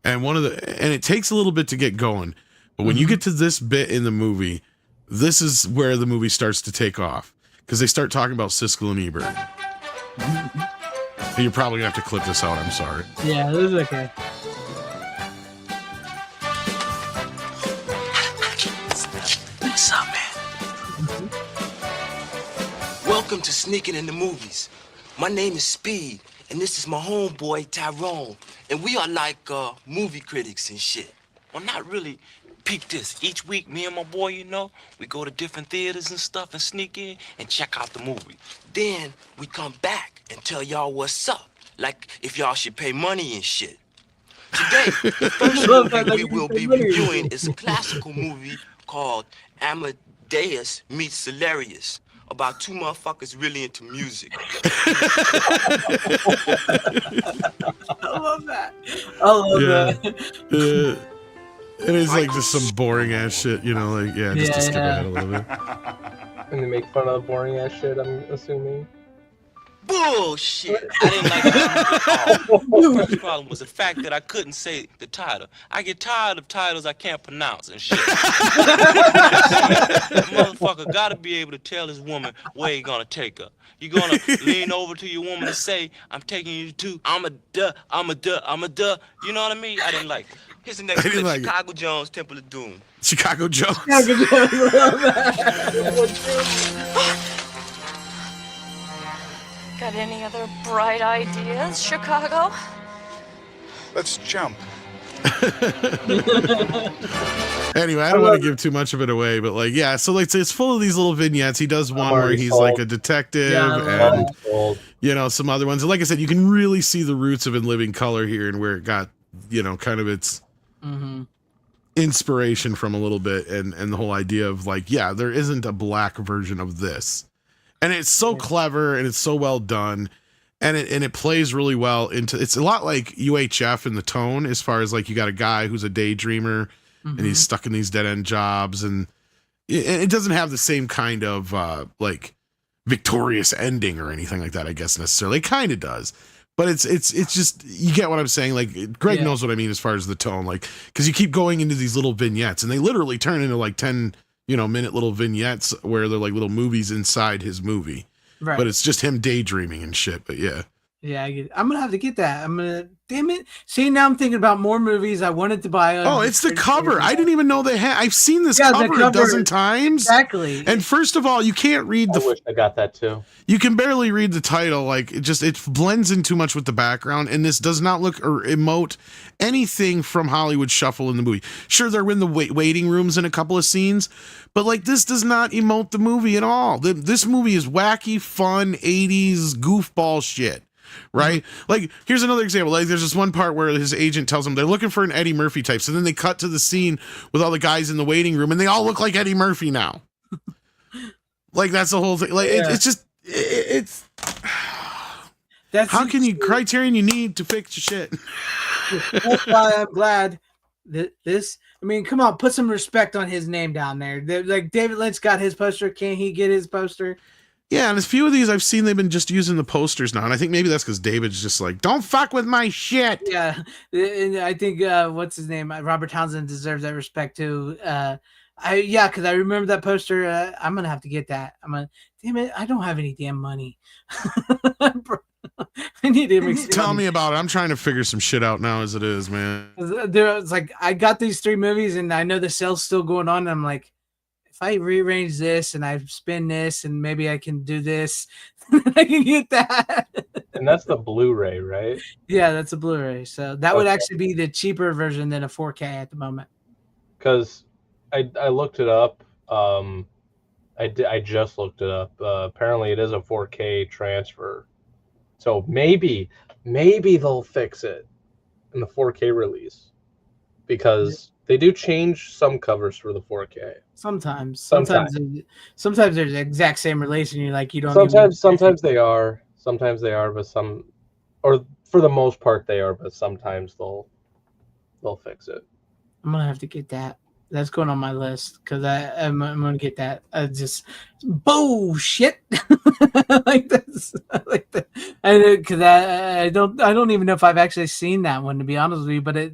and it takes a little bit to get going. But when you get to this bit in the movie, this is where the movie starts to take off because they start talking about Siskel and Ebert. You're probably gonna have to clip this out. I'm sorry. Yeah, this is okay. What's up, man? Welcome to Sneaking in the Movies. My name is Speed, And this is my homeboy, Tyrone. And we are like movie critics and shit. Well, not really. Peep this. Each week, me and my boy, you know, we go to different theaters and stuff and sneak in and check out the movie. Then we come back and tell y'all what's up. Like if y'all should pay money and shit. Today, the first movie we will be reviewing is a classical movie called Amadeus Meets Hilarious, about two motherfuckers really into music. I love that. I love that. It is like just some boring ass shit, you know, like just to skip ahead a little bit. And they make fun of the boring ass shit, I'm assuming. Bullshit! I didn't like that movie at all. The first problem was the fact that I couldn't say the title. I get tired of titles I can't pronounce and shit. The motherfucker gotta be able to tell his woman where he gonna take her. You gonna lean over to your woman and say, I'm taking you to, I'm a duh. You know what I mean? I didn't like it. Here's the next clip, like Chicago Jones, Temple of Doom. Chicago Jones. Got any other bright ideas, Chicago? Let's jump. Anyway, I don't want to give too much of it away, but like, yeah, so like it's full of these little vignettes. He does one where he's like a detective and you know, some other ones. And like I said, you can really see the roots of In Living Color here and where it got, you know, kind of its inspiration from a little bit, and the whole idea of like, yeah, there isn't a black version of this. And it's so clever and it's so well done. And it plays really well into, it's a lot like UHF in the tone, as far as like you got a guy who's a daydreamer and he's stuck in these dead end jobs, and it doesn't have the same kind of like victorious ending or anything like that, I guess necessarily. It kind of does, but it's just, you get what I'm saying. Like Greg knows what I mean as far as the tone, like, because you keep going into these little vignettes and they literally turn into like 10 minute little vignettes where they're like little movies inside his movie. Right. But it's just him daydreaming and shit. But yeah. Yeah, I'm going to have to get that. Damn it. See, now I'm thinking about more movies I wanted to buy. Oh, it's the cover. I didn't even know they had. I've seen this cover a dozen times. Exactly. And first of all, you can't read I wish I got that too. You can barely read the title. Like it blends in too much with the background. And this does not look or emote anything from Hollywood Shuffle in the movie. Sure, they're in the waiting rooms in a couple of scenes, but like this does not emote the movie at all. This movie is wacky, fun, 80s goofball shit. Right? Like, here's another example. Like, there's this one part where his agent tells him they're looking for an Eddie Murphy type. So then they cut to the scene with all the guys in the waiting room, and they all look like Eddie Murphy now. Like, that's the whole thing. Like, it's just, it's. That's how can you criterion you need to fix your shit? That's why I'm glad that this. I mean, come on, put some respect on his name down there. Like David Lynch got his poster. Can't he get his poster? Yeah, and a few of these I've seen they've been just using the posters now, and I think maybe that's because David's just like, don't fuck with my shit. Yeah, and I think what's his name, Robert Townsend deserves that respect too. Because I remember that poster. I'm gonna have to get that. Damn it, I don't have any damn money. I need to tell me about it. I'm trying to figure some shit out now as it is, man. It's like I got these 3 movies, and I know the sale's still going on. And I'm like, if I rearrange this and I spin this and maybe I can do this, I can get that. And that's the Blu-ray, right? Yeah, that's a Blu-ray. So that would actually be the cheaper version than a 4K at the moment. Because I looked it up. I just looked it up. Apparently, it is a 4K transfer. So maybe they'll fix it in the 4K release, because they do change some covers for the 4K. Sometimes they're the exact same release, and you're like, you don't. Sometimes they are, but some, or for the most part they are, but sometimes they'll fix it. I'm gonna have to get that. That's going on my list because I'm gonna get that. Just bullshit like this, like that. Because I don't even know if I've actually seen that one, to be honest with you. But it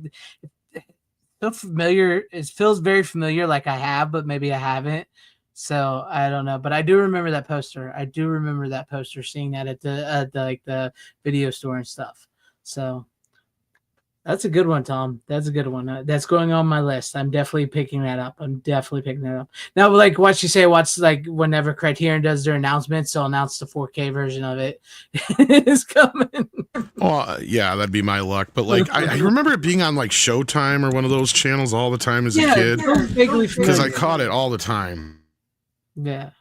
feels familiar. It feels very familiar, like I have, but maybe I haven't. So I don't know. But I do remember that poster. Seeing that at the video store and stuff. So. That's a good one, Tom. That's a good one. That's going on my list. I'm definitely picking that up. Now, like what you say, like whenever Criterion does their announcements, they'll announce the 4K version of it is coming. Well, yeah, that'd be my luck. But like, I remember it being on like Showtime or one of those channels all the time as a kid vaguely because I familiar. caught it all the time. Yeah.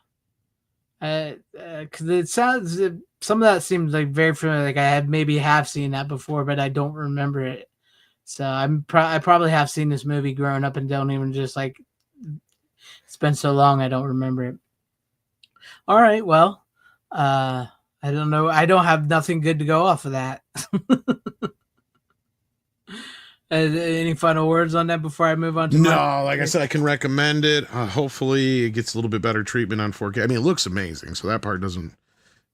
Because it sounds some of that seems like very familiar. Like I had maybe have seen that before, but I don't remember it. So I probably have seen this movie growing up and don't even just like it's been so long I don't remember it. All right, well, I don't know. I don't have nothing good to go off of that. Any final words on that before I move on to like I said, I can recommend it. Hopefully, it gets a little bit better treatment on 4K. I mean, it looks amazing, so that part isn't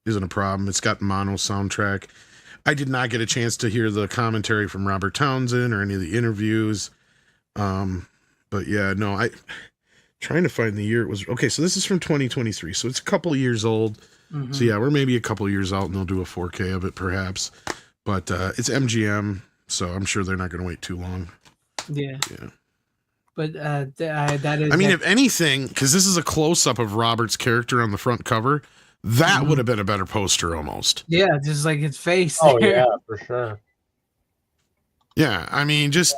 a problem. It's got mono soundtrack. I did not get a chance to hear the commentary from Robert Townsend or any of the interviews. But yeah, no, I trying to find the year it was. Okay, so this is from 2023, so it's a couple of years old. Mm-hmm. So yeah, we're maybe a couple of years out, and they'll do a 4K of it, perhaps. But it's MGM, so I'm sure they're not going to wait too long. Yeah. Yeah. But that is. I mean, if anything, because this is a close up of Robert's character on the front cover, that would have been a better poster almost. Yeah, just like his face. Oh there. yeah, for sure. Yeah, I mean, just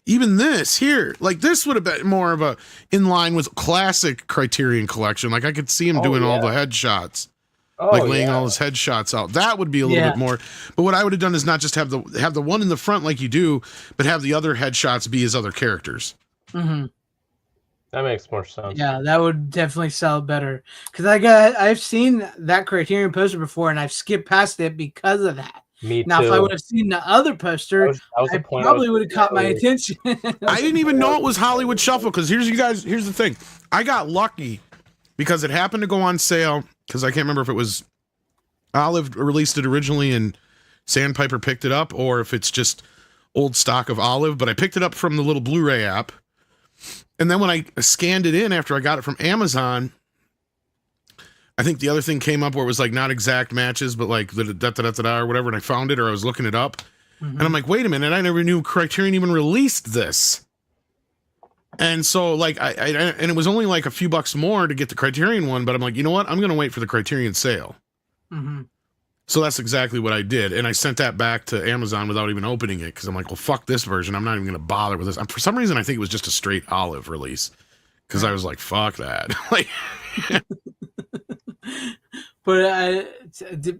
even this here, like this would have been more of a in line with classic Criterion Collection. Like I could see him doing all the headshots, like laying all his headshots out. That would be a little bit more. But what I would have done is not just have the one in the front like you do, but have the other headshots be his other characters. Mm-hmm. That makes more sense. Yeah, that would definitely sell better. Because I've seen that Criterion poster before, and I've skipped past it because of that. Me now, too. if I would have seen the other poster, I probably would have caught my attention. I didn't even know it was Hollywood Shuffle because here's the thing. I got lucky because it happened to go on sale because I can't remember if it was Olive released it originally and Sandpiper picked it up or if it's just old stock of Olive, but I picked it up from the little Blu-ray app. And then when I scanned it in after I got it from Amazon, I think the other thing came up where it was like not exact matches, but like the da-da-da-da-da or whatever, and I found it or I was looking it up. And I'm like, wait a minute, I never knew Criterion even released this. And so like and it was only like a few bucks more to get the Criterion one, but I'm like, you know what? I'm going to wait for the Criterion sale. Mm-hmm. So that's exactly what I did. And I sent that back to Amazon without even opening it because I'm like, well, fuck this version. I'm not even going to bother with this. For some reason, I think it was just a straight Olive release because I was like, fuck that. Like, but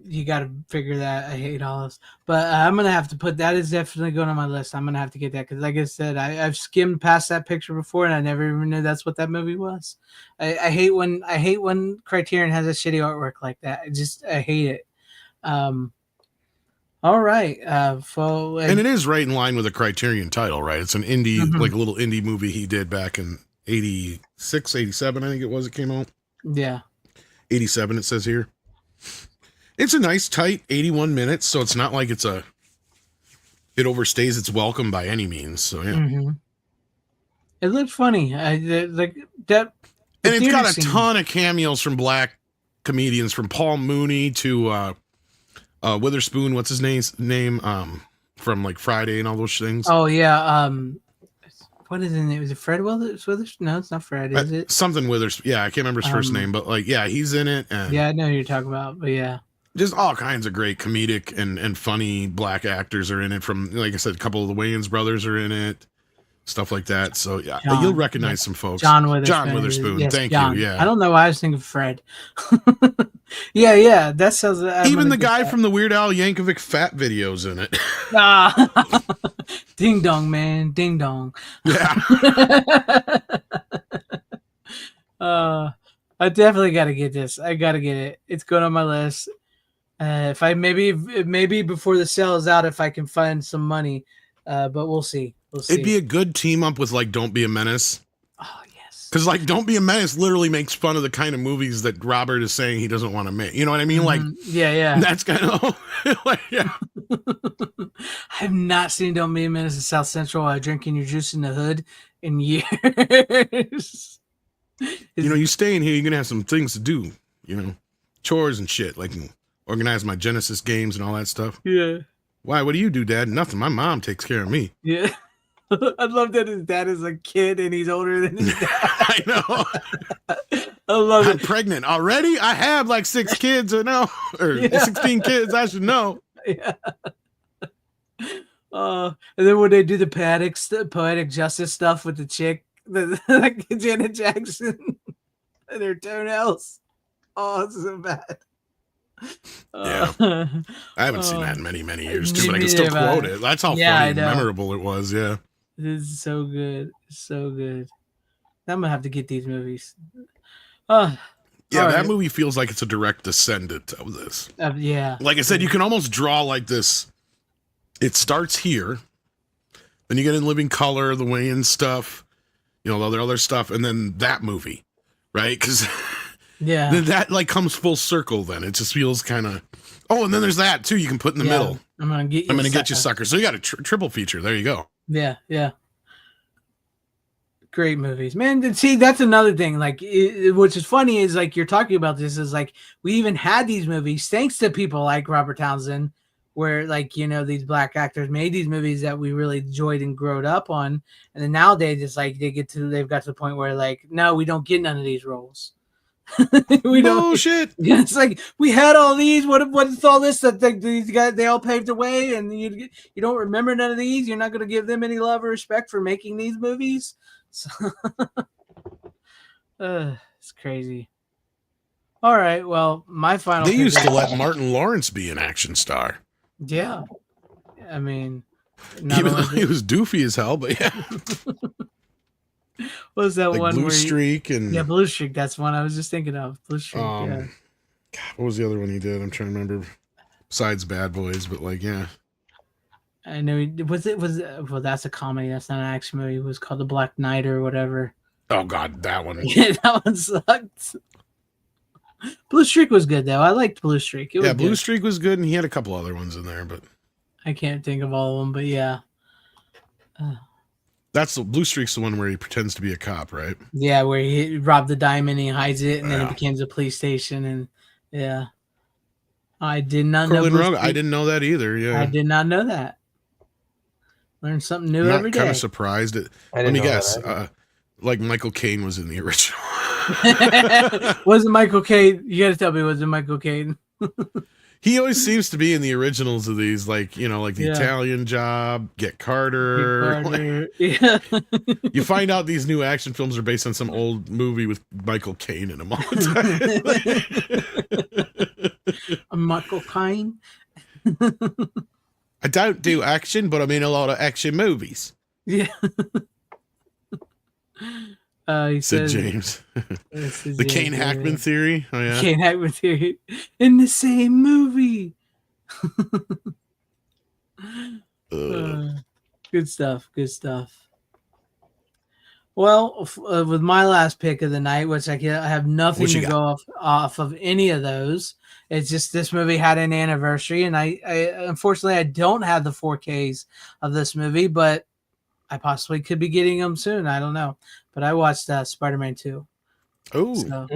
you got to figure that. I hate olives. But I'm going to have to put that is definitely going on my list. I'm going to have to get that because, like I said, I've skimmed past that picture before and I never even knew that's what that movie was. I hate when Criterion has a shitty artwork like that. I hate it. All right. And it is right in line with a Criterion title, right? It's an indie, like a little indie movie he did back in 86, 87, I think it was. It came out. Yeah. 87, it says here. It's a nice, tight 81 minutes, so it's not like it overstays its welcome by any means. So yeah. Mm-hmm. It looked funny. Like that. And it's got a ton of cameos from black comedians, from Paul Mooney to Witherspoon, what's his name? From like Friday and all those things. Oh yeah. What is his name? Was it Fred Witherspoon? No, it's not Fred, is it? Something Witherspoon. Yeah, I can't remember his first name, but like, yeah, he's in it. And yeah, I know who you're talking about, but yeah. Just all kinds of great comedic and funny black actors are in it. From, like I said, a couple of the Wayans brothers are in it. Stuff like that. So yeah, you'll recognize some folks. John Witherspoon. John Witherspoon. Yes, Thank John. you. Yeah. I don't know why I was thinking Fred. yeah. That sounds. Even the guy from the Weird Al Yankovic fat videos in it. Ding dong, man. Ding dong. Yeah. I definitely got to get this. I got to get it. It's going on my list. If I maybe before the sale is out, if I can find some money, but we'll see. It'd be a good team up with like Don't Be a Menace. Oh yes. Because like Don't Be a Menace literally makes fun of the kind of movies that Robert is saying he doesn't want to make. You know what I mean? Like yeah. That's kind of like yeah. I have not seen Don't Be a Menace in South Central drinking your juice in the hood in years. You know, you stay in here, you're gonna have some things to do. You know, chores and shit, like organize my Genesis games and all that stuff. Yeah. Why? What do you do, Dad? Nothing. My mom takes care of me. Yeah. I love that his dad is a kid and he's older than his dad. I know. I love I'm it. pregnant already. I have like 6 kids or no, or 16 kids. I should know. Yeah. And then when they do the poetic justice stuff with the chick, like Janet Jackson, and their toenails. Oh, it's so bad. Yeah. I haven't seen that in many, many years too, but I can me still neither, quote man. it. That's how Yeah, funny I and know. memorable it was. Yeah. This is so good. So good. I'm gonna have to get these movies. Uh, Yeah, all that right. movie feels like it's a direct descendant of this. Yeah. Like I said, you can almost draw like this. It starts here, then you get in Living Color, the Wayans stuff, you know, the other stuff, and then that movie, right? Because Yeah. then that like comes full circle. Then it just feels kind of. Oh, and then there's that too. You can put in the middle. I'm gonna get you. I'm gonna get you, sucker. So you got a triple feature. There you go. Yeah. Yeah. Great movies, man. And see, that's another thing. Like, which is funny is like you're talking about this is like we even had these movies thanks to people like Robert Townsend, where like you know these black actors made these movies that we really enjoyed and growed up on, and then nowadays it's like they've got to the point where like no, we don't get none of these roles. We don't. Bullshit. Yeah, it's like we had all these. What's all this that these guys they all paved the way, and you don't remember none of these. You're not going to give them any love or respect for making these movies. So, it's crazy. All right, well, my final. They used to let Martin Lawrence be an action star. Yeah, I mean, even though he was doofy as hell, but yeah. What was that like one? Blue Streak and yeah, Blue Streak. That's one I was just thinking of. Blue Streak. Yeah. God, what was the other one he did? I'm trying to remember. Besides Bad Boys, but like, yeah. I know. Well, that's a comedy. That's not an action movie. It was called The Black Knight or whatever. Oh God, that one. Yeah, that one sucked. Blue Streak was good though. I liked Blue Streak. It was Blue good. Streak was good, and he had a couple other ones in there, but I can't think of all of them. But yeah. That's the Blue Streak's the one where he pretends to be a cop, right? Yeah, where he robbed the diamond, he hides it, and then it becomes a police station. And yeah, I did not know. I didn't know that either. Yeah, I did not know that. Learn something new every day. Kind of surprised. Let me guess. Like Michael Caine was in the original. Was it Michael Caine? You got to tell me, was it Michael Caine? He always seems to be in the originals of these, like, you know, like the Italian Job, Get Carter. Yeah. You find out these new action films are based on some old movie with Michael Caine in them all the time. Michael Caine. I don't do action, but I'm in a lot of action movies. Yeah. He said says, James. The Kane Hackman theory. Oh yeah. Kane Hackman theory in the same movie. Good stuff. Good stuff. Well, with my last pick of the night, which I have nothing to go off of any of those. It's just this movie had an anniversary, and I unfortunately I don't have the 4Ks of this movie, but I possibly could be getting them soon. I don't know. But I watched Spider-Man 2. Oh, so,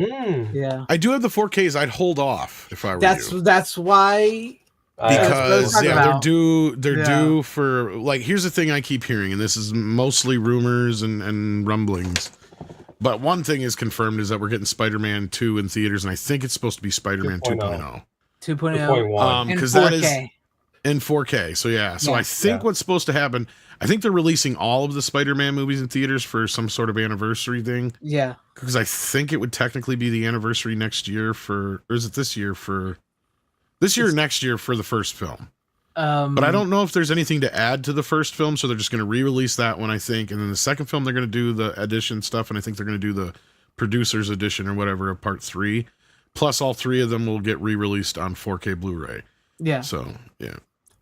yeah. I do have the 4Ks. I'd hold off if I were you. That's why. Because they're due for, like, here's the thing I keep hearing, and this is mostly rumors and rumblings. But one thing is confirmed is that we're getting Spider-Man 2 in theaters, and I think it's supposed to be Spider-Man 2.0. 2.0. Because that is in 4K. So yeah. So I think what's supposed to happen, I think they're releasing all of the Spider-Man movies in theaters for some sort of anniversary thing. Yeah. Because I think it would technically be the anniversary next year or is it this year or next year for the first film. But I don't know if there's anything to add to the first film, so they're just going to re-release that one, I think. And then the second film, they're going to do the edition stuff, and I think they're going to do the producer's edition or whatever of part 3. Plus, all 3 of them will get re-released on 4K Blu-ray. Yeah. So, yeah.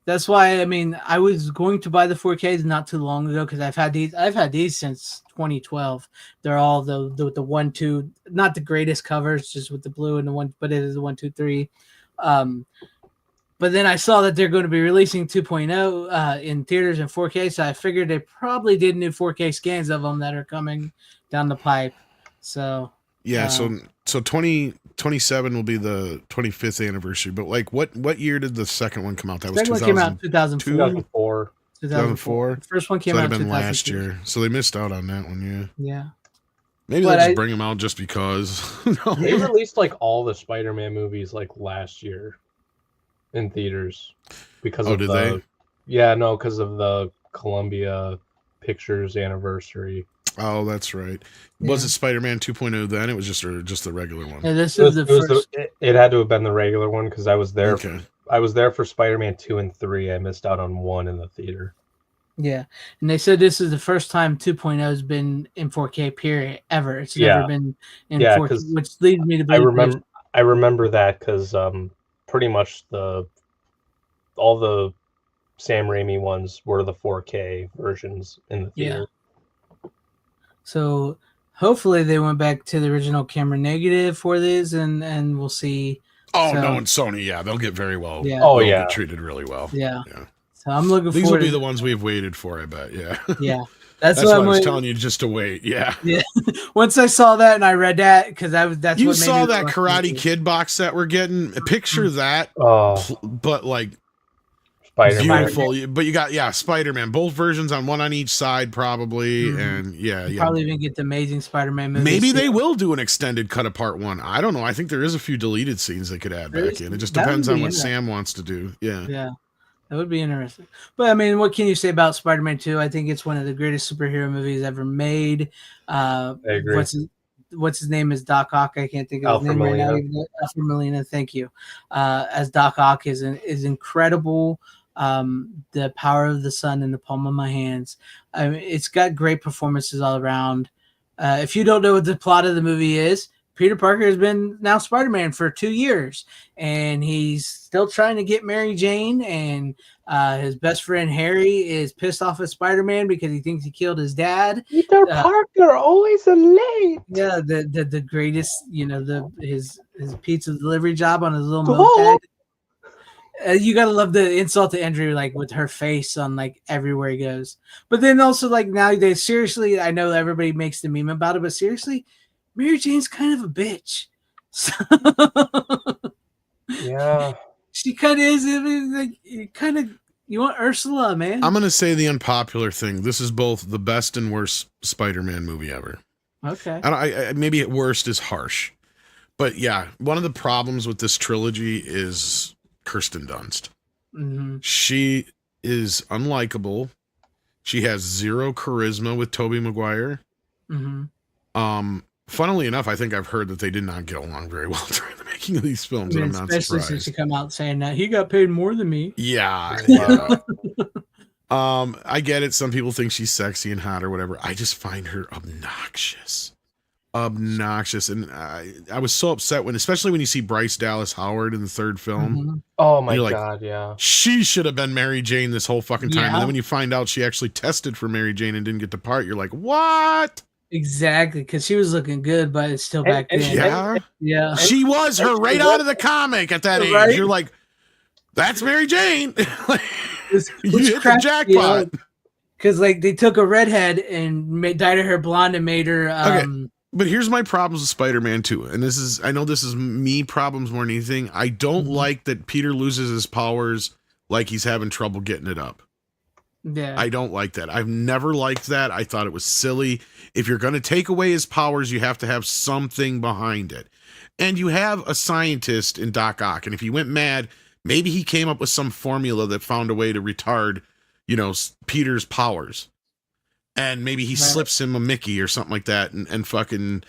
That's why, I mean, I was going to buy the 4Ks not too long ago because I've had these since 2012. They're all the 1, 2, not the greatest covers, just with the blue and the 1, but it is the 1, 2, 3. But then I saw that they're going to be releasing 2.0 in theaters in 4K, so I figured they probably did new 4K scans of them that are coming down the pipe. So yeah, so 2027 will be the 25th anniversary. But like, what year did the second one come out? That was 2000, came out 2004. 2004. The first one came out in been 2002. last year, so they missed out on that one. Yeah. Maybe they'll just bring them out just because. No. They released like all the Spider-Man movies like last year in theaters because of the because of the Columbia Pictures anniversary. Oh, that's right. Was it Spider-Man 2.0 then? It was just the regular one. Yeah, this is the first. It had to have been the regular one because I was there. Okay. I was there for Spider-Man 2 and 3. I missed out on 1 in the theater. Yeah, and they said this is the first time 2.0 has been in 4K period ever. It's never been in 4K, which leads me to believe. I remember that because pretty much all the Sam Raimi ones were the 4K versions in the theater. Yeah. So hopefully they went back to the original camera negative for this, and we'll see. Oh, no, and Sony, they'll get very well. Yeah. Oh, yeah. Get treated really well. Yeah. So I'm looking forward. These will be the ones we've waited for, I bet. Yeah. Yeah. That's why I was telling you just to wait. Yeah. Yeah. Once I saw that and I read that, because that's you what made saw that Karate Kid box set we're getting. Picture that, but like Spider-Man. Beautiful. But you got Spider-Man. Both versions on each side, probably, and probably even get the Amazing Spider-Man movie. Maybe they will do an extended cut of part 1. I don't know. I think there is a few deleted scenes they could add back in. It just depends on what Sam wants to do. Yeah. Yeah. That would be interesting. But I mean, what can you say about Spider-Man 2? I think it's one of the greatest superhero movies ever made. I agree. What's his name is Doc Ock. I can't think of his name right now. Alfred Molina. Thank you. As Doc Ock is incredible. The power of the sun in the palm of my hands. I mean, it's got great performances all around. If you don't know what the plot of the movie is, Peter Parker has been now Spider-Man for 2 years, and he's still trying to get Mary Jane, and his best friend Harry is pissed off at Spider-Man because he thinks he killed his dad. Peter Parker, always late. Yeah, the greatest, his pizza delivery job on his little moped. You gotta love the insult to Andrew, like with her face on like everywhere he goes. But then also like now they seriously, I know everybody makes the meme about it, but seriously, Mary Jane's kind of a bitch. Yeah, she kind of is. I mean, like you want Ursula, man. I'm gonna say the unpopular thing. This is both the best and worst Spider-Man movie ever. Okay. I maybe at worst is harsh, but yeah, one of the problems with this trilogy is Kirsten Dunst. Mm-hmm. She is unlikable. She has zero charisma with Tobey Maguire. Mm-hmm. Funnily enough, I think I've heard that they did not get along very well during the making of these films, and I'm not surprised. Especially since she come out saying that he got paid more than me. Yeah. I get it. Some people think she's sexy and hot or whatever. I just find her obnoxious. And I was so upset especially when you see Bryce Dallas Howard in the third film. Mm-hmm. Oh my God, yeah. She should have been Mary Jane this whole fucking time. Yeah. And then when you find out she actually tested for Mary Jane and didn't get the part, you're like, what? Exactly, because she was looking good, but it's still back then. Yeah. She was her right out of the comic at that age. Right? You're like, that's Mary Jane. You hit the jackpot. Because like they took a redhead and dyed her hair blonde and made her. Okay. But here's my problems with Spider-Man 2. And I know this is me problems more than anything. I don't like that Peter loses his powers like he's having trouble getting it up. Yeah. I don't like that. I've never liked that. I thought it was silly. If you're going to take away his powers, you have to have something behind it. And you have a scientist in Doc Ock. And if he went mad, maybe he came up with some formula that found a way to retard, Peter's powers. And maybe he slips him a Mickey or something like that. And fucking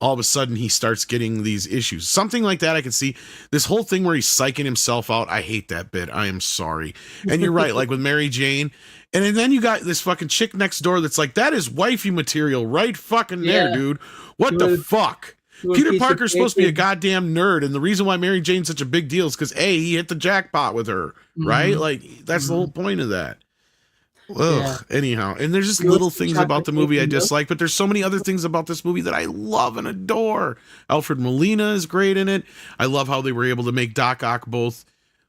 all of a sudden he starts getting these issues. Something like that I can see. This whole thing where he's psyching himself out. I hate that bit. I am sorry. And you're right. Like with Mary Jane. And then you got this fucking chick next door that's like, that is wifey material right fucking there, dude. What the fuck? Peter Parker's supposed to be a goddamn nerd. And the reason why Mary Jane's such a big deal is because he hit the jackpot with her. Right? Like that's the whole point of that. Anyhow, and there's just little things about the movie I dislike, but there's so many other things about this movie that I love and adore. Alfred Molina is great in it. I love how they were able to make Doc Ock both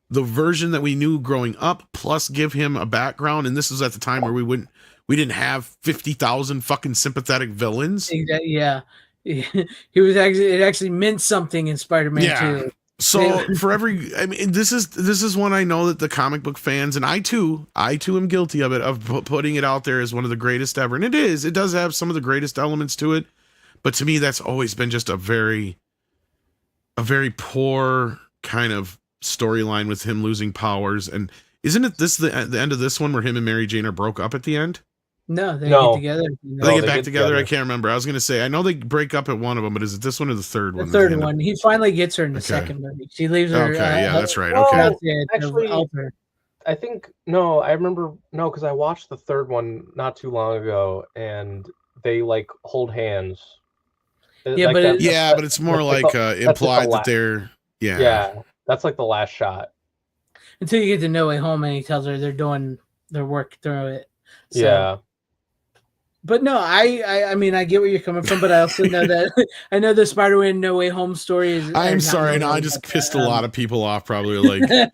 the version that we knew growing up, plus give him a background. And this was at the time where we didn't have 50,000 fucking sympathetic villains. Yeah, he was it actually meant something in Spider-Man 2. So this is one I know that the comic book fans, and I too am guilty of it, of putting it out there as one of the greatest ever. And it does have some of the greatest elements to it, But to me, that's always been just a very poor kind of storyline with him losing powers. And isn't it this the end of this one where him and Mary Jane are broke up at the end? No, they No. get together. They get back together. I can't remember. I was going to say, I know they break up at one of them, but is it this one or the third one? The third one. He finally gets her in the second movie. She leaves her. Okay, yeah, that's right. Well, Okay. actually, altar. I think no. I remember no, because I watched the third one not too long ago, and they like hold hands. Yeah, Like but that- but it's more that's like that's implied the that they're yeah. That's like the last shot. Until you get to No Way Home and he tells her they're doing their work through it. So, Yeah. But no, I mean I get where you're coming from, but I also know that I know the Spider-Man No Way Home story is. I'm sorry, no, I just pissed a lot of people off. Probably like,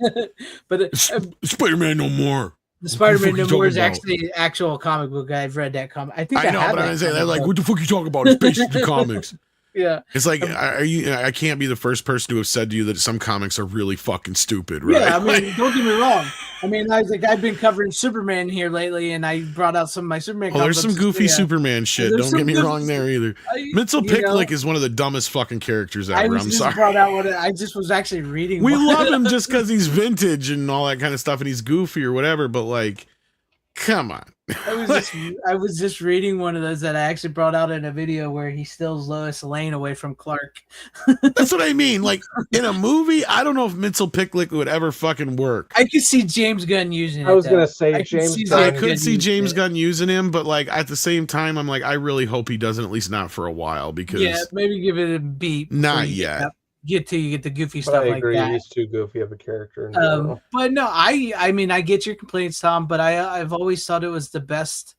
but Spider-Man no more. The Spider-Man No What the fuck you More is talking actually actual comic book. I've read that comic. I think I know, have but that I'm saying they're comic like, book. what the fuck you talking about? It's basically comics. Yeah, it's like, are you? I can't be the first person to have said to you that some comics are really fucking stupid, right? Yeah, I mean, don't get me wrong. I mean, I've been covering Superman here lately, and I brought out some of my Superman. Well, there's some comic books. goofy Yeah. Superman shit. There's Don't some get me goofy- wrong there either. Mental Picklick is one of the dumbest fucking characters ever. I'm just sorry. brought out what I just was actually reading. We one. love him just because he's vintage and all that kind of stuff, and he's goofy or whatever. But like, come on. I was just reading one of those that I actually brought out in a video where he steals Lois Lane away from Clark. That's what I mean. Like in a movie, I don't know if Mental Picklick would ever fucking work. I could see James Gunn using it. I was gonna though. say I James see Gunn- I James could Gunn see using James it. Gunn using him, but like at the same time, I'm like, I really hope he doesn't, at least not for a while, because Yeah, maybe give it a beat. not before you yet. Get the goofy But stuff I like agree, that. he's too goofy of a character. In general. But no, I mean, I get your complaints, Tom. But I've always thought it was the best.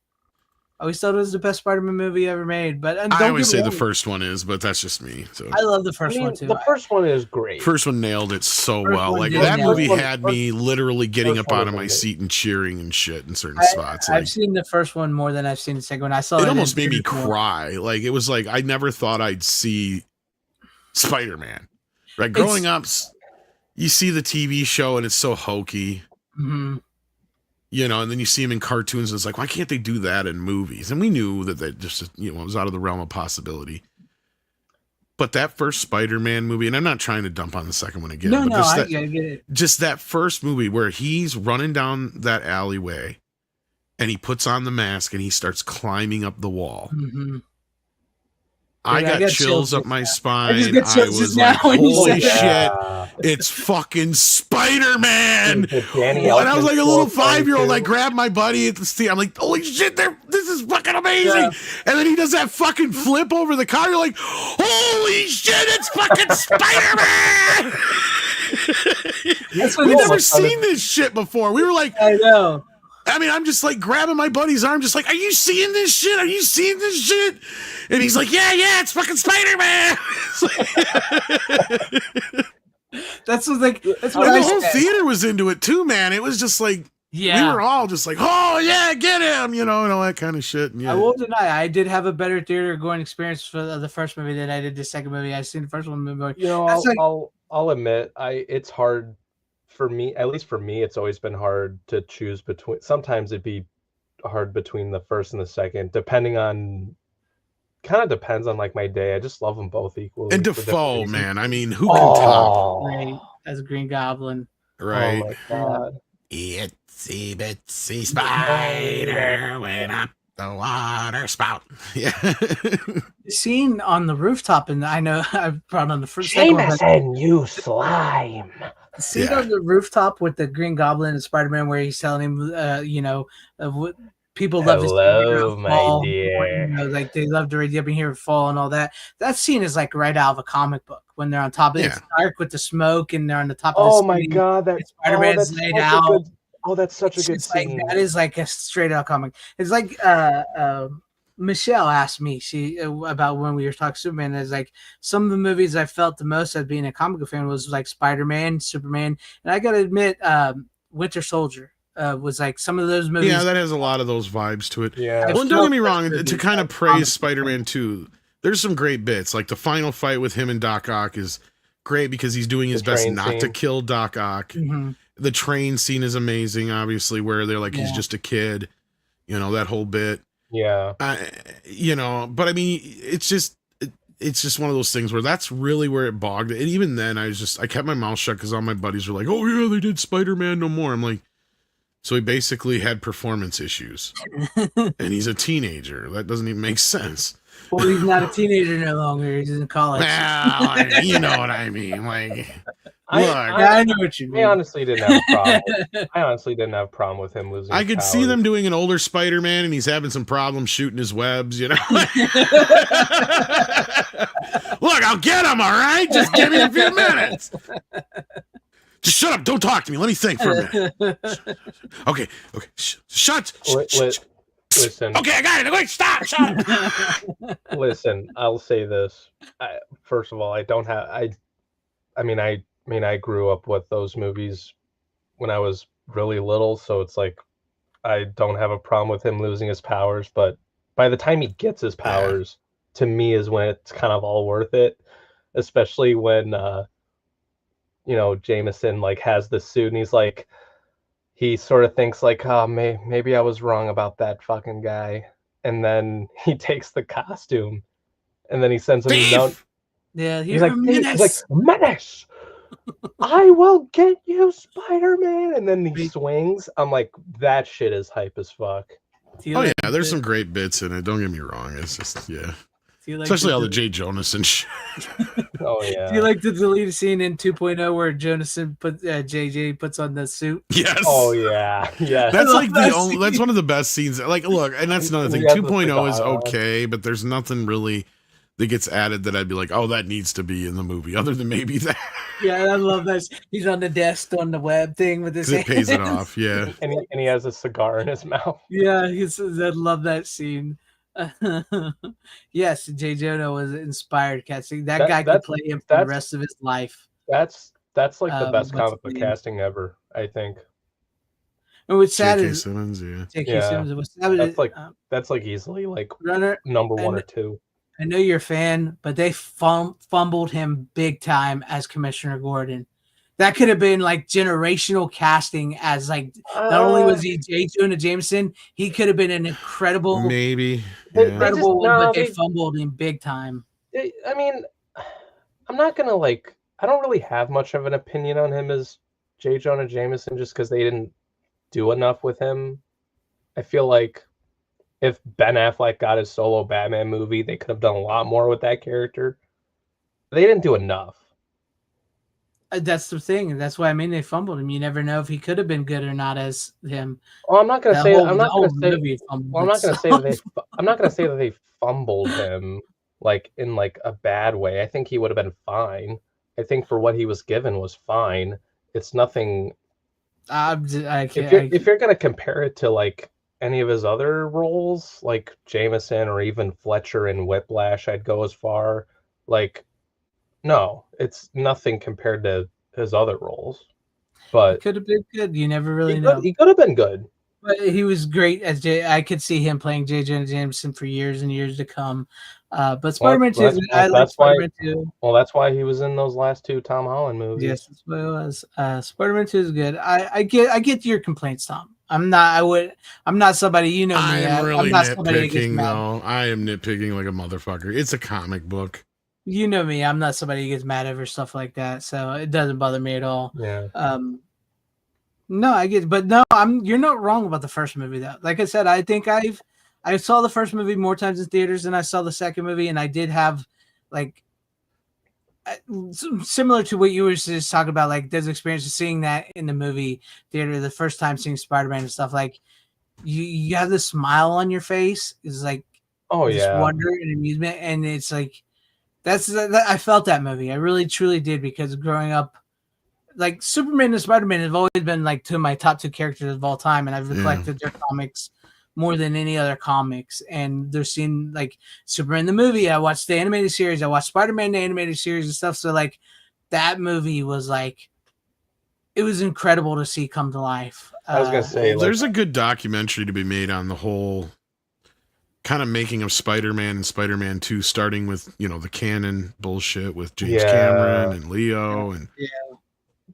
I always thought it was the best Spider-Man movie ever made. But and I don't always get me say the wrong, first one is, but that's just me. So I love the I first mean, one too. the first one is great. first one nailed it so First well. one Like did that nail movie it. had me literally getting first up one out of was my amazing. seat and cheering and shit in certain spots. Like I've seen the first one more than I've seen the second one. I saw it in almost made me theaters more. cry. Like it was like I never thought I'd see Spider-Man. Right, It's- growing up, you see the TV show and it's so hokey. Mhm. You know, and then you see him in cartoons, and it's like, why can't they do that in movies? And we knew that just, it was out of the realm of possibility. But that first Spider-Man movie, and I'm not trying to dump on the second one again, No, but no, just I that, get it. just that first movie where he's running down that alleyway, and he puts on the mask and he starts climbing up the wall. Mhm. I Yeah, I got got chills chills up just my now. spine. I just got I chills was just like, now when you holy said shit. that. It's fucking Spider-Man. Dude, the Danny And I was Elfman like a little quote line, 5-year-old. I too. grabbed my buddy at the seat. I'm like, holy shit, this is fucking amazing. Yeah. And then he does that fucking flip over the car. You're like, holy shit, it's fucking Spider-Man. That's what We've it is. never seen this shit before. We were like, I know. I mean, I'm just like grabbing my buddy's arm, just like, are you seeing this shit? Are you seeing this shit? And he's like, yeah, it's fucking Spider-Man. That's what that's And what I the whole said. theater was into it too, man. It was just like, Yeah. we were all just like, oh yeah, get him, and all that kind of shit. And yeah. I won't deny I did have a better theater going experience for the first movie than I did the second movie. I've seen the first one movie. You know, That's like- I'll admit, it's hard for me. At least for me, it's always been hard to choose between. Sometimes it'd be hard between the first and the second, depending on. Kind of depends on like my day. I just love them both equally. And for different Defoe, reasons. man. I mean, who can top? Right, as a Green Goblin. Right. Oh my god. Itsy bitsy spider went up the water spout. Yeah. The scene on the rooftop, and I know I've brought on the first second one, but Jameson, you slime. the scene Yeah. on the rooftop with the Green Goblin and Spider-Man, where he's telling him, what people love to see Hello, him my fall, dear. like they love to read up and hear him fall and all that. That scene is like right out of a comic book when they're on top of it. Yeah. It's dark with the smoke, and they're on the top of Oh the my scene. god, and Spider-Man's laid out. That's such It's a good just like scene. that is like a straight out comic. It's like Michelle asked me about when we were talking Superman. Is like some of the movies I felt the most as being a comic book fan was like Spider-Man, Superman, and I gotta admit, Winter Soldier was like some of those movies. Yeah, that has a lot of those vibes to it. Yeah. Well, and don't get me wrong, to kind of praise comic Spider-Man 2, there's some great bits. Like the final fight with him and Doc Ock is great because he's doing his The best train not to scene. kill Doc Ock. Mhm. The train scene is amazing, obviously, where they're like, he's Yeah. just a kid, that whole bit. Yeah. But I mean, it's just it's just one of those things where that's really where it bogged. And even then, I kept my mouth shut because all my buddies were like, "Oh yeah, they did Spider-Man no more." I'm like, so he basically had performance issues, and he's a teenager. That doesn't even make sense. Well, he's not a teenager no longer. He's in college. Well, you know what I mean. Like, I know what you mean. I honestly didn't have a problem. I honestly didn't have a problem with him losing. I could see them doing an older Spider-Man, and he's having some problems shooting his webs. You know. Look, I'll get him. All right, just give me a few minutes. Just shut up. Don't talk to me. Let me think for a minute. Okay. Shut. Listen. Okay, I got it. Wait, stop. Shut up. Listen, I'll say this. First of all, I don't have. I mean, I grew up with those movies when I was really little, so it's like I don't have a problem with him losing his powers. But by the time he gets his powers, to me is when it's kind of all worth it. Especially when Jameson like has the suit and he's like, he sort of thinks like, oh, maybe I was wrong about that fucking guy, and then he takes the costume, and then he sends him a note. Yeah, he's like, Menace, I will get you, Spider-Man, and then he swings. I'm like, that shit is hype as fuck. Oh yeah, there's some great bits in it. Don't get me wrong. It's just especially all the Jay Jonas and shit. Oh yeah. Do you like the deleted scene in 2.0 where Jonason JJ puts on the suit? Yes. Oh yeah. Yeah. That's like that's one of the best scenes. Like, look, and that's another thing. 2.0 is okay, but there's nothing really that gets added that I'd be like, oh, that needs to be in the movie, other than maybe that. Yeah, I love that. He's on the desk on the web thing with his hands. It pays it off, yeah. And he has a cigar in his mouth. Yeah, I love that scene. Yes, Jay Jonah was inspired casting. That guy could play him for the rest of his life. That's like the best comic book casting ever, I think. And what's sad J.K. is Simmons, yeah. J.K. Simmons. That's like easily like runner number one or two. I know you're a fan, but they fumbled him big time as Commissioner Gordon. That could have been like generational casting. As like not only was he J. Jonah Jameson, he could have been an incredible, incredible. But they fumbled him big time. I mean, I'm not gonna like. I don't really have much of an opinion on him as J. Jonah Jameson, just because they didn't do enough with him. I feel like if Ben Affleck got his solo Batman movie, they could have done a lot more with that character. They didn't do enough. That's the thing. That's why they fumbled him. You never know if he could have been good or not as him. Well, I'm not gonna say. I'm not gonna say that they fumbled him like in like a bad way. I think he would have been fine. I think for what he was given was fine. It's nothing. If you're gonna compare it to like any of his other roles, like Jameson or even Fletcher in Whiplash, I'd go as far. Like, no, it's nothing compared to his other roles. But it could have been good. You never really know. He could have been good. But he was great as Jay. I could see him playing J. Jonah Jameson for years and years to come. But Spider-Man 2, I like Spider-Man 2. Well, that's why he was in those last two Tom Holland movies. Yes, that's what it was. Spider-Man 2 is good. I get your complaints, Tom. I'm not somebody, you know me. I'm really not nitpicking, though. I am nitpicking like a motherfucker. It's a comic book. You know me. I'm not somebody who gets mad over stuff like that, so it doesn't bother me at all. Yeah. No, I get, but no, you're not wrong about the first movie though. Like I said, I think I saw the first movie more times in theaters than I saw the second movie, and I did have like similar to what you were just talking about, like those experiences seeing that in the movie theater the first time seeing Spider-Man and stuff. Like you have this smile on your face, is like wonder and amusement, and it's like I felt that movie. I really truly did, because growing up, like Superman and Spider-Man have always been like two of my top two characters of all time, and I've reflected their comics more than any other comics. And they're seeing like Superman the movie. I watched the animated series. I watched Spider-Man the animated series and stuff. So like that movie was like, it was incredible to see come to life. I was gonna say, there's a good documentary to be made on the whole kind of making of Spider-Man and Spider-Man 2, starting with the canon bullshit with James Cameron and Leo and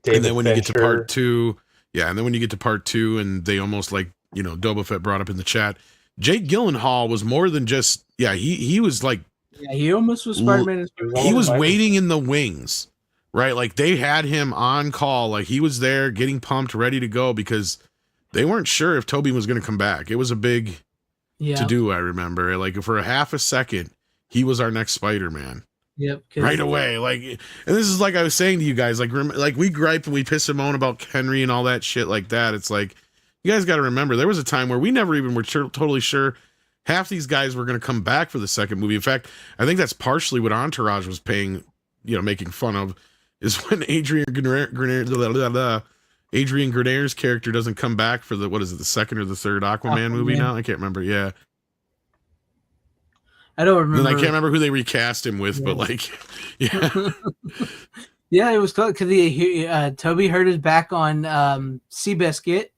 and then when you get to part 2, and then when you get to part 2, and they almost like Doba Fett brought up in the chat, Jake Gyllenhaal was more than just he was like Yeah, he almost was Spider-Man. He was waiting in the wings, right? Like they had him on call, like he was there getting pumped, ready to go because they weren't sure if Toby was going to come back. It was a big to do. I remember, like for a half a second, he was our next Spider-Man. Yep. Right away, like, and this is like I was saying to you guys, like we gripe and we piss and moan about Henry and all that shit like that. It's like you guys got to remember there was a time where we never even were totally sure half these guys were going to come back for the second movie. In fact, I think that's partially what Entourage was making fun of, is when Adrian Grenier's character doesn't come back for the second or the third Aquaman movie now. I can't remember. Yeah. I don't remember. And I can't remember who they recast him with, but like, yeah. Yeah, it was close because Toby hurt his back on Seabiscuit,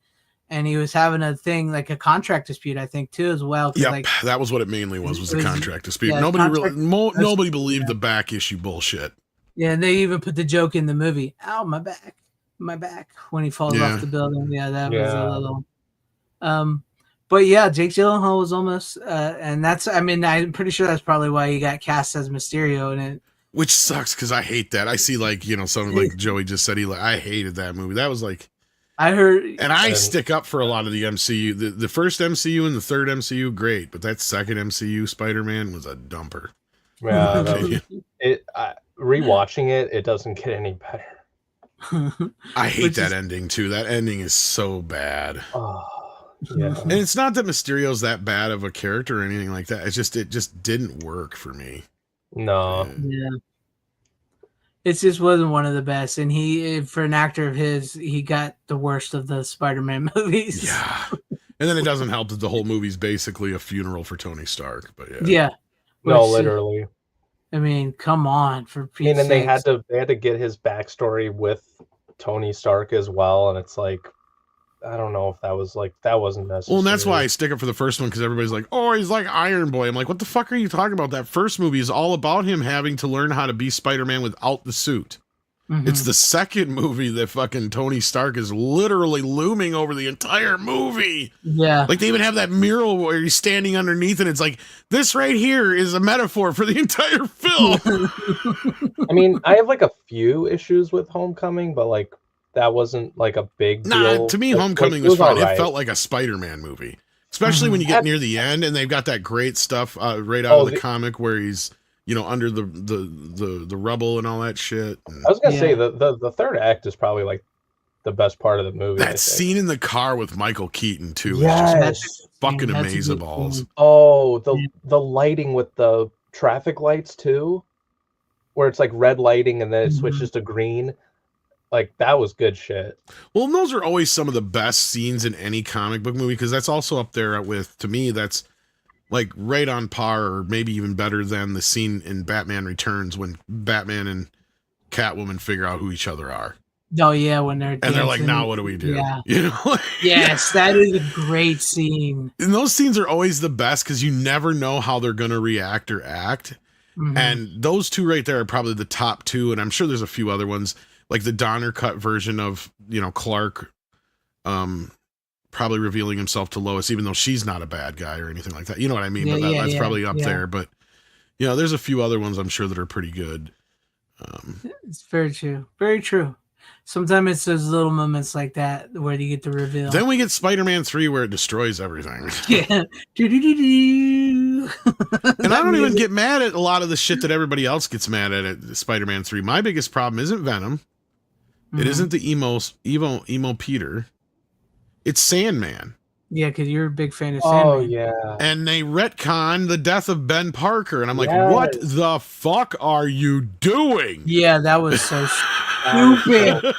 and he was having a thing like a contract dispute, I think, too, as well. Yeah, like, that was what it mainly was a contract dispute. Yeah, nobody believed the back issue bullshit. Yeah, and they even put the joke in the movie. Ow, my back, when he falls off the building. Yeah, that was a little. But yeah, Jake Gyllenhaal was almost, and I'm pretty sure that's probably why he got cast as Mysterio in it. Which sucks because I hate that. I see something like Joey just said. I hated that movie. That was like, I heard, and I stick up for a lot of the MCU. The first MCU and the third MCU, great, but that second MCU Spider-Man was a dumper. Yeah, rewatching it doesn't get any better. I hate that ending too. That ending is so bad. Oh. Yeah. And it's not that Mysterio's that bad of a character or anything like that. It just didn't work for me. No. Yeah. It just wasn't one of the best. And for an actor of his, he got the worst of the Spider-Man movies. Yeah. And then it doesn't help that the whole movie's basically a funeral for Tony Stark. But yeah. Yeah. No, literally. I mean, come on. And they had to get his backstory with Tony Stark as well, and it's like, I don't know if that wasn't necessary. Well, and that's why I stick up for the first one, because everybody's like, oh, he's like Iron Boy. I'm like, what the fuck are you talking about? That first movie is all about him having to learn how to be Spider-Man without the suit. Mm-hmm. It's the second movie that fucking Tony Stark is literally looming over the entire movie. Yeah. Like they even have that mural where he's standing underneath and it's like, this right here is a metaphor for the entire film. I mean, I have like a few issues with Homecoming, but like, that wasn't like a big deal. To me, Homecoming was fine. It felt like a Spider-Man movie, especially when you get near the end and they've got that great stuff right out of the comic where he's, under the rubble and all that shit. I was gonna say the third act is probably like the best part of the movie. That scene in the car with Michael Keaton too. Yes. Is just fucking amazeballs. Oh, the lighting with the traffic lights too, where it's like red lighting and then it switches to green. Like, that was good shit. Well, and those are always some of the best scenes in any comic book movie, because that's also up there with, to me, that's like right on par or maybe even better than the scene in Batman Returns when Batman and Catwoman figure out who each other are. Oh, yeah, when they're dancing. And they're like, now what do we do? Yeah. Yes, that is a great scene. And those scenes are always the best because you never know how they're going to react or act. Mm-hmm. And those two right there are probably the top two, and I'm sure there's a few other ones. Like the Donner cut version of, Clark probably revealing himself to Lois, even though she's not a bad guy or anything like that. You know what I mean? But that's probably up there. But, there's a few other ones I'm sure that are pretty good. It's very true. Very true. Sometimes it's those little moments like that where you get the reveal. Then we get Spider-Man 3 where it destroys everything. Yeah. And I don't even get mad at a lot of the shit that everybody else gets mad at Spider-Man 3. My biggest problem isn't Venom. It isn't the emo Peter. It's Sandman. Yeah, because you're a big fan of Sandman. Oh, yeah. And they retcon the death of Ben Parker. And I'm like, what the fuck are you doing? Yeah, that was so stupid.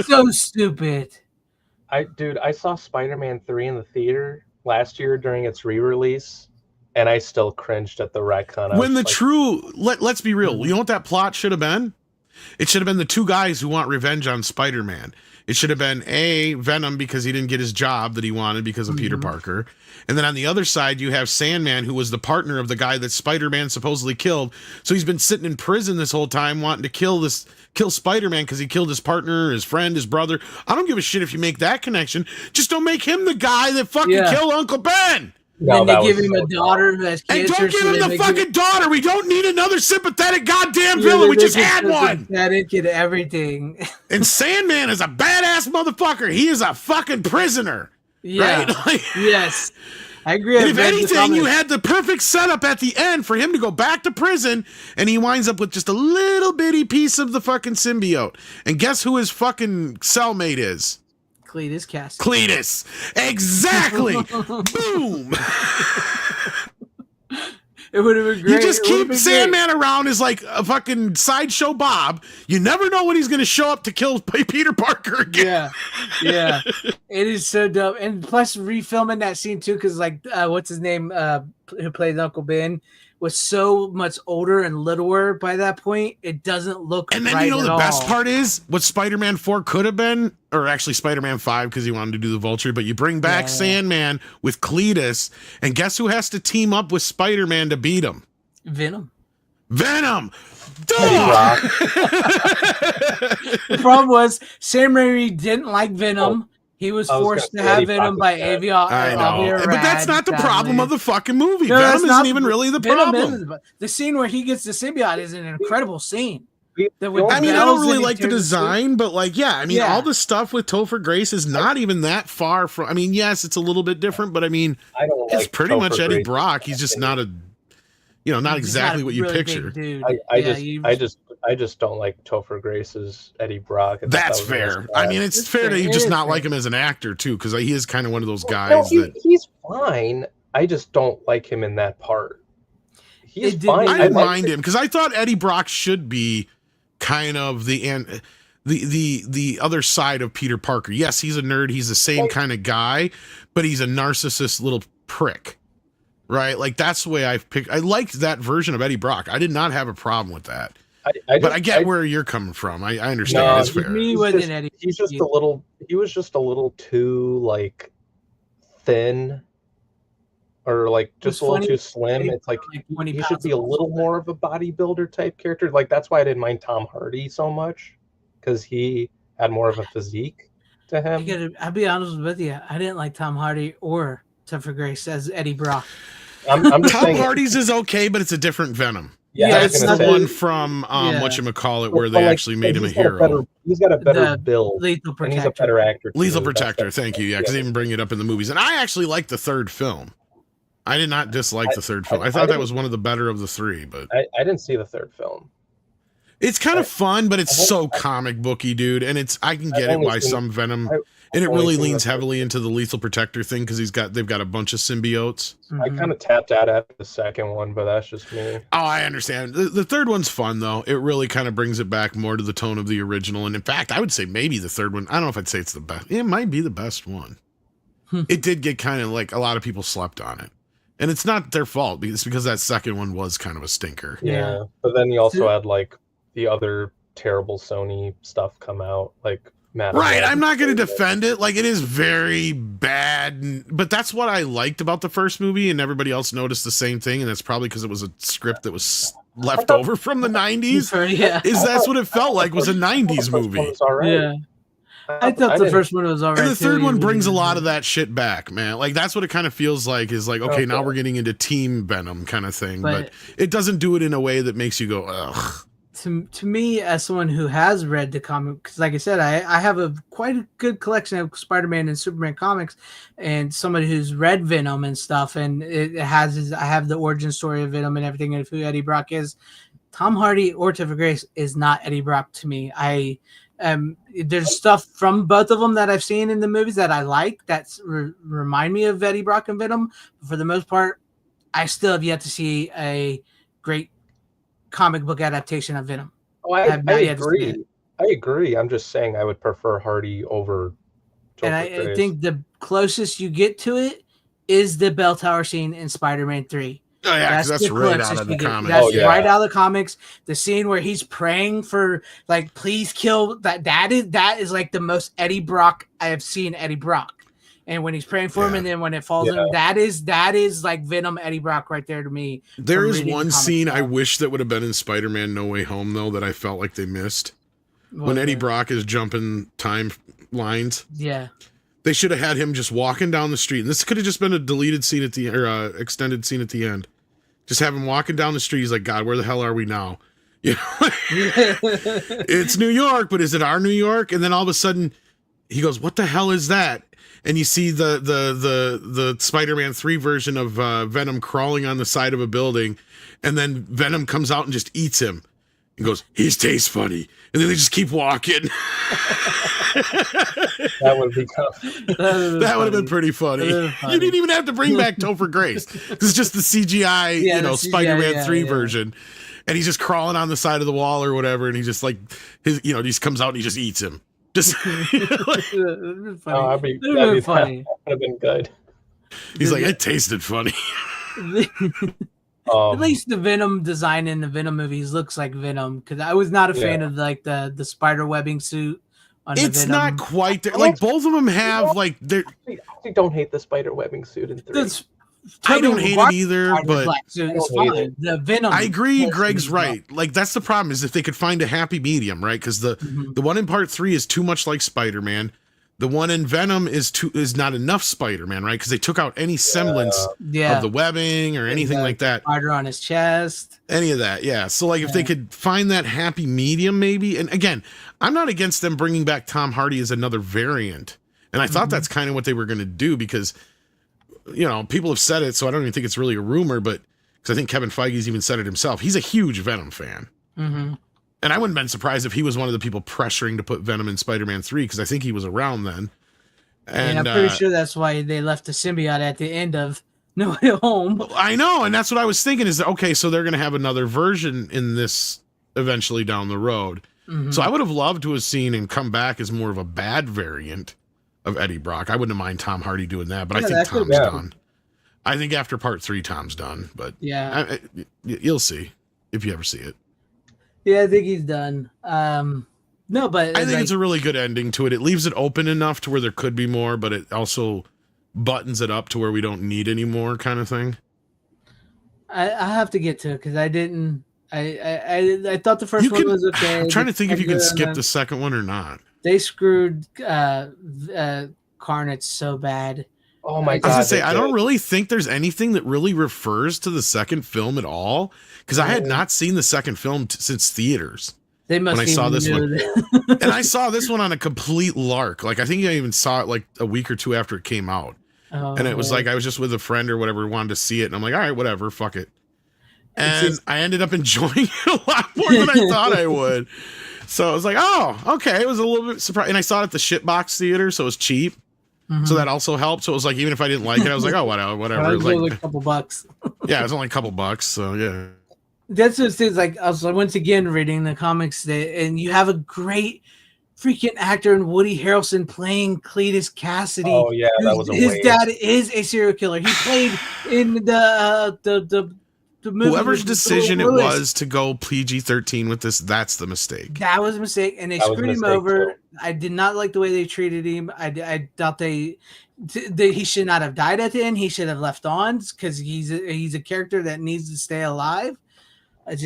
So stupid. I saw Spider-Man 3 in the theater last year during its re-release, and I still cringed at the retcon. When let's be real. You know what that plot should have been? It should have been the two guys who want revenge on Spider-Man. It should have been Venom because he didn't get his job that he wanted because of Peter Parker. And then on the other side, you have Sandman, who was the partner of the guy that Spider-Man supposedly killed. So he's been sitting in prison this whole time wanting to kill Spider-Man because he killed his partner, his friend, his brother. I don't give a shit if you make that connection. Just don't make him the guy that fucking killed Uncle Ben. then they that give was him so a daughter who has And cancer. don't give him the fucking daughter. We don't need another sympathetic goddamn Yeah, villain. We they just make had him one. sympathetic and everything. And Sandman is a badass motherfucker. He is a fucking prisoner. Yeah. Right? Like, Yes. I agree. and I've if read the anything, you comics. had the perfect setup at the end for him to go back to prison, and he winds up with just a little bitty piece of the fucking symbiote. And guess who his fucking cellmate is? Cletus Cassidy. Cletus. Exactly. Boom. It would have been great. You just It would've keep been Sandman around as like a fucking sideshow Bob. You never know when he's going to show up to kill Peter Parker again. Yeah. It is so dope. And plus refilming that scene too, because like what's his name? Who played Uncle Ben was so much older and littler by that point. It doesn't look And then right you know at the all. best part is what Spider-Man 4 could have been, or actually Spider-Man 5 because he wanted to do the Vulture, but you bring back Sandman with Cletus, and guess who has to team up with Spider-Man to beat him? Venom. Duh! The problem was Sam Raimi didn't like Venom. He was forced to have Venom by Aviar. I know, but that's not the problem of the fucking movie. No, Venom it's not. isn't even really the Venom problem. isn't, but the scene where he gets the symbiote is an incredible scene. I mean, I don't really like the design, but like, yeah, I mean, all the stuff with Topher Grace is not even that far from. I mean, yes, it's a little bit different, but I mean, it's pretty much Eddie Brock. He's just not a, not exactly what you picture. I just don't like Topher Grace's Eddie Brock. That's fair. I mean, it's fair that you just not like him as an actor too, because he is kind of one of those guys he's fine. I just don't like him in that part. He's fine. I didn't mind him because I thought Eddie Brock should be kind of the other side of Peter Parker. Yes, he's a nerd. He's the same kind of guy, but he's a narcissist little prick. Right? Like that's the way I liked that version of Eddie Brock. I did not have a problem with that. But I get where you're coming from. I understand. No, it's fair. He was just a little too like thin, or like just a little too slim. It's like he should be a little more of a bodybuilder type character. Like that's why I didn't mind Tom Hardy so much, because he had more of a physique to him. I'll be honest with you. I didn't like Tom Hardy or Topher Grace as Eddie Brock. I'm just Tom saying, Hardy's is okay, but it's a different Venom. Yeah, it's the one from whatchamacallit where they actually made him a hero. He's got a better build. Lethal Protector. And he's a better actor. Lethal Protector, thank you. Yeah, because they didn't bring it up in the movies. And I actually liked the third film. I did not dislike the third film. I thought that was one of the better of the three, but I didn't see the third film. It's kind of fun, but it's so comic booky, dude. And I can get it why some Venom, and it really leans heavily into the Lethal Protector thing because they've got a bunch of symbiotes. I kind of tapped out after the second one, but that's just me. Oh, I understand. The third one's fun though. It really kind of brings it back more to the tone of the original. And in fact, I would say maybe the third one. I don't know if I'd say it's the best. It might be the best one. It did get kind of like a lot of people slept on it. And it's not their fault because that second one was kind of a stinker. Yeah. But then you also had like the other terrible Sony stuff come out, like Right, I'm not going to defend it. Like, it is very bad, but that's what I liked about the first movie, and everybody else noticed the same thing, and that's probably because it was a script that was left over from the 90s. Yeah. That's what it felt like, was a 90s movie. Yeah. I thought the first one was all right. And the third one brings a lot of that shit back, man. Like, that's what it kind of feels like, is like, okay, now we're getting into Team Venom kind of thing, but it doesn't do it in a way that makes you go, ugh. To me, as someone who has read the comic, because like I said, I have quite a good collection of Spider-Man and Superman comics, and somebody who's read Venom and stuff, and I have the origin story of Venom and everything, and of who Eddie Brock is. Tom Hardy or Topher Grace is not Eddie Brock to me. There's stuff from both of them that I've seen in the movies that I like that remind me of Eddie Brock and Venom. But for the most part, I still have yet to see a great comic book adaptation of Venom. Oh, I agree. I agree. I'm just saying I would prefer Hardy over Topher And I think the closest you get to it is the bell tower scene in Spider-Man 3. Oh yeah, that's right out of the comics. That's right out of the comics. The scene where he's praying for, like, please kill that is like the most Eddie Brock I have seen Eddie Brock. And when he's praying for him, and then when it falls in, that is like Venom Eddie Brock right there to me. There is one scene I wish that would have been in Spider-Man No Way Home, though, that I felt like they missed. When Eddie Brock is jumping time lines. Yeah. They should have had him just walking down the street. And this could have just been a deleted scene at the or extended scene at the end. Just have him walking down the street. He's like, God, where the hell are we now? You know, it's New York, but is it our New York? And then all of a sudden he goes, what the hell is that? And you see the Spider-Man 3 version of Venom crawling on the side of a building, and then Venom comes out and just eats him and goes, he tastes funny. And then they just keep walking. That would be tough. That would have been pretty funny. You didn't even have to bring back Topher Grace. This is just the CGI, Spider-Man 3 version. And he's just crawling on the side of the wall or whatever, and he just like he just comes out and he just eats him. Just that'd be funny. That would have been good. He's like, it tasted funny. At least the Venom design in the Venom movies looks like Venom, because I was not a fan of like the spider webbing suit. It's not quite there. Like both of them have like they're. I don't hate the spider webbing suit in 3. I don't hate it either, but the Venom. I agree. Greg's right. Like that's the problem is if they could find a happy medium, right? Because the one in part 3 is too much like Spider-Man. The one in Venom is not enough Spider-Man, right? Because they took out any semblance of the webbing or anything like that. Spider on his chest. Any of that, yeah. So like if they could find that happy medium, maybe. And again, I'm not against them bringing back Tom Hardy as another variant. And I thought that's kind of what they were going to do because. You know, people have said it, so I don't even think it's really a rumor, but because I think Kevin Feige's even said it himself. He's a huge Venom fan. And I wouldn't have been surprised if he was one of the people pressuring to put Venom in Spider-Man 3, because I think he was around then. And I'm pretty sure that's why they left the symbiote at the end of No Way Home. I know, and that's what I was thinking is, okay, so they're going to have another version in this eventually down the road. So I would have loved to have seen him come back as more of a bad variant of Eddie Brock. I wouldn't mind Tom Hardy doing that, but I think Tom's done. I think after part 3, Tom's done, but you'll see if you ever see it. Yeah, I think he's done. No, but I think it's a really good ending to it. It leaves it open enough to where there could be more, but it also buttons it up to where we don't need any more kind of thing. I have to get to it because I didn't. I thought the first one was okay. I'm trying to think if you can skip the second one or not. They screwed Carnage so bad. Oh my God! I was gonna say I don't really think there's anything that really refers to the second film at all because I had not seen the second film since theaters. They must when I saw this one, and I saw this one on a complete lark. Like I think I even saw it like a week or 2 after it came out, and it was like I was just with a friend or whatever, wanted to see it, and I'm like, all right, whatever, fuck it. And I ended up enjoying it a lot more than I thought I would. So I was like, oh, okay. It was a little bit surprised. And I saw it at the shitbox theater, so it was cheap. So that also helped. So it was like, even if I didn't like it, I was like, oh, whatever. It was like a couple bucks. Yeah, it was only a couple bucks. So yeah. That's just things like I was once again reading the comics and you have a great freaking actor in Woody Harrelson playing Cletus Cassidy. Oh yeah, that was his dad is a serial killer. He played in the movie. Whoever's decision it was to go PG-13 with this, that's the mistake. That was a mistake, and they screwed him over. Too. I did not like the way they treated him. I thought he should not have died at the end. He should have left on because he's a character that needs to stay alive. To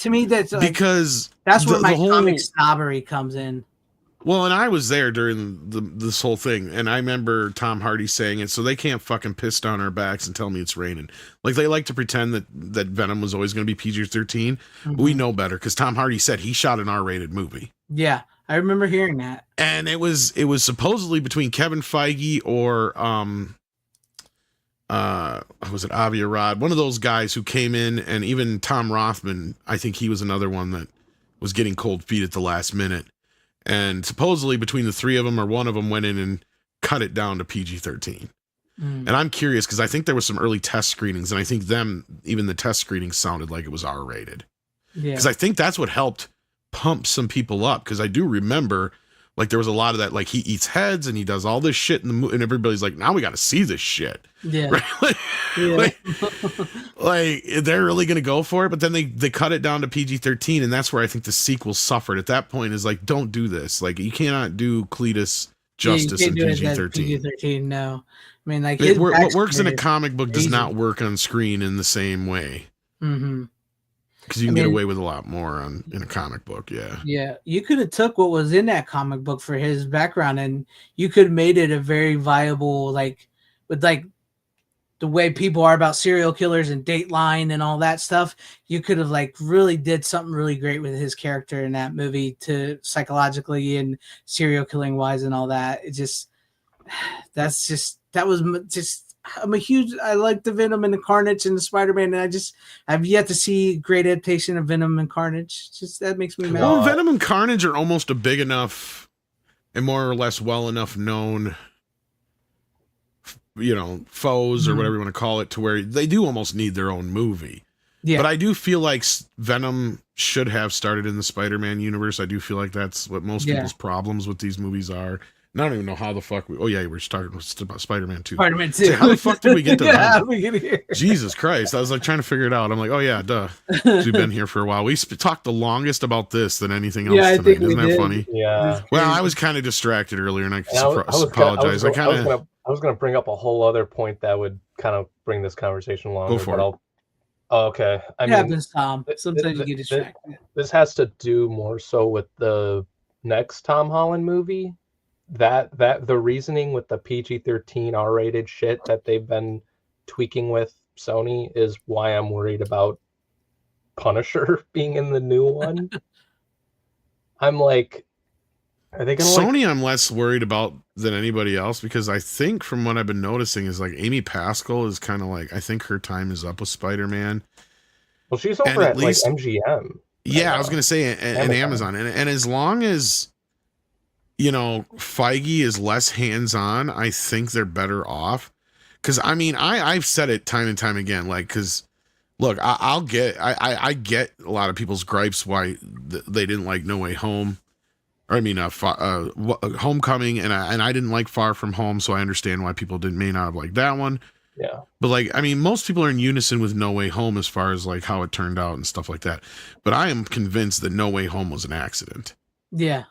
me that's like, because that's where my comic snobbery comes in. Well, and I was there during this whole thing, and I remember Tom Hardy saying it, so they can't fucking piss down our backs and tell me it's raining. Like, they like to pretend that Venom was always going to be PG-13, but we know better, because Tom Hardy said he shot an R-rated movie. Yeah, I remember hearing that. And it was supposedly between Kevin Feige or, was it Avi Arad? One of those guys who came in, and even Tom Rothman, I think he was another one that was getting cold feet at the last minute. And supposedly between the 3 of them or one of them went in and cut it down to PG-13. And I'm curious because I think there was some early test screenings, and I think even the test screenings sounded like it was R-rated. Yeah. Because I think that's what helped pump some people up. Because I do remember, like, there was a lot of that, like, he eats heads and he does all this shit in the movie, and everybody's like, now we got to see this shit. Yeah. Right? like, they're really going to go for it, but then they cut it down to PG-13, and that's where I think the sequel suffered. At that point, is like, don't do this. Like, you cannot do Cletus justice in PG-13. PG-13, no. I mean, like, what works in a comic book does not work on screen in the same way. Because you can get away with a lot more in a comic book, yeah. Yeah, you could have took what was in that comic book for his background, and you could have made it a very viable, like, with like the way people are about serial killers and Dateline and all that stuff. You could have like really did something really great with his character in that movie, to psychologically and serial killing wise and all that. It just, I like the Venom and the Carnage and the Spider-Man, and I've yet to see great adaptation of Venom and Carnage. Just that makes me mad. Well, Venom and Carnage are almost a big enough and more or less well enough known, foes or whatever you want to call it, to where they do almost need their own movie. Yeah. But I do feel like Venom should have started in the Spider-Man universe. I do feel like that's what most people's problems with these movies are. And I don't even know how the fuck we were talking about Spider-Man 2. Spider-Man 2. So how the fuck did we get to that? How did we get here? Jesus Christ. I was like trying to figure it out. I'm like, oh yeah, duh. We've been here for a while. We talked the longest about this than anything else tonight. Isn't that funny? Yeah. Well, I was kind of distracted earlier, and I apologize. I was going to bring up a whole other point that would kind of bring this conversation along. Go for it. Okay. Happens, Tom. Sometimes you get distracted. This has to do more so with the next Tom Holland movie. That the reasoning with the PG-13 R-rated shit that they've been tweaking with Sony is why I'm worried about Punisher being in the new one. I'm like, are they gonna Sony? I'm less worried about than anybody else, because I think from what I've been noticing is like Amy Pascal is kind of like, I think her time is up with Spider-Man. Well, she's over at least like MGM. Yeah, I was gonna say and Amazon, and as long as Feige is less hands-on, I think they're better off. Because I've said it time and time again, like, because look, I get a lot of people's gripes why they didn't like No Way Home, or Homecoming, and I didn't like Far From Home, so I understand why people may not have liked that one. Yeah. But like, most people are in unison with No Way Home as far as like how it turned out and stuff like that. But I am convinced that No Way Home was an accident. Yeah.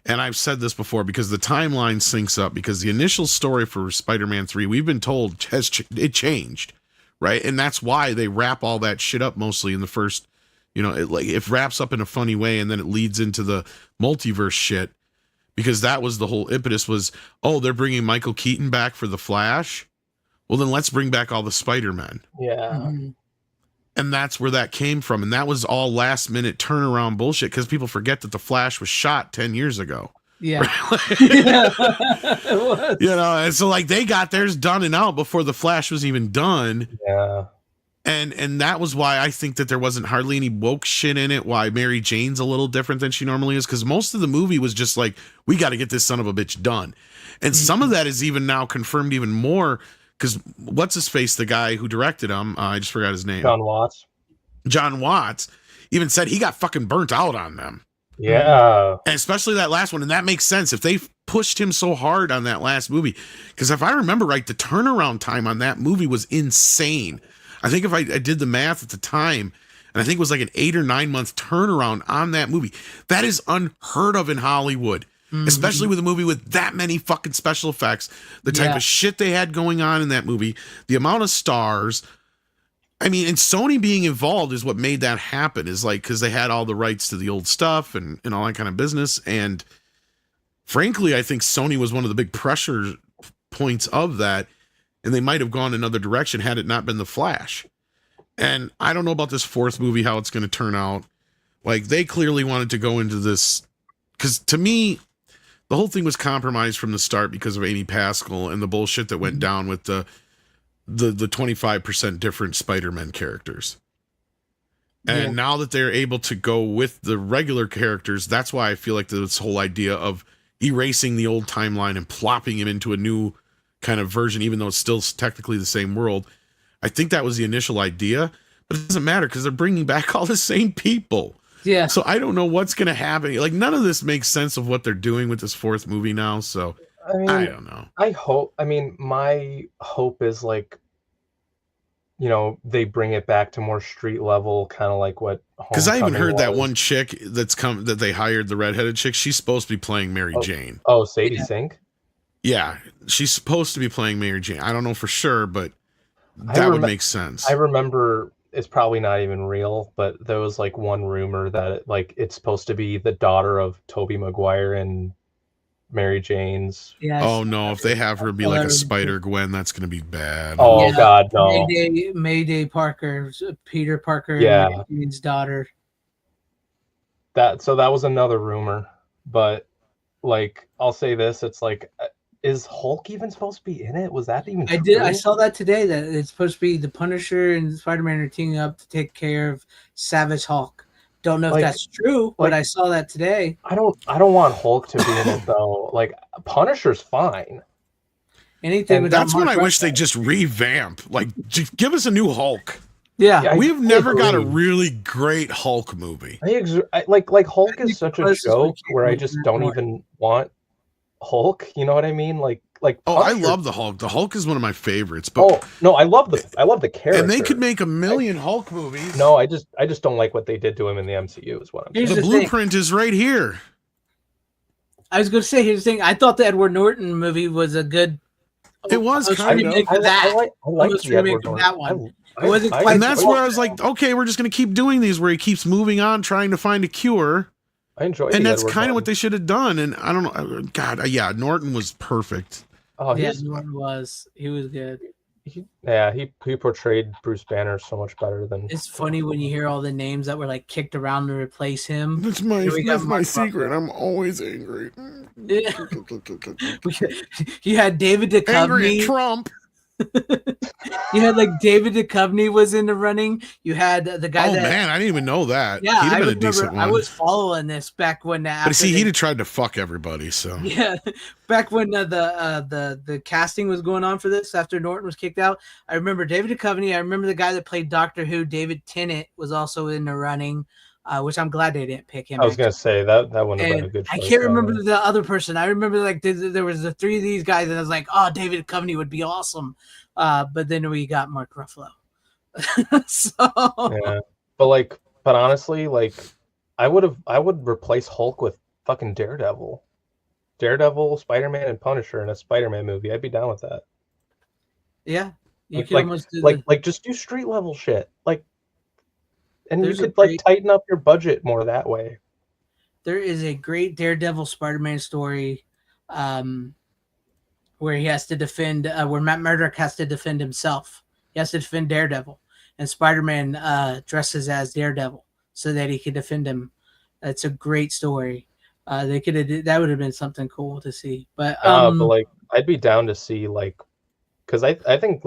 And I've said this before, because the timeline syncs up, because the initial story for Spider-Man 3, we've been told it changed, right? And that's why they wrap all that shit up mostly in the first, it wraps up in a funny way, and then it leads into the multiverse shit, because that was the whole impetus was, they're bringing Michael Keaton back for the Flash. Well, then let's bring back all the Spider-Men. Yeah. Mm-hmm. And that's where that came from. And that was all last minute turnaround bullshit, because people forget that the Flash was shot 10 years ago. Yeah. And so like they got theirs done and out before the Flash was even done. Yeah. And that was why I think that there wasn't hardly any woke shit in it, why Mary Jane's a little different than she normally is, because most of the movie was just like, we got to get this son of a bitch done. And some of that is even now confirmed even more, because what's his face, the guy who directed him, I just forgot his name. John Watts even said he got fucking burnt out on them. Yeah. And especially that last one. And that makes sense if they pushed him so hard on that last movie. Because if I remember right, the turnaround time on that movie was insane. I think if I did the math at the time, and I think it was like an 8 or 9 month turnaround on that movie. That is unheard of in Hollywood. Especially with a movie with that many fucking special effects, the type of shit they had going on in that movie, the amount of stars. And Sony being involved is what made that happen, is like, because they had all the rights to the old stuff and all that kind of business. And frankly, I think Sony was one of the big pressure points of that. And they might have gone another direction had it not been the Flash. And I don't know about this fourth movie, how it's going to turn out. Like, they clearly wanted to go into this, because to me, the whole thing was compromised from the start because of Amy Pascal and the bullshit that went down with the 25% different Spider-Man characters. And now that they're able to go with the regular characters, that's why I feel like this whole idea of erasing the old timeline and plopping him into a new kind of version, even though it's still technically the same world. I think that was the initial idea, but it doesn't matter because they're bringing back all the same people. Yeah. So I don't know what's going to happen. Like, none of this makes sense of what they're doing with this fourth movie now. So I don't know. My hope is like, they bring it back to more street level, kind of like what. Because I even heard that one chick that they hired, the redheaded chick, she's supposed to be playing Mary Jane. Oh, Sadie Sink? Yeah. She's supposed to be playing Mary Jane. I don't know for sure, but that would make sense. I remember it's probably not even real, but there was like one rumor that it's supposed to be the daughter of Tobey Maguire and Mary Jane's. Yeah. Oh no, if they have her be like a Spider-Gwen, that's gonna be bad. Oh God, no. Mayday Parker, Peter Parker, Yeah. and Mary Jane's daughter. That was another rumor, but like I'll say this, it's like, is Hulk even supposed to be in it? Was that even true? I saw that today, that it's supposed to be the Punisher and Spider-Man are teaming up to take care of Savage Hulk. Don't know if that's true, but I saw that today. I don't want Hulk to be in it though. Like Punisher's fine. Anything. That's when I wish they just revamp. Like, just give us a new Hulk. Yeah, we've never got a really great Hulk movie. Like Hulk is such a joke where I just don't even want Hulk. You know what I mean? Like. Oh, I love the Hulk. The Hulk is one of my favorites. But no, I love the character. And they could make a million Hulk movies. No, I just don't like what they did to him in the MCU. Is what I'm saying. The blueprint is right here. I was going to say, here's the thing. I thought the Edward Norton movie was a good. It was kind of. I like the Edward Norton. That one. And that's where I was like, okay, we're just going to keep doing these, where he keeps moving on, trying to find a cure. I enjoy. And that's kind of what they should have done. And I don't know. God, yeah, Norton was perfect. Oh, yeah, Norton was. He was good. He portrayed Bruce Banner so much better than. It's funny when you hear all the names that were like kicked around to replace him. That's my secret. I'm always angry. Yeah. You had David Duchovny. Angry at Trump. You had like David Duchovny was in the running. You had the guy. Oh man, I didn't even know that. Yeah, he'd have been a decent one. I was following this back when. But see, he'd have tried to fuck everybody. So yeah, back when the casting was going on for this after Norton was kicked out. I remember David Duchovny. I remember the guy that played Doctor Who, David Tennant, was also in the running. Which I'm glad they didn't pick him. I was gonna say that wouldn't have been a good choice. I can't remember the other person. I remember like there was the three of these guys, and I was like, oh, David Duchovny would be awesome. But then we got Mark Ruffalo. Yeah, but honestly, like I would replace Hulk with fucking Daredevil, Spider-Man, and Punisher in a Spider-Man movie. I'd be down with that. Yeah, you could almost do just do street level shit, and you could tighten up your budget more that way. There is a great Daredevil Spider-Man story, where he has to defend, where Matt Murdock has to defend himself. He has to defend Daredevil, and Spider-Man dresses as Daredevil so that he can defend him. It's a great story. They could have that would have been something cool to see. But I'd be down to see because I think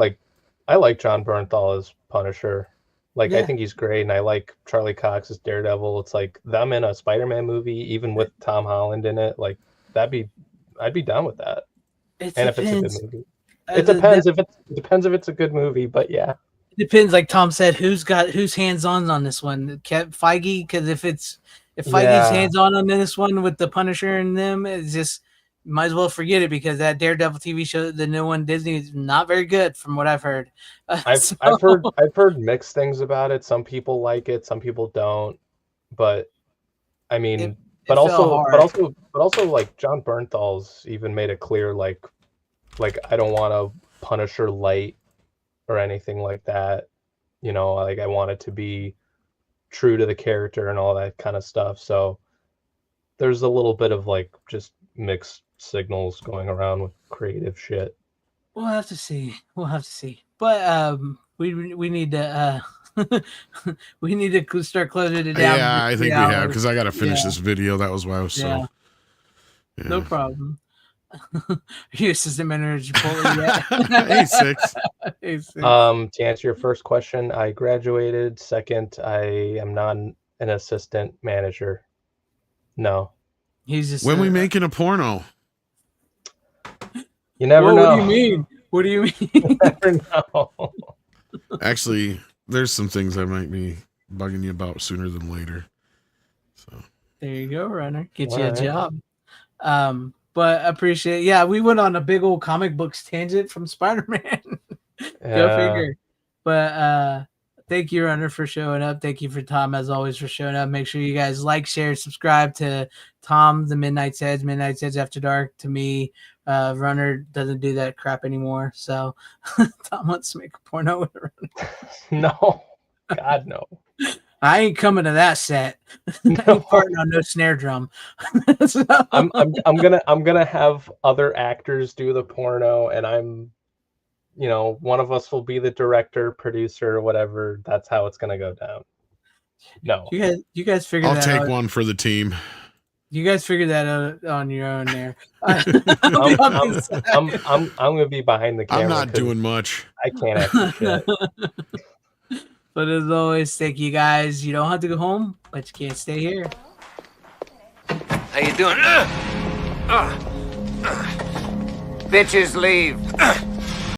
I like John Bernthal as Punisher. I think he's great, and I like Charlie Cox as Daredevil. It's like them in a Spider-Man movie, even with Tom Holland in it. I'd be down with that. If it's a good movie, it depends. It depends if it's a good movie, but yeah, it depends. Like Tom said, who's hands on this one? Feige, because if Feige's hands on this one with the Punisher and them, it's just might as well forget it, because that Daredevil TV show, the new one Disney, is not very good from what I've heard. I've heard mixed things about it. Some people like it, some people don't. But I mean, but also like John Bernthal's even made it clear, like I don't want a Punisher light or anything like that. You know, I want it to be true to the character and all that kind of stuff. So there's a little bit of just mixed signals going around with creative shit. We'll have to see. But we need to we need to start closing it down. Yeah, I think we have, because I got to finish this video. That was why I was so. Yeah. No problem. Are you assistant manager yet? Hey, six. To answer your first question, I graduated. Second, I am not an assistant manager. No. He's just. When we making a porno? You never know. What do you mean? You never know. Actually, there's some things I might be bugging you about sooner than later. So there you go, runner. Get you a job. But appreciate. Yeah, we went on a big old comic books tangent from Spider-Man. Go figure. But thank you, runner, for showing up. Thank you for Tom, as always, for showing up. Make sure you guys like, share, subscribe to Tom, the Midnight Edge After Dark, to me. Runner doesn't do that crap anymore, so Tom wants to make a porno with Runner. No. God no. I ain't coming to that set. No. I ain't farting on no snare drum. So- I'm gonna have other actors do the porno, and I'm, one of us will be the director, producer, or whatever. That's how it's gonna go down. No. You guys figure I'll that take out. one for the team. You guys figure that out on your own there. I'm gonna be behind the camera. I'm not 'cause doing much. I can't act for shit. But as always, thank you guys. You don't have to go home, but you can't stay here. How you doing? Bitches leave.